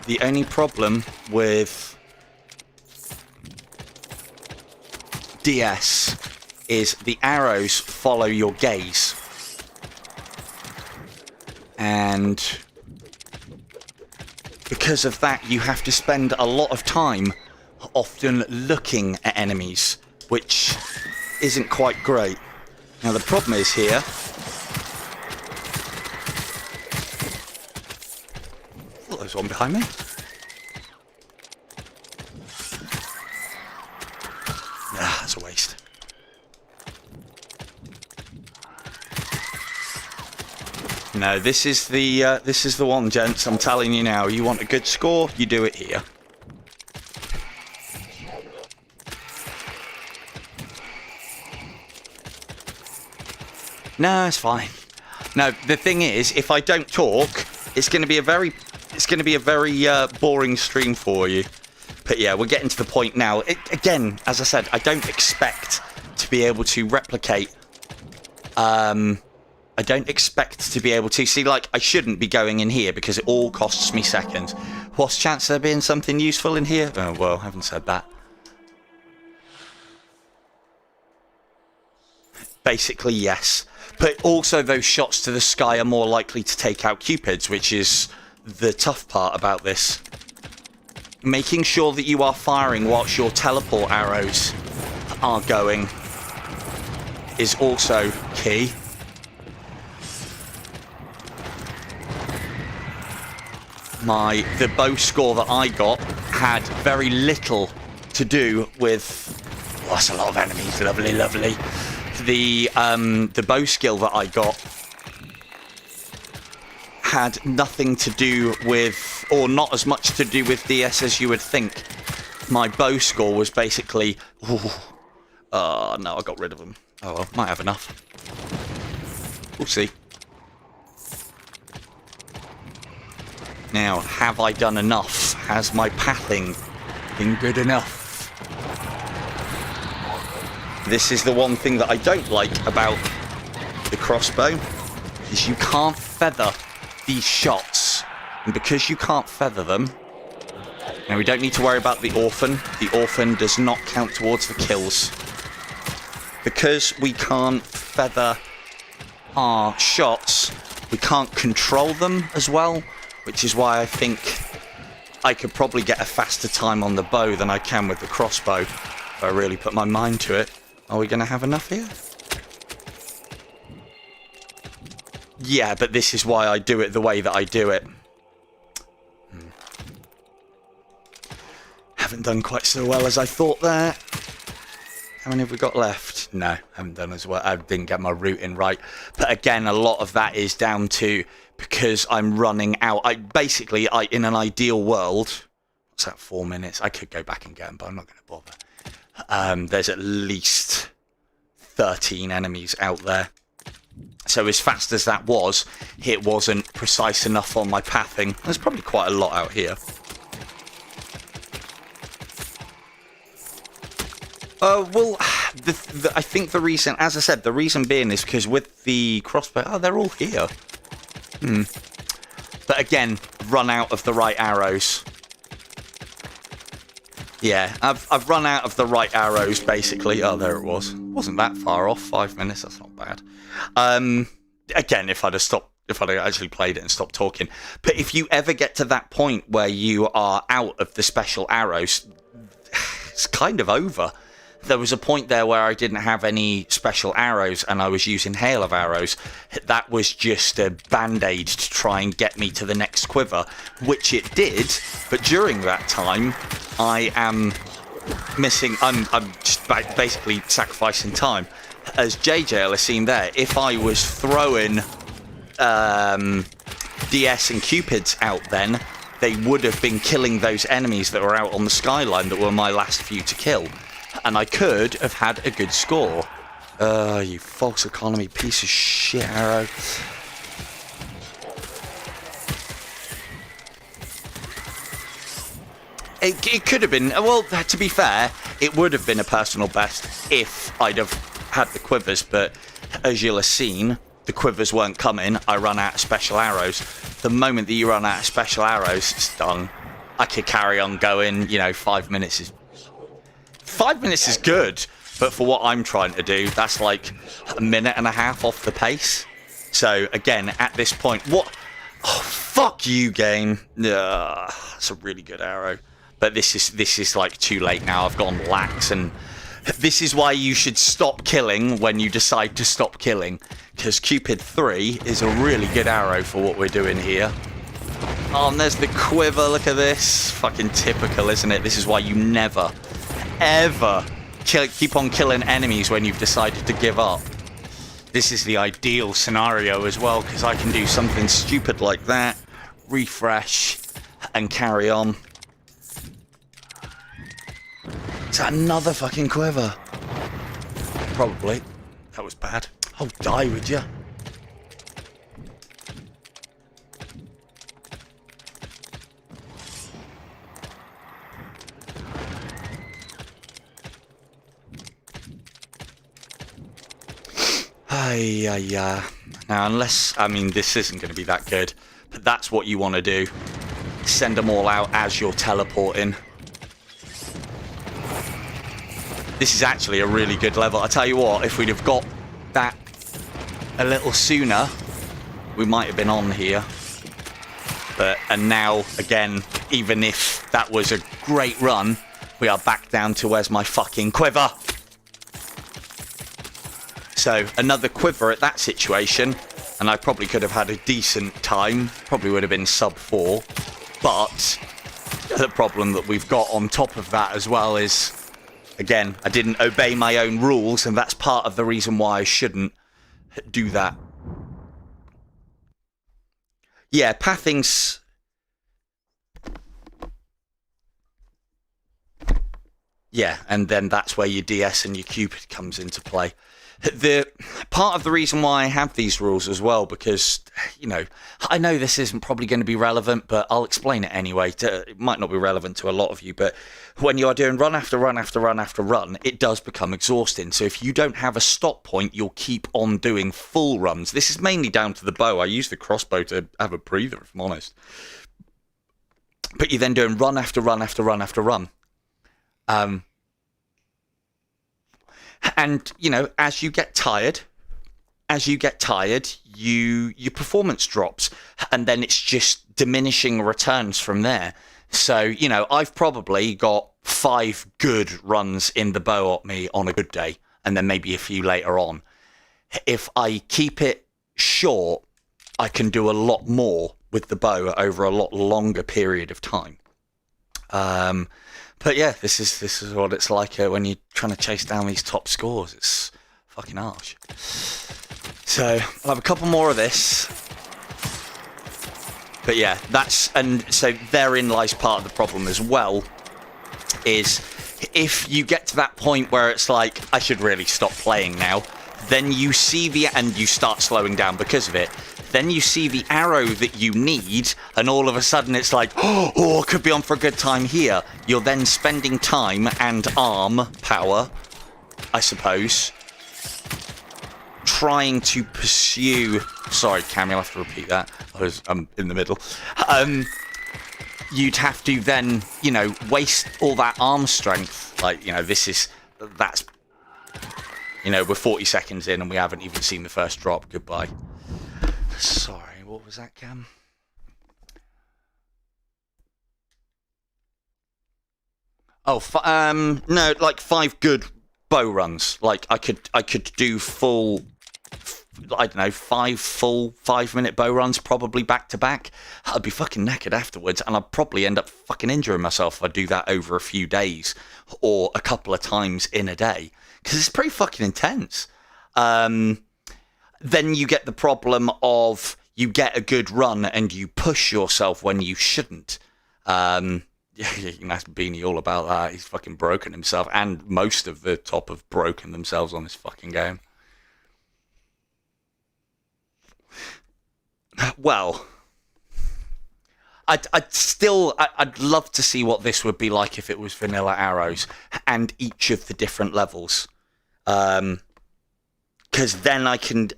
The only problem with DS is the arrows follow your gaze. And because of that, you have to spend a lot of time often looking at enemies, which isn't quite great. Now, the problem is here... Oh, there's one behind me. Ah, that's a waste. No, this is the one, gents. I'm telling you now. You want a good score, you do it here. No, it's fine. No, the thing is, if I don't talk, it's going to be a very boring stream for you. But yeah, we're getting to the point now. Again, as I said, I don't expect to be able to replicate. I don't expect to be able to see. Like, I shouldn't be going in here because it all costs me seconds. What's the chance of there being something useful in here? Oh well, I haven't said that. Basically, yes. But also, those shots to the sky are more likely to take out Cupids, which is the tough part about this. Making sure that you are firing whilst your teleport arrows are going is also key. The bow score that I got had very little to do with... Oh, that's a lot of enemies. Lovely, lovely. The bow skill that I got had nothing to do with, or not as much to do with DS as you would think. My bow score was basically... Oh, no, I got rid of them. Oh well, might have enough. We'll see. Now, have I done enough? Has my pathing been good enough? This is the one thing that I don't like about the crossbow, is you can't feather these shots. And because you can't feather them, now we don't need to worry about the orphan. The orphan does not count towards the kills. Because we can't feather our shots, we can't control them as well, which is why I think I could probably get a faster time on the bow than I can with the crossbow if I really put my mind to it. Are we going to have enough here? Yeah, but this is why I do it the way that I do it. haven't done quite so well as I thought there. How many have we got left? No, haven't done as well. I didn't get my route in right. But again, a lot of that is down to because I'm running out. Basically, in an ideal world, what's that, 4 minutes? I could go back and get them, but I'm not going to bother. There's at least 13 enemies out there. So as fast as that was, it wasn't precise enough on my pathing. There's probably quite a lot out here. Well, I think the reason, as I said, the reason being is because with the crossbow, oh, they're all here. But again, run out of the right arrows. Yeah, I've run out of the right arrows, basically. Oh, there it was. Wasn't that far off. 5 minutes, that's not bad. Again, if I'd actually played it and stopped talking. But if you ever get to that point where you are out of the special arrows, it's kind of over. There was a point there where I didn't have any special arrows and I was using hail of arrows. That was just a band-aid to try and get me to the next quiver, which it did. But during that time, I am missing... I'm just basically sacrificing time. As JJ will have seen there, if I was throwing DS and Cupids out then, they would have been killing those enemies that were out on the skyline that were my last few to kill. And I could have had a good score. You false economy piece of shit arrow. It could have been, well, to be fair, it would have been a personal best if I'd have had the quivers, but as you'll have seen, the quivers weren't coming. I ran out of special arrows. The moment that you run out of special arrows, it's done. I could carry on going, 5 minutes is... 5 minutes is good, but for what I'm trying to do, that's like a minute and a half off the pace. So again, at this point, what? Oh, fuck you, game. That's a really good arrow. But this is like too late now. I've gone lax, and this is why you should stop killing when you decide to stop killing, because Cupid 3 is a really good arrow for what we're doing here. Oh, and there's the quiver. Look at this. Fucking typical, isn't it? This is why you never, ever keep on killing enemies when you've decided to give up. This is the ideal scenario as well, because I can do something stupid like that, refresh, and carry on. Is that another fucking quiver? Probably. That was bad. Oh, die, would you? Now, unless, this isn't going to be that good, but that's what you want to do. Send them all out as you're teleporting. This is actually a really good level. I tell you what, if we'd have got that a little sooner, we might have been on here. And now, again, even if that was a great run, we are back down to where's my fucking quiver? So another quiver at that situation, and I probably could have had a decent time. Probably would have been sub 4. But the problem that we've got on top of that as well is, again, I didn't obey my own rules, and that's part of the reason why I shouldn't do that. Yeah, pathing's... Yeah, and then that's where your DS and your Cupid comes into play. The part of the reason why I have these rules as well, because, I know this isn't probably going to be relevant, but I'll explain it anyway. It might not be relevant to a lot of you, but when you are doing run after run after run after run, it does become exhausting. So if you don't have a stop point, you'll keep on doing full runs. This is mainly down to the bow. I use the crossbow to have a breather, if I'm honest. But you're then doing run after run after run after run. And, as you get tired, your performance drops, and then it's just diminishing returns from there. So, I've probably got 5 good runs in the bow at me on a good day, and then maybe a few later on. If I keep it short, I can do a lot more with the bow over a lot longer period of time. But yeah, this is what it's like when you're trying to chase down these top scores. It's fucking harsh. So I'll have a couple more of this. But yeah, so therein lies part of the problem as well, is if you get to that point where it's like, I should really stop playing now, then you see and you start slowing down because of it, then you see the arrow that you need, and all of a sudden it's like, oh, I could be on for a good time here. You're then spending time and arm power, I suppose, trying to pursue... Sorry, Cam, you'll have to repeat that. I'm in the middle. You'd have to then, waste all that arm strength. Like, that's... we're 40 seconds in and we haven't even seen the first drop. Goodbye. Sorry, what was that, Cam? Oh, no, like 5 good bow runs. Like I could do full, I don't know, 5 full 5-minute bow runs, probably back to back. I'd be fucking knackered afterwards, and I'd probably end up fucking injuring myself if I do that over a few days or a couple of times in a day, because it's pretty fucking intense. Then you get the problem of you get a good run and you push yourself when you shouldn't. Yeah, you can ask Beanie all about that. He's fucking broken himself, and most of the top have broken themselves on this fucking game. Well, I'd love to see what this would be like if it was vanilla arrows and each of the different levels. Because then I can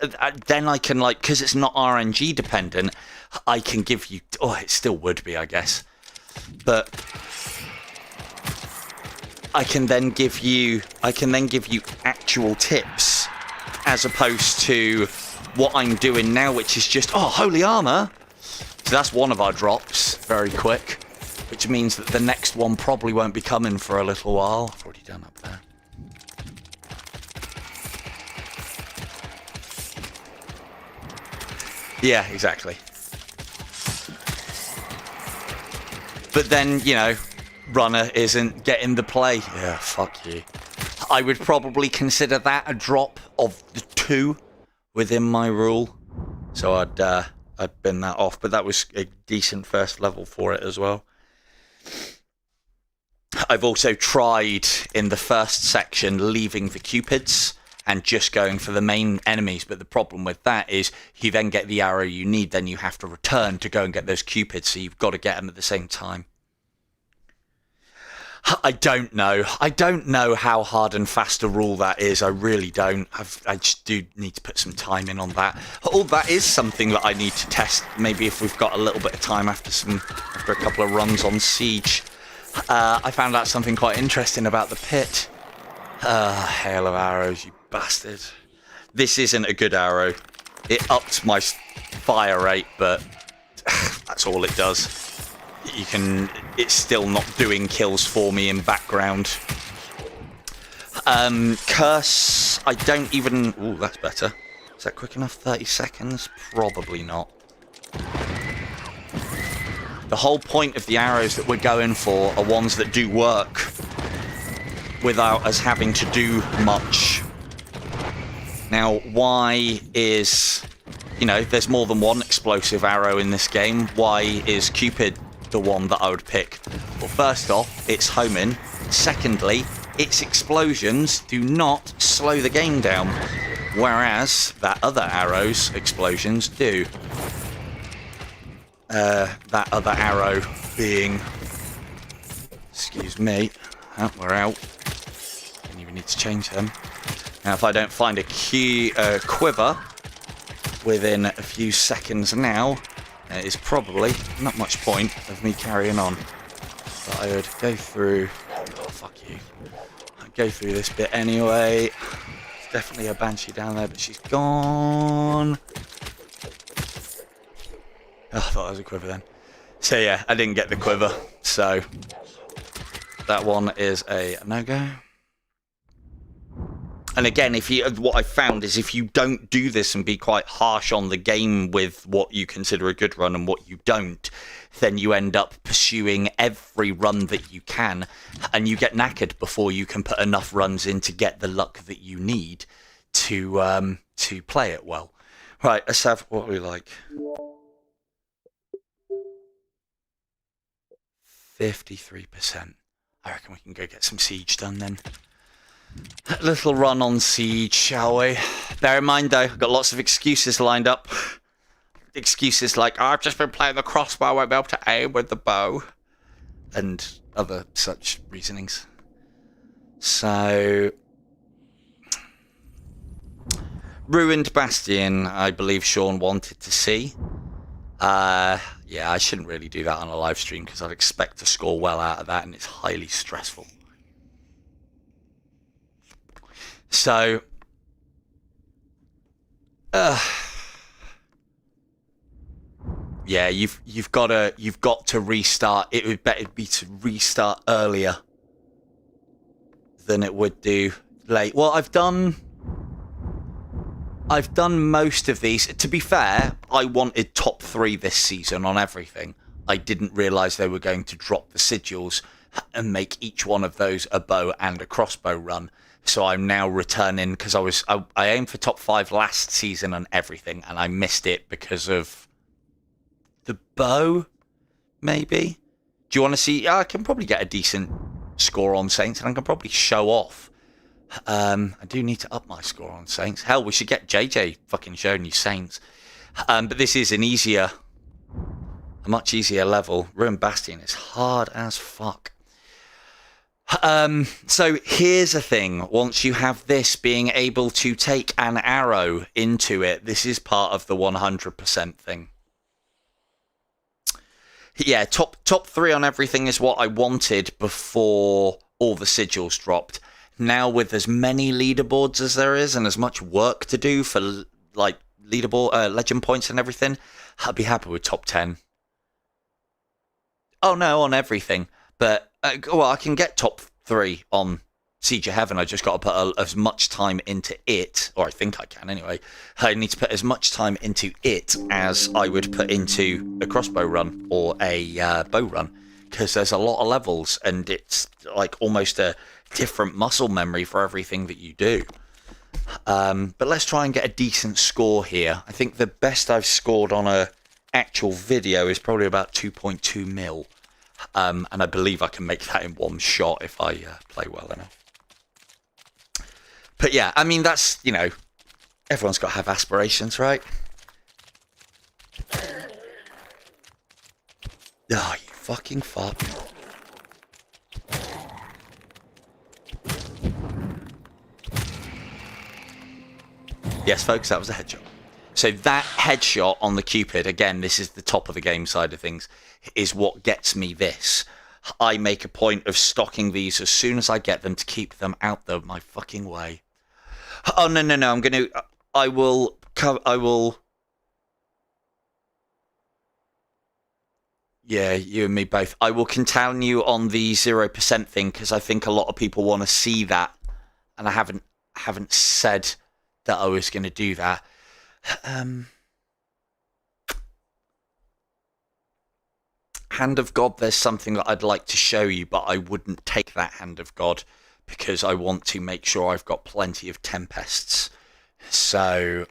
like, because it's not RNG dependent, I can give you, it still would be, I guess, but I can then give you actual tips, as opposed to what I'm doing now, which is just, holy armor. So that's one of our drops, very quick, which means that the next one probably won't be coming for a little while. I've already done up there. Yeah, exactly. But then, runner isn't getting the play. Yeah, fuck you. I would probably consider that a drop of the 2 within my rule. So I'd bin that off, but that was a decent first level for it as well. I've also tried in the first section leaving the cupids and just going for the main enemies, but the problem with that is you then get the arrow you need, then you have to return to go and get those cupids, so you've got to get them at the same time. I don't know how hard and fast a rule that is. I really don't. I just do need to put some time in on that. All that is something that I need to test, maybe if we've got a little bit of time after a couple of runs on Siege. I found out something quite interesting about the pit. Hail of arrows, you bastard. This isn't a good arrow. It upped my fire rate, but that's all it does. It's still not doing kills for me in background. Curse, I don't even... Ooh, that's better. Is that quick enough? 30 seconds? Probably not. The whole point of the arrows that we're going for are ones that do work without us having to do much. Now, why is... there's more than one explosive arrow in this game. Why is Cupid the one that I would pick? Well, first off, it's homing. Secondly, its explosions do not slow the game down, whereas that other arrow's explosions do. That other arrow being... Excuse me. Oh, we're out. Don't even need to change them. Now, if I don't find a quiver within a few seconds now, it is probably not much point of me carrying on. But I would go through... Oh, fuck you. I'd go through this bit anyway. There's definitely a Banshee down there, but she's gone. Oh, I thought that was a quiver then. So yeah, I didn't get the quiver. So that one is a no-go. And again, what I found is if you don't do this and be quite harsh on the game with what you consider a good run and what you don't, then you end up pursuing every run that you can, and you get knackered before you can put enough runs in to get the luck that you need to play it well. Right, let's have what we like. 53%. I reckon we can go get some siege done then. A little run on siege, shall we? Bear in mind though, I've got lots of excuses lined up. Excuses like, oh, I've just been playing the crossbow, I won't be able to aim with the bow. And other such reasonings. So... Ruined Bastion, I believe Sean wanted to see. Yeah, I shouldn't really do that on a live stream because I'd expect to score well out of that and it's highly stressful. So, yeah, you've got to restart. It would better be to restart earlier than it would do late. Well, I've done most of these. To be fair, I wanted top 3 this season on everything. I didn't realise they were going to drop the sigils and make each one of those a bow and a crossbow run. So I'm now returning because I aimed for top 5 last season on everything and I missed it because of the bow, maybe. Do you want to see? I can probably get a decent score on Saints and I can probably show off. I do need to up my score on Saints. Hell, we should get JJ fucking showing you Saints. But this is a much easier level. Ruined Bastion is hard as fuck. So here's the thing. Once you have this, being able to take an arrow into it, this is part of the 100% thing. Yeah, top 3 on everything is what I wanted before all the sigils dropped. Now with as many leaderboards as there is and as much work to do for like leaderboard legend points and everything, I'd be happy with top 10. Oh no, on everything. But well, I can get top 3 on Siege of Heaven. I just got to put as much time into it, or I think I can anyway. I need to put as much time into it as I would put into a crossbow run or a bow run, because there's a lot of levels and it's like almost a different muscle memory for everything that you do. But let's try and get a decent score here. I think the best I've scored on a actual video is probably about 2.2 mil. And I believe I can make that in one shot if I play well enough. But yeah, I mean, that's, you know, everyone's got to have aspirations, right? Oh, you fucking fuck. Yes, folks, that was a headshot. So that headshot on the Cupid, again, this is the top of the game side of things, is what gets me this. I make a point of stocking these as soon as I get them to keep them out of my fucking way. Oh, no, I will... Yeah, you and me both. I will continue on the 0% thing because I think a lot of people want to see that, and I haven't said that I was going to do that. Hand of God, there's something that I'd like to show you, but I wouldn't take that Hand of God because I want to make sure I've got plenty of Tempests. So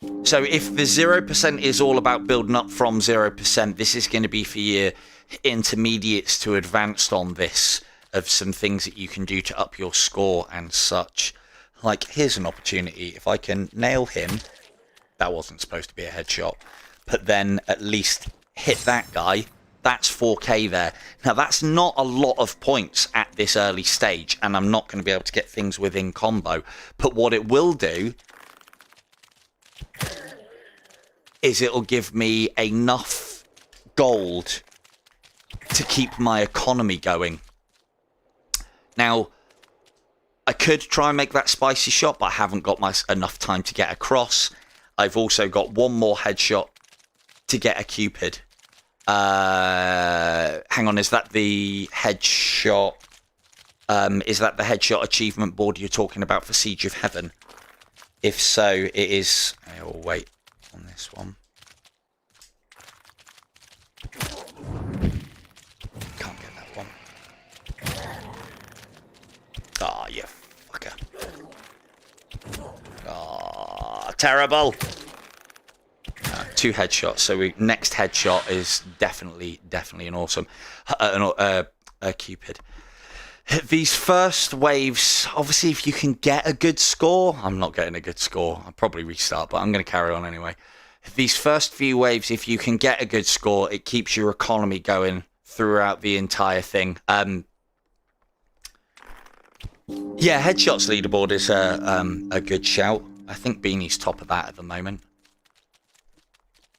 if the 0% is all about building up from 0%, this is going to be for your intermediates to advanced on this, of some things that you can do to up your score and such. Like, here's an opportunity. If I can nail him, that wasn't supposed to be a headshot, but then at least hit that guy, that's 4k there. Now, that's not a lot of points at this early stage, and I'm not going to be able to get things within combo. But what it will do is it'll give me enough gold to keep my economy going. Now, I could try and make that spicy shot, but I haven't got enough time to get across. I've also got one more headshot to get a Cupid. Hang on, is that the headshot? Is that the headshot achievement board you're talking about for Siege of Heaven? If so, it is... I'll wait on this one. Can't get that one. Ah, you fucker. Ah, terrible. 2 headshots. So next headshot is definitely an awesome... Cupid. These first waves, obviously, if you can get a good score... I'm not getting a good score. I'll probably restart, but I'm going to carry on anyway. These first few waves, if you can get a good score, it keeps your economy going throughout the entire thing. Yeah, Headshots leaderboard is a good shout. I think Beanie's top of that at the moment.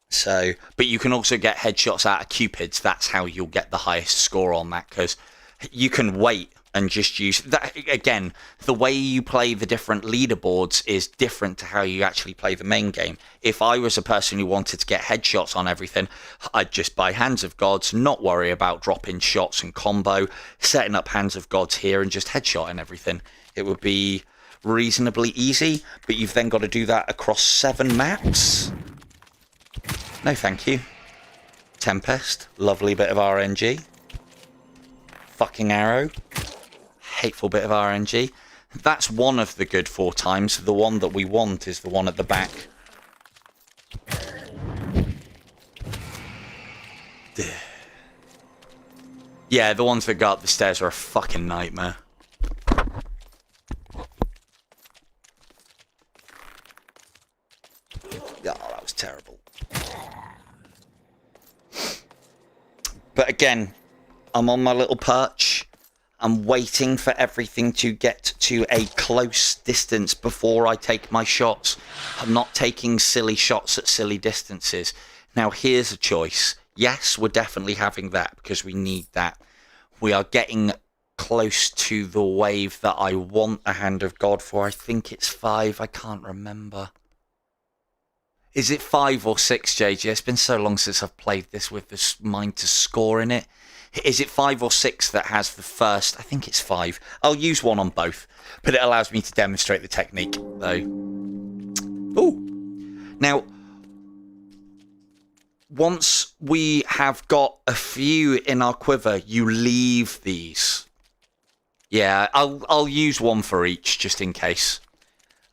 So, but you can also get headshots out of Cupids. That's how you'll get the highest score on that, because you can wait and just use that. Again, the way you play the different leaderboards is different to how you actually play the main game. If I was a person who wanted to get headshots on everything, I'd just buy Hands of Gods, not worry about dropping shots and combo, setting up Hands of Gods here and just headshotting everything. It would be reasonably easy, but you've then got to do that across 7 maps. No thank you. Tempest, lovely bit of RNG. Fucking arrow, hateful bit of RNG. That's one of the good 4 times. The one that we want is the one at the back. Yeah, the ones that go up the stairs are a fucking nightmare. Oh, that was terrible. But again, I'm on my little perch. I'm waiting for everything to get to a close distance before I take my shots. I'm not taking silly shots at silly distances. Now, here's a choice. Yes, we're definitely having that because we need that. We are getting close to the wave that I want a Hand of God for. I think it's 5. I can't remember. Is it 5 or 6, JJ? It's been so long since I've played this with this mind to score in it. Is it 5 or 6 that has the first? I think it's 5. I'll use one on both, but it allows me to demonstrate the technique, though. Ooh. Now, once we have got a few in our quiver, you leave these. Yeah, I'll use one for each, just in case.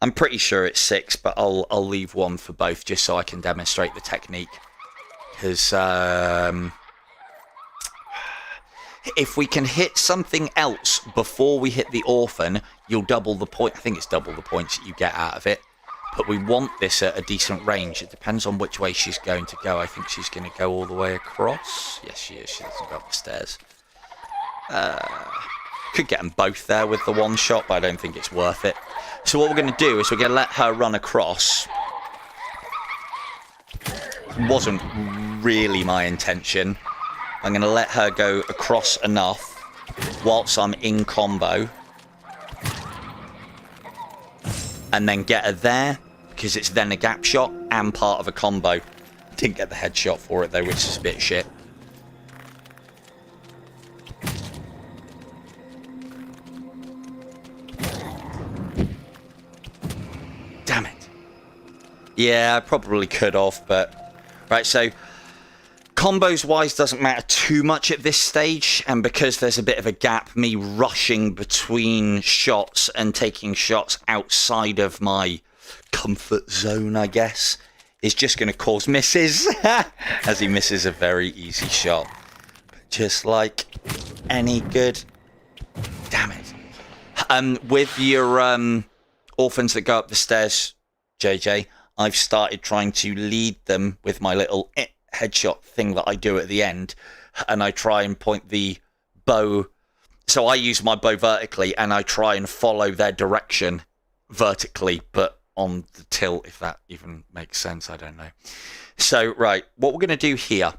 I'm pretty sure it's 6, but I'll leave one for both, just so I can demonstrate the technique. Because, if we can hit something else before we hit the orphan, you'll double the point. I think it's double the points that you get out of it. But we want this at a decent range. It depends on which way she's going to go. I think she's going to go all the way across. Yes, she is. She doesn't go up the stairs. Could get them both there with the one shot, but I don't think it's worth it. So what we're going to do is we're going to let her run across. Wasn't really my intention. I'm going to let her go across enough whilst I'm in combo. And then get her there, because it's then a gap shot and part of a combo. Didn't get the headshot for it though, which is a bit shit. Damn it. Yeah, I probably could have, but... Right, so... Combos wise doesn't matter too much at this stage, and because there's a bit of a gap, me rushing between shots and taking shots outside of my comfort zone, I guess, is just going to cause misses, as he misses a very easy shot. But just like any good... Damn it. With your orphans that go up the stairs, JJ, I've started trying to lead them with my little... headshot thing that I do at the end, and I try and point the bow. So I use my bow vertically and I try and follow their direction vertically, but on the tilt, if that even makes sense. I don't know. So right, what we're going to do here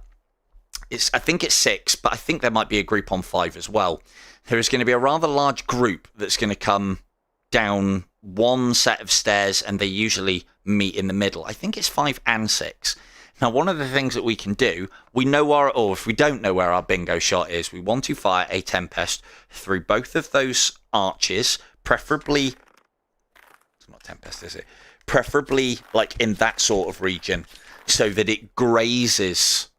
is, I think it's 6, but I think there might be a group on 5 as well. There is going to be a rather large group that's going to come down one set of stairs, and they usually meet in the middle. I think it's 5 and 6. Now, one of the things that we can do, we know or if we don't know where our bingo shot is, we want to fire a Tempest through both of those arches, preferably, it's not Tempest, is it? Preferably like in that sort of region, so that it grazes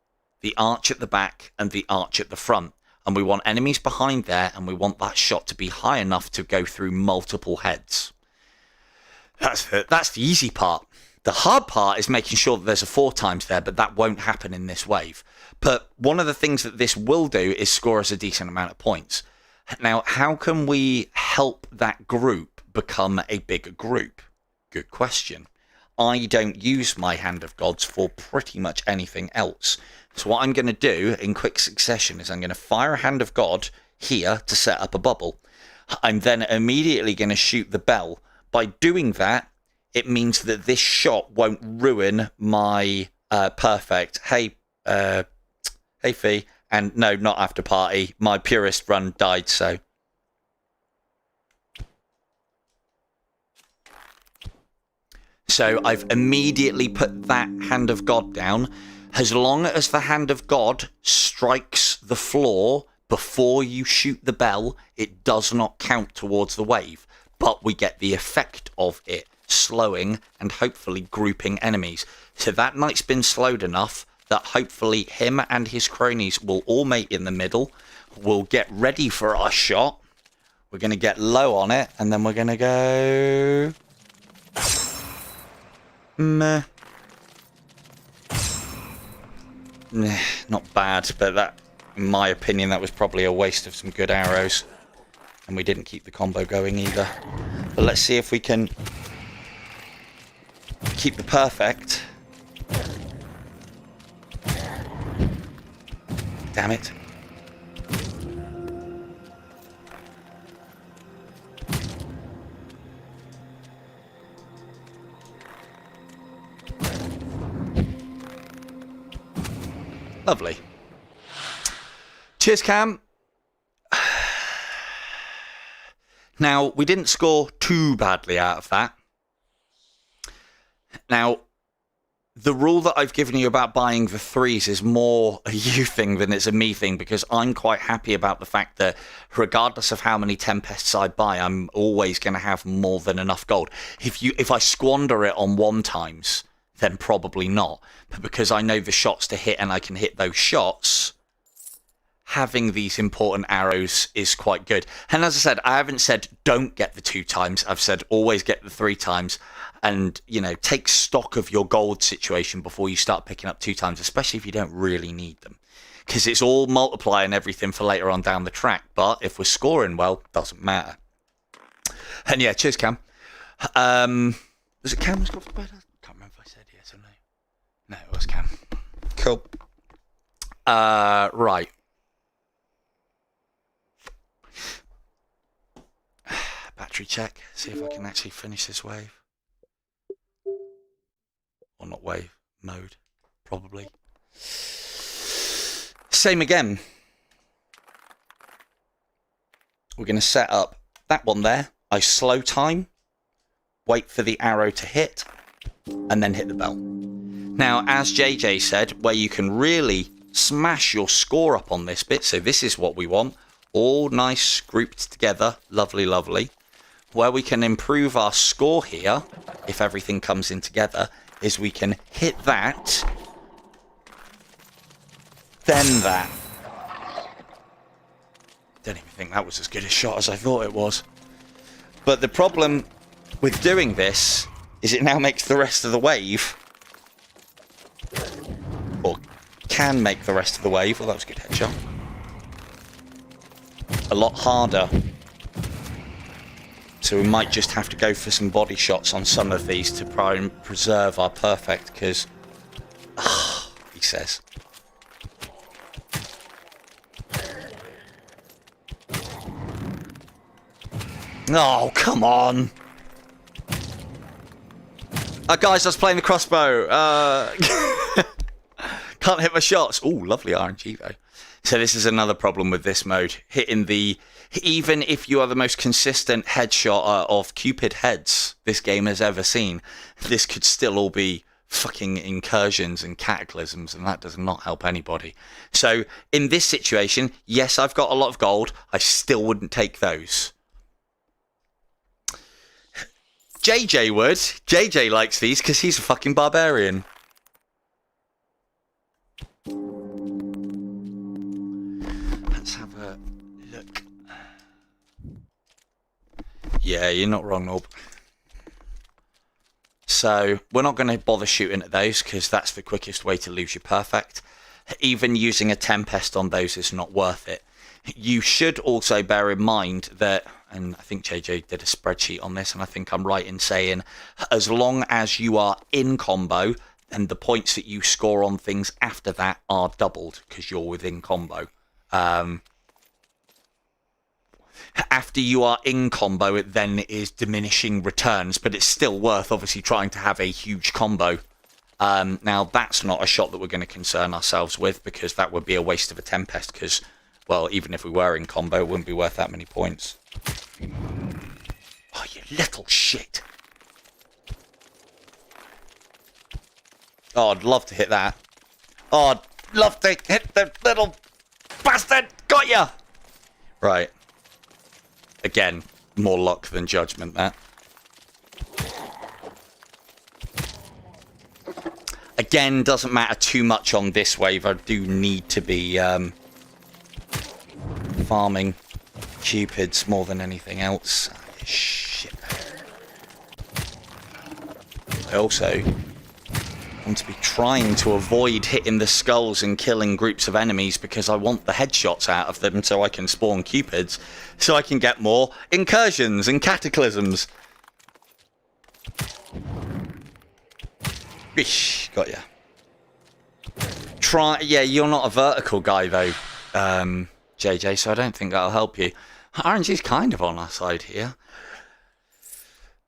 the arch at the back and the arch at the front. And we want enemies behind there, and we want that shot to be high enough to go through multiple heads. That's the easy part. The hard part is making sure that there's a 4 times there, but that won't happen in this wave. But one of the things that this will do is score us a decent amount of points. Now, how can we help that group become a bigger group? Good question. I don't use my Hand of Gods for pretty much anything else. So what I'm going to do in quick succession is I'm going to fire a Hand of God here to set up a bubble. I'm then immediately going to shoot the bell. By doing that, it means that this shot won't ruin my perfect. Hey, Fee. And no, not after party. My Purist run died, so. So I've immediately put that Hand of God down. As long as the Hand of God strikes the floor before you shoot the bell, it does not count towards the wave. But we get the effect of it slowing and hopefully grouping enemies. So that knight's been slowed enough that hopefully him and his cronies will all mate in the middle. We'll get ready for our shot. We're going to get low on it, and then we're going to go... Meh. Not bad, but that, in my opinion, that was probably a waste of some good arrows. And we didn't keep the combo going either. But let's see if we can keep the perfect. Damn it. Lovely. Cheers, Cam. Now, we didn't score too badly out of that. Now, the rule that I've given you about buying the 3s is more a you thing than it's a me thing, because I'm quite happy about the fact that regardless of how many Tempests I buy, I'm always going to have more than enough gold. If I squander it on 1 times, then probably not. But because I know the shots to hit and I can hit those shots, having these important arrows is quite good. And as I said, I haven't said don't get the 2 times. I've said always get the 3 times. And, you know, take stock of your gold situation before you start picking up 2 times, especially if you don't really need them. Because it's all multiplying everything for later on down the track. But if we're scoring well, doesn't matter. And yeah, cheers, Cam. Was it Cam who's got off the bed? I can't remember if I said yes or no. No, it was Cam. Cool. Right. Battery check. See if I can actually finish this wave. Or not wave. Mode. Probably. Same again. We're going to set up that one there. I slow time. Wait for the arrow to hit. And then hit the bell. Now, as JJ said, where you can really smash your score up on this bit. So this is what we want. All nice grouped together. Lovely, lovely. Where we can improve our score here, if everything comes in together, is we can hit that, then that. Don't even think that was as good a shot as I thought it was. But the problem with doing this is it now makes the rest of the wave, or can make the rest of the wave, well, that was a good headshot, a lot harder. So we might just have to go for some body shots on some of these to try and preserve our perfect, because, he says. Oh, come on. Guys, I was playing the crossbow. Can't hit my shots. Oh, lovely RNG though. So this is another problem with this mode. Hitting the... Even if you are the most consistent headshot of Cupid heads this game has ever seen, this could still all be fucking incursions and cataclysms, and that does not help anybody. So in this situation, yes, I've got a lot of gold. I still wouldn't take those. JJ would. JJ likes these because he's a fucking barbarian. Let's have a look. Yeah, you're not wrong, Norb. So we're not going to bother shooting at those because that's the quickest way to lose your perfect. Even using a Tempest on those is not worth it. You should also bear in mind that, and I think JJ did a spreadsheet on this, and I think I'm right in saying, as long as you are in combo, then the points that you score on things after that are doubled because you're within combo. After you are in combo, it then is diminishing returns, but it's still worth obviously trying to have a huge combo. Now, that's not a shot that we're going to concern ourselves with because that would be a waste of a Tempest because, well, even if we were in combo, it wouldn't be worth that many points. Oh, you little shit. Oh, I'd love to hit that. Oh, I'd love to hit the little bastard. Got ya! Right. Again, more luck than judgment, that. Again, doesn't matter too much on this wave. I do need to be farming Cupids more than anything else. Oh, shit. I also want to be trying to avoid hitting the skulls and killing groups of enemies because I want the headshots out of them so I can spawn Cupids, so I can get more incursions and cataclysms. Bish, got ya. Yeah, you're not a vertical guy though, JJ, so I don't think that'll help you. RNG's kind of on our side here.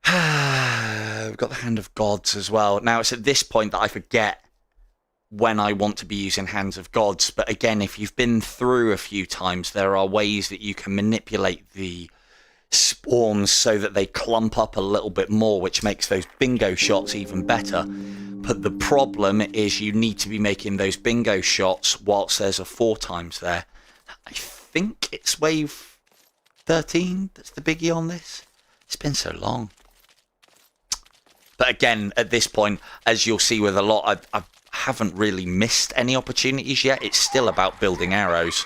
We've got the Hand of Gods as well. Now, it's at this point that I forget when I want to be using Hands of Gods. But again, if you've been through a few times, there are ways that you can manipulate the spawns so that they clump up a little bit more, which makes those bingo shots even better. But the problem is you need to be making those bingo shots whilst there's a 4 times there. I think it's wave 13 that's the biggie on this. It's been so long. But again, at this point, as you'll see with a lot, I haven't really missed any opportunities yet. It's still about building arrows.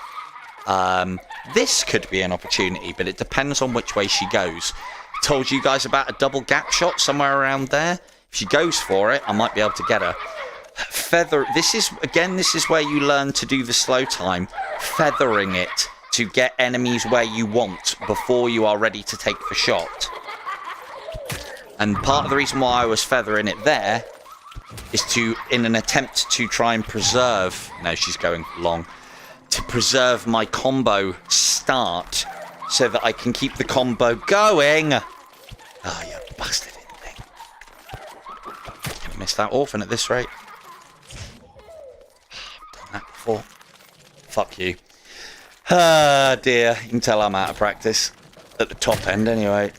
This could be an opportunity, but it depends on which way she goes. I told you guys about a double gap shot somewhere around there. If she goes for it, I might be able to get her. Feather. This is where you learn to do the slow time. Feathering it to get enemies where you want before you are ready to take the shot. And part of the reason why I was feathering it there is in an attempt to try and preserve... No, she's going long. To preserve my combo start so that I can keep the combo going. Oh, you bastard thing. Gonna miss that orphan at this rate. I've done that before. Fuck you. Ah, dear. You can tell I'm out of practice. At the top end, anyway.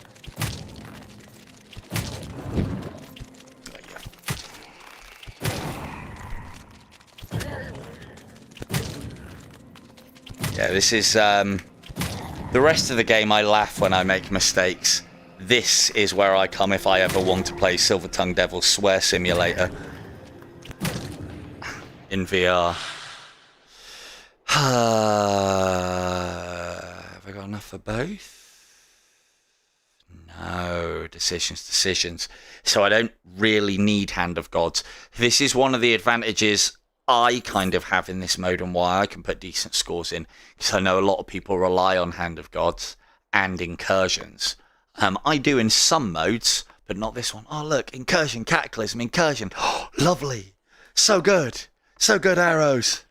Yeah, this is, the rest of the game I laugh when I make mistakes. This is where I come if I ever want to play Silver Tongue Devil's Swear Simulator. In VR. Have I got enough for both? No, decisions. So I don't really need Hand of Gods. This is one of the advantages I kind of have in this mode and why I can put decent scores in, because I know a lot of people rely on Hand of Gods and incursions. I do in some modes, but not this one. Oh look, incursion, cataclysm, incursion. Oh, lovely. So good arrows.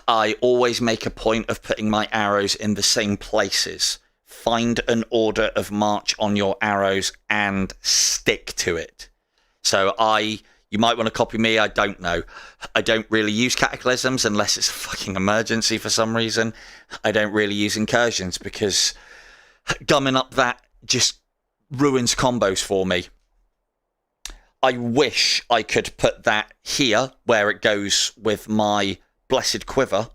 I always make a point of putting my arrows in the same places. Find an order of march on your arrows and stick to it. So you might want to copy me, I don't know. I don't really use cataclysms unless it's a fucking emergency for some reason. I don't really use incursions because gumming up that just ruins combos for me. I wish I could put that here where it goes with my Blessed Quiver,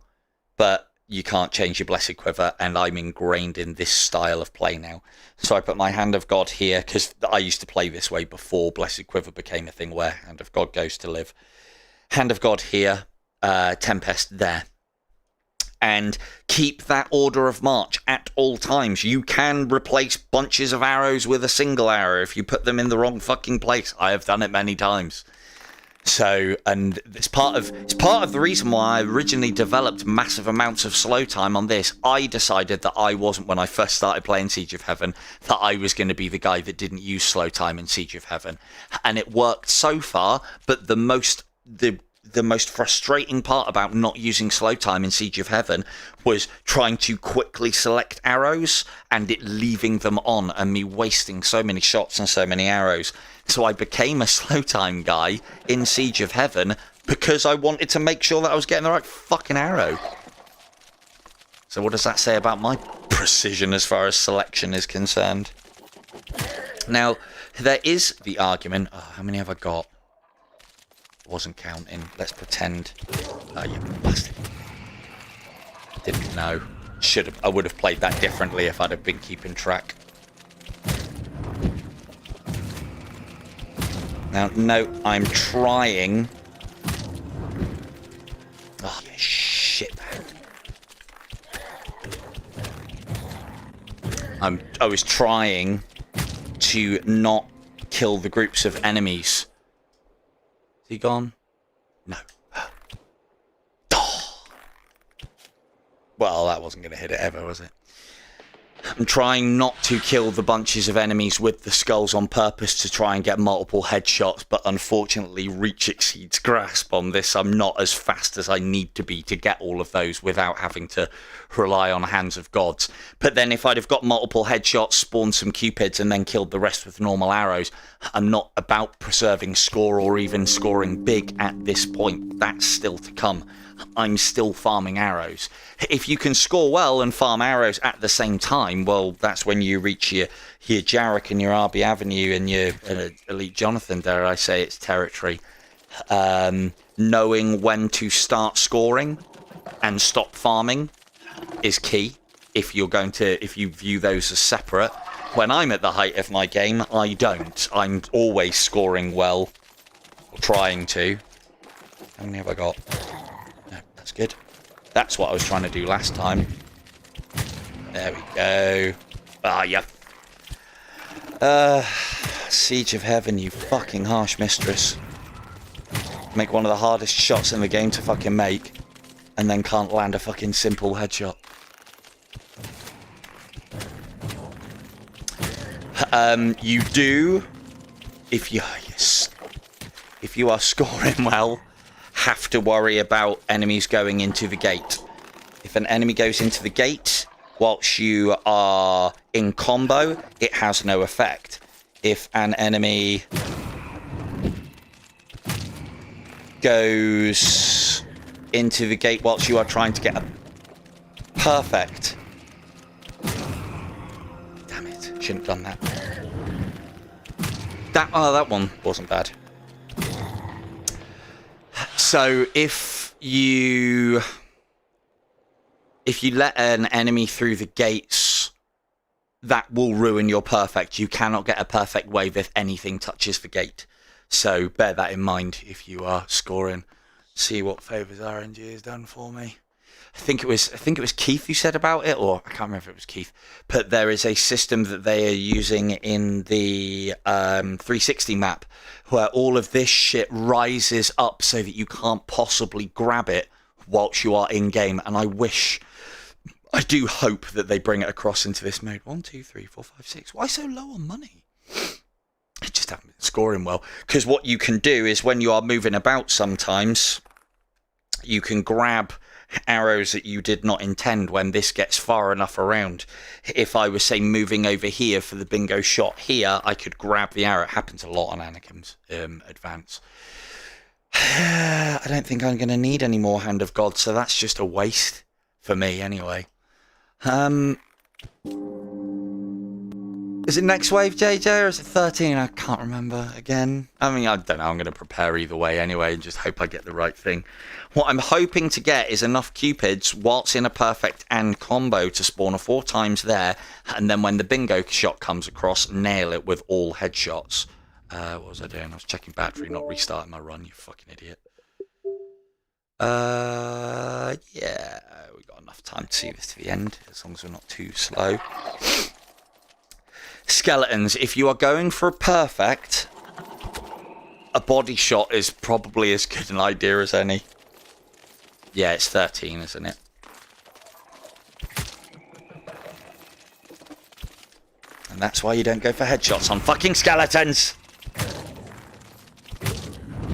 but you can't change your Blessed Quiver, and I'm ingrained in this style of play now. So I put my Hand of God here, because I used to play this way before Blessed Quiver became a thing where Hand of God goes to live. Hand of God here, Tempest there. And keep that order of march at all times. You can replace bunches of arrows with a single arrow if you put them in the wrong fucking place. I have done it many times. So, and it's part of the reason why I originally developed massive amounts of slow time on this. I decided that I wasn't, when I first started playing Siege of Heaven, that I was going to be the guy that didn't use slow time in Siege of Heaven. And it worked so far, but the most frustrating part about not using slow time in Siege of Heaven was trying to quickly select arrows and it leaving them on and me wasting so many shots and so many arrows. So I became a slow time guy in Siege of Heaven because I wanted to make sure that I was getting the right fucking arrow. So what does that say about my precision as far as selection is concerned? Now, there is the argument... Oh, how many have I got? Wasn't counting. Let's pretend. Oh, you bastard. Didn't know. I would have played that differently if I'd have been keeping track. Now, no, I'm trying. Oh, you shit, man. I was trying to not kill the groups of enemies. Is he gone? No. Oh. Well, that wasn't going to hit it ever, was it? I'm trying not to kill the bunches of enemies with the skulls on purpose to try and get multiple headshots, but unfortunately reach exceeds grasp on this. I'm not as fast as I need to be to get all of those without having to rely on Hands of Gods. But then if I'd have got multiple headshots, spawned some cupids, and then killed the rest with normal arrows, I'm not about preserving score or even scoring big at this point. That's still to come. I'm still farming arrows. If you can score well and farm arrows at the same time, well, that's when you reach your Jarek and your RB Avenue and your Elite Jonathan, dare I say, its territory. Knowing when to start scoring and stop farming is key if you view those as separate. When I'm at the height of my game, I don't. I'm always scoring well, or trying to. How many have I got? That's good. That's what I was trying to do last time. There we go. Ah, yeah. Siege of Heaven, you fucking harsh mistress. Make one of the hardest shots in the game to fucking make, and then can't land a fucking simple headshot. You do, if you are scoring well, have to worry about enemies going into the gate. If an enemy goes into the gate whilst you are in combo, it has no effect. If an enemy goes into the gate whilst you are trying to get a perfect... Damn it, shouldn't have done that. That one wasn't bad. So if you let an enemy through the gates, that will ruin your perfect. You cannot get a perfect wave if anything touches the gate. So bear that in mind if you are scoring. See what favours RNG has done for me. I think it was Keith who said about it, or I can't remember if it was Keith. But there is a system that they are using in the 360 map where all of this shit rises up so that you can't possibly grab it whilst you are in game. And I do hope that they bring it across into this mode. 1, 2, 3, 4, 5, 6. Why so low on money? I just haven't been scoring well. Because what you can do is when you are moving about sometimes, you can grab arrows that you did not intend when this gets far enough around. If I was, say, moving over here for the bingo shot here, I could grab the arrow. It happens a lot on Anakin's advance. I don't think I'm going to need any more Hand of God, so that's just a waste for me anyway. There's Is it next wave, JJ, or is it 13? I can't remember again. I mean, I don't know. I'm going to prepare either way anyway and just hope I get the right thing. What I'm hoping to get is enough Cupids whilst in a perfect and combo to spawn a 4 times there, and then when the bingo shot comes across, nail it with all headshots. What was I doing? I was checking battery, not restarting my run, you fucking idiot. Yeah, we got enough time to see this to the end, as long as we're not too slow. Skeletons, if you are going for a perfect, a body shot is probably as good an idea as any. Yeah, it's 13, isn't it? And that's why you don't go for headshots on fucking skeletons!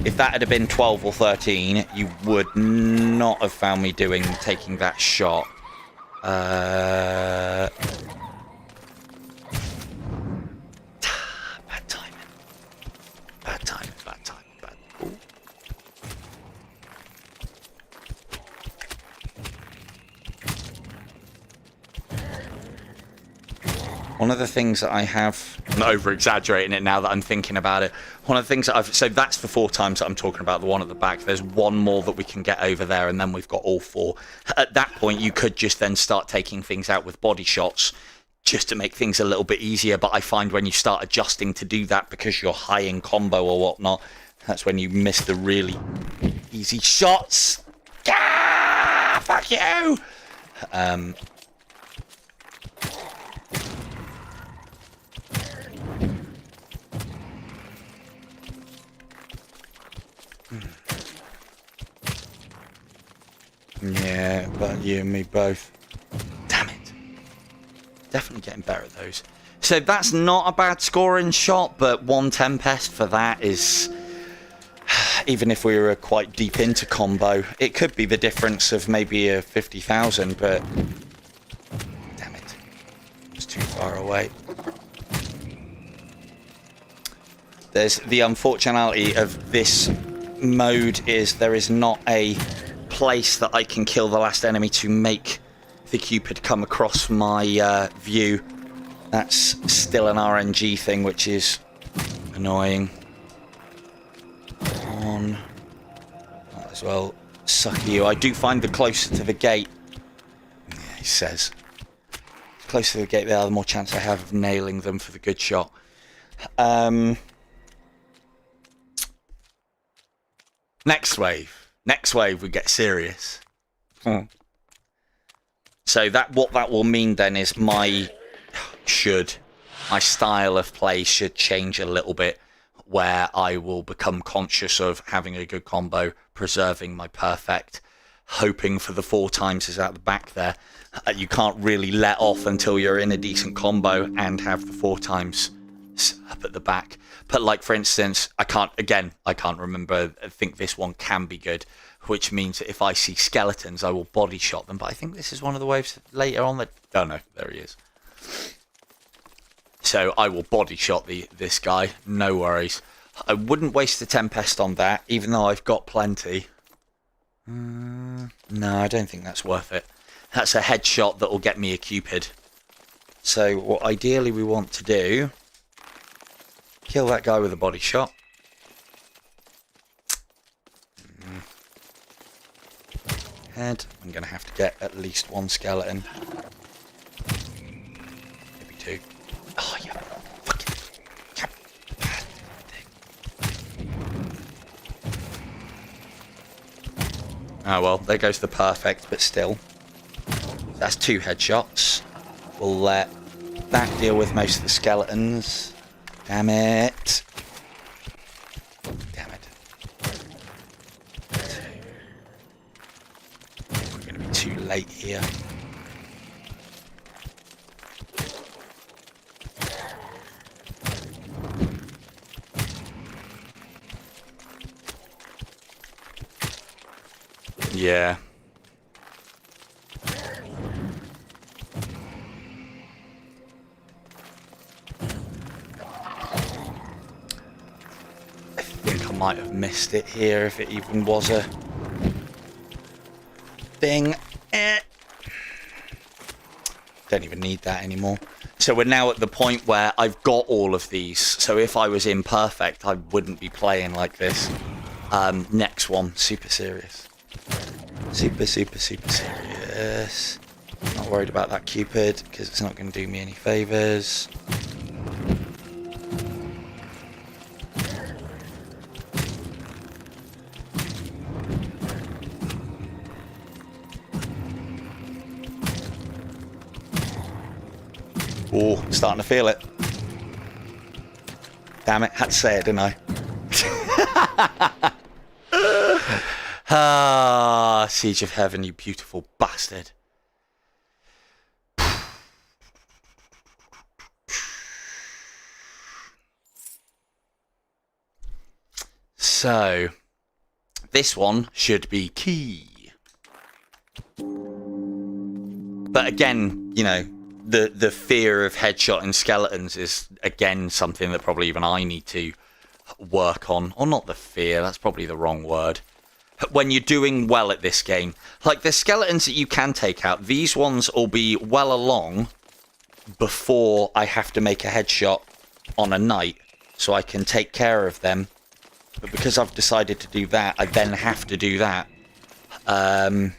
If that had been 12 or 13, you would not have found me taking that shot. Bad timing. Bad timing, bad timing, bad. Ooh. One of the things that I have, I'm over-exaggerating it now that I'm thinking about it. One of the things that so that's the 4 times that I'm talking about, the one at the back. There's one more that we can get over there, and then we've got all 4. At that point, you could just then start taking things out with body shots, just to make things a little bit easier. But I find when you start adjusting to do that because you're high in combo or whatnot, that's when you miss the really easy shots. Ah, fuck you! Yeah, but you and me both. Damn it. Definitely getting better at those. So that's not a bad scoring shot, but 1 Tempest for that is... Even if we were quite deep into combo, it could be the difference of maybe a 50,000, but... Damn it. It's too far away. There's the unfortunality of this mode is there is not a place that I can kill the last enemy to make the Cupid come across my view. That's still an RNG thing, which is annoying. Come on. Might as well suck you. I do find the closer to the gate, yeah, he says, the closer to the gate they are, the more chance I have of nailing them for the good shot. Next wave. Next wave, we get serious. So what that will mean then is my style of play should change a little bit, where I will become conscious of having a good combo, preserving my perfect, hoping for the 4 times is at the back there. You can't really let off until you're in a decent combo and have the 4 times up at the back. But like, for instance, I can't remember, I think this one can be good, which means that if I see skeletons, I will body shot them. But I think this is one of the waves later on that... Oh no, there he is. So I will body shot this guy, no worries. I wouldn't waste the Tempest on that, even though I've got plenty. No, I don't think that's worth it. That's a headshot that will get me a Cupid. So what ideally we want to do... Kill that guy with a body shot. Head. I'm going to have to get at least 1 skeleton. Maybe 2. Oh, you fucking... Oh well, there goes the perfect, but still. That's 2 headshots. We'll let that deal with most of the skeletons. Damn it. Damn it. We're going to be too late here. Yeah. Might have missed it here if it even was a thing. Don't even need that anymore. So we're now at the point where I've got all of these. So if I was imperfect, I wouldn't be playing like this. Next one, super serious. Super serious. Not worried about that Cupid, because it's not going to do me any favours. Oh, starting to feel it. Damn it, had to say it, didn't I? Ah, Siege of Heaven, you beautiful bastard. So, this one should be key. But again, you know, the fear of headshotting skeletons is, again, something that probably even I need to work on. Or not the fear, that's probably the wrong word. When you're doing well at this game. Like, the skeletons that you can take out, these ones will be well along before I have to make a headshot on a knight. So I can take care of them. But because I've decided to do that, I then have to do that. I'm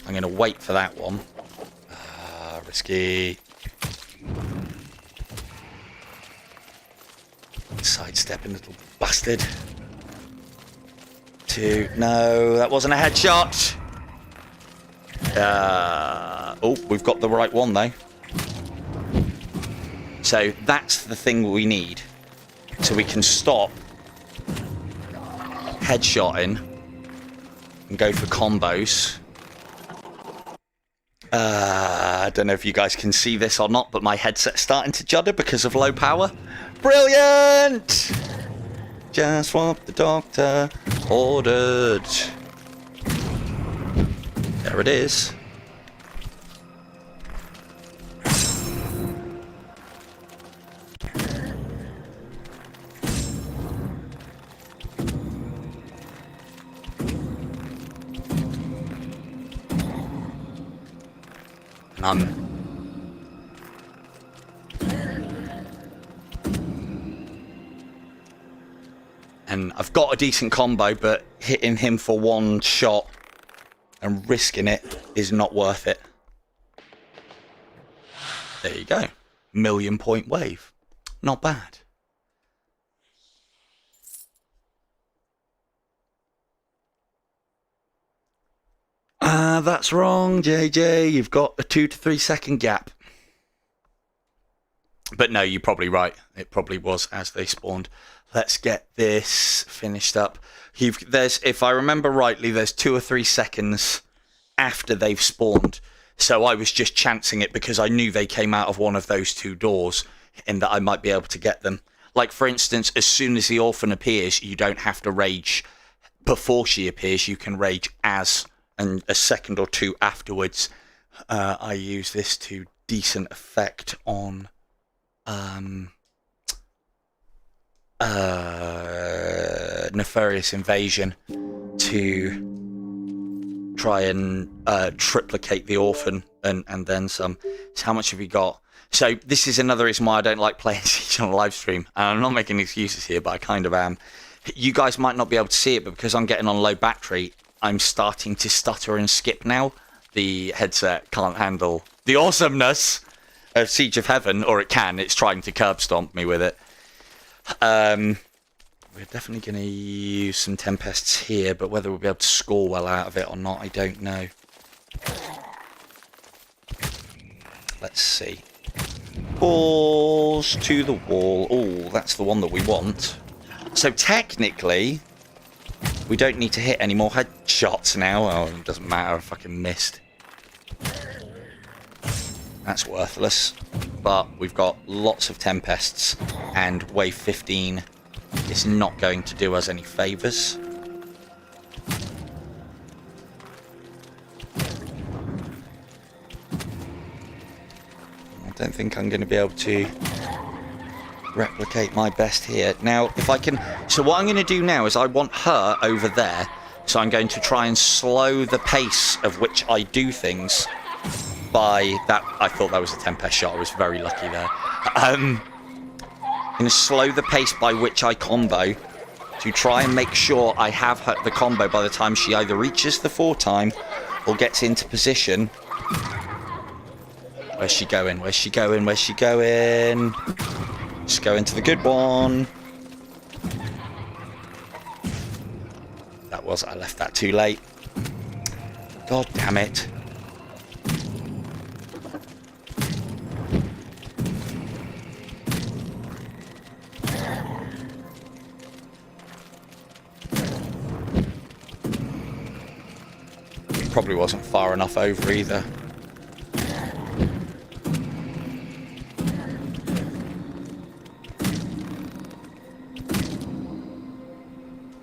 going to wait for that one. Risky. Sidestepping, little bastard. 2. No, that wasn't a headshot. Oh, we've got the right one, though. So that's the thing we need. So we can stop headshotting and go for combos. I don't know if you guys can see this or not, but my headset's starting to judder because of low power. Brilliant! Just what the doctor ordered. There it is. And I've got a decent combo, but hitting him for one shot and risking it is not worth it. There you go. 1,000,000 point wave. Not bad. That's wrong, JJ. You've got a 2 to 3 second gap. But no, you're probably right. It probably was as they spawned. Let's get this finished up. If I remember rightly, there's 2 or 3 seconds after they've spawned. So I was just chancing it because I knew they came out of one of those 2 doors and that I might be able to get them. Like, for instance, as soon as the orphan appears, you don't have to rage before she appears. You can rage as, and a second or 2 afterwards. I use this to decent effect on Nefarious Invasion to try and triplicate the orphan and then some. So how much have we got? So this is another reason why I don't like playing Siege on a live stream. And I'm not making excuses here, but I kind of am. You guys might not be able to see it, but because I'm getting on low battery, I'm starting to stutter and skip now. The headset can't handle the awesomeness of Siege of Heaven, or it can. It's trying to curb stomp me with it. We're definitely going to use some Tempests here, but whether we'll be able to score well out of it or not, I don't know. Let's see. Balls to the wall. Oh, that's the one that we want. So technically, we don't need to hit any more headshots now. Oh, it doesn't matter. I fucking missed. That's worthless. But we've got lots of Tempests, and wave 15 is not going to do us any favours. I don't think I'm going to be able to replicate my best here. Now, if I can... So what I'm going to do now is I want her over there. So I'm going to try and slow the pace of which I do things by that. I thought that was a Tempest shot. I was very lucky there. I'm going to slow the pace by which I combo to try and make sure I have the combo by the time she either reaches the 4 time or gets into position. Where's she going? Where's she going? Where's she going? Just go into the good one. I left that too late. God damn it. Probably wasn't far enough over either.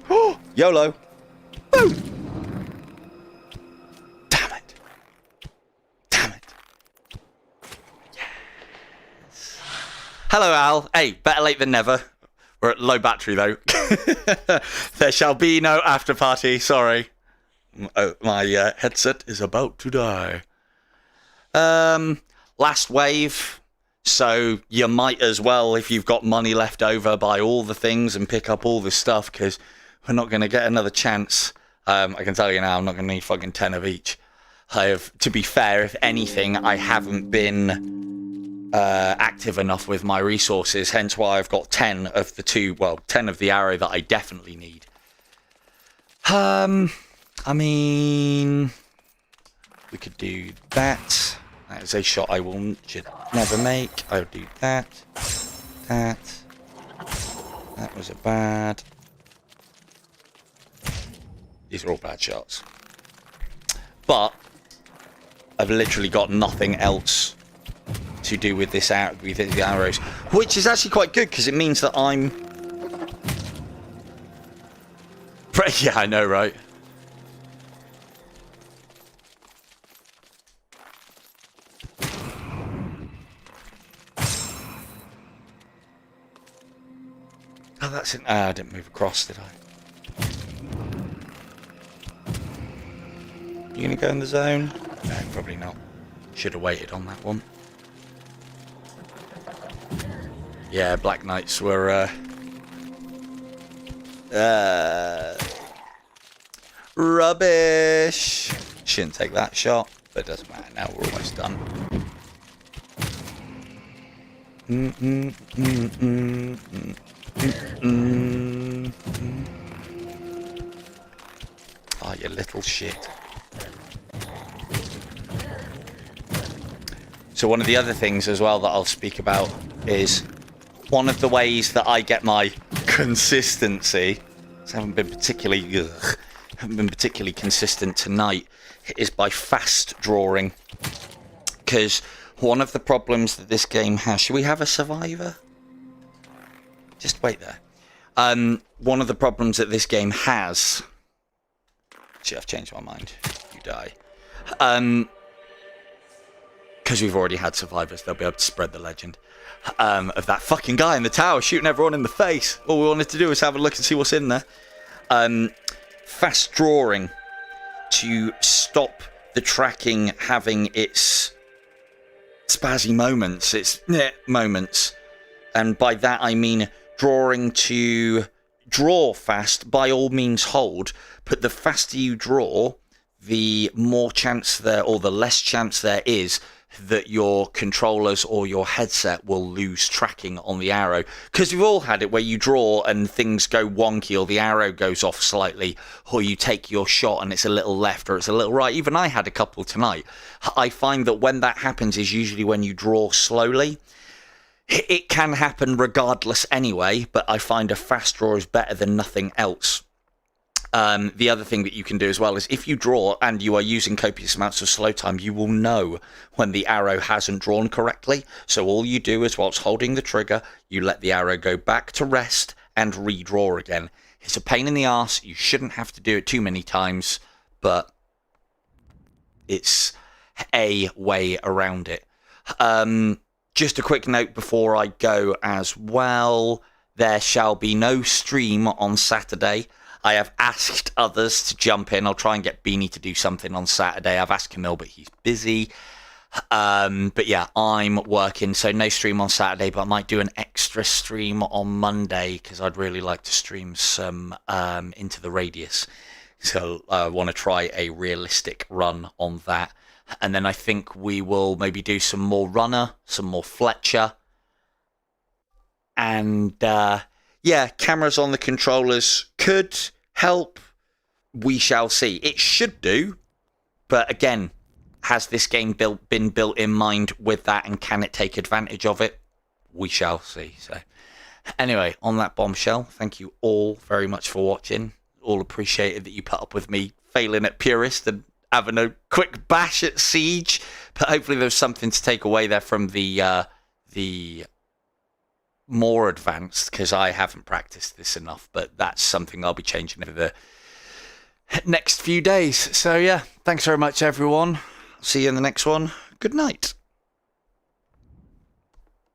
Oh, YOLO. Boom. Damn it. Damn it. Yes. Hello, Al. Hey, better late than never. We're at low battery, though. There shall be no after party. Sorry. My headset is about to die. Last wave. So you might as well, if you've got money left over, buy all the things and pick up all the stuff, because we're not going to get another chance. I can tell you now, I'm not going to need fucking 10 of each. To be fair, if anything, I haven't been active enough with my resources, hence why I've got 10 of the 10 of the arrow that I definitely need. I mean, we could do that. That is a shot I should never make. I would do that. That was a bad. These are all bad shots. But I've literally got nothing else to do with this with the arrows, which is actually quite good because it means that I'm. Yeah, I know, right? Oh, that's it. I didn't move across, did I? You gonna go in the zone? No, probably not. Should have waited on that one. Yeah, Black Knights were rubbish. Shouldn't take that shot, but it doesn't matter now. We're almost done. Oh, you little shit. So one of the other things as well that I'll speak about is one of the ways that I get my consistency. I haven't been particularly consistent tonight. Is by fast drawing, because one of the problems that this game has. Should we have a survivor? Just wait there. One of the problems that this game has. Actually, I've changed my mind. You die. Because we've already had survivors, they'll be able to spread the legend of that fucking guy in the tower shooting everyone in the face. All we wanted to do was have a look and see what's in there. Fast drawing to stop the tracking having its spazzy moments, its moments. And by that I mean drawing to draw fast, by all means hold, but the faster you draw, the more chance there, or the less chance there is that your controllers or your headset will lose tracking on the arrow. Because we've all had it where you draw and things go wonky, or the arrow goes off slightly, or you take your shot and it's a little left or it's a little right. Even I had a couple tonight. I find that when that happens is usually when you draw slowly. It can happen regardless anyway, but I find a fast draw is better than nothing else. The other thing that you can do as well is if you draw and you are using copious amounts of slow time, you will know when the arrow hasn't drawn correctly. So all you do is whilst holding the trigger, you let the arrow go back to rest and redraw again. It's a pain in the arse. You shouldn't have to do it too many times, but it's a way around it. Just a quick note before I go as well. There shall be no stream on Saturday. I have asked others to jump in. I'll try and get Beanie to do something on Saturday. I've asked Camille, but he's busy. But yeah, I'm working, so no stream on Saturday, but I might do an extra stream on Monday because I'd really like to stream some Into the Radius. So I want to try a realistic run on that. And then I think we will maybe do some more Runner, some more Fletcher. And yeah, cameras on the controllers could help. We shall see. It should do. But again, has this game been built in mind with that, and can it take advantage of it? We shall see. So anyway, on that bombshell, thank you all very much for watching. All appreciated that you put up with me failing at Purist and having a quick bash at Siege. But hopefully there's something to take away there from the more advanced, because I haven't practiced this enough. But that's something I'll be changing over the next few days. So yeah, thanks very much, everyone. See you in the next one. Good night.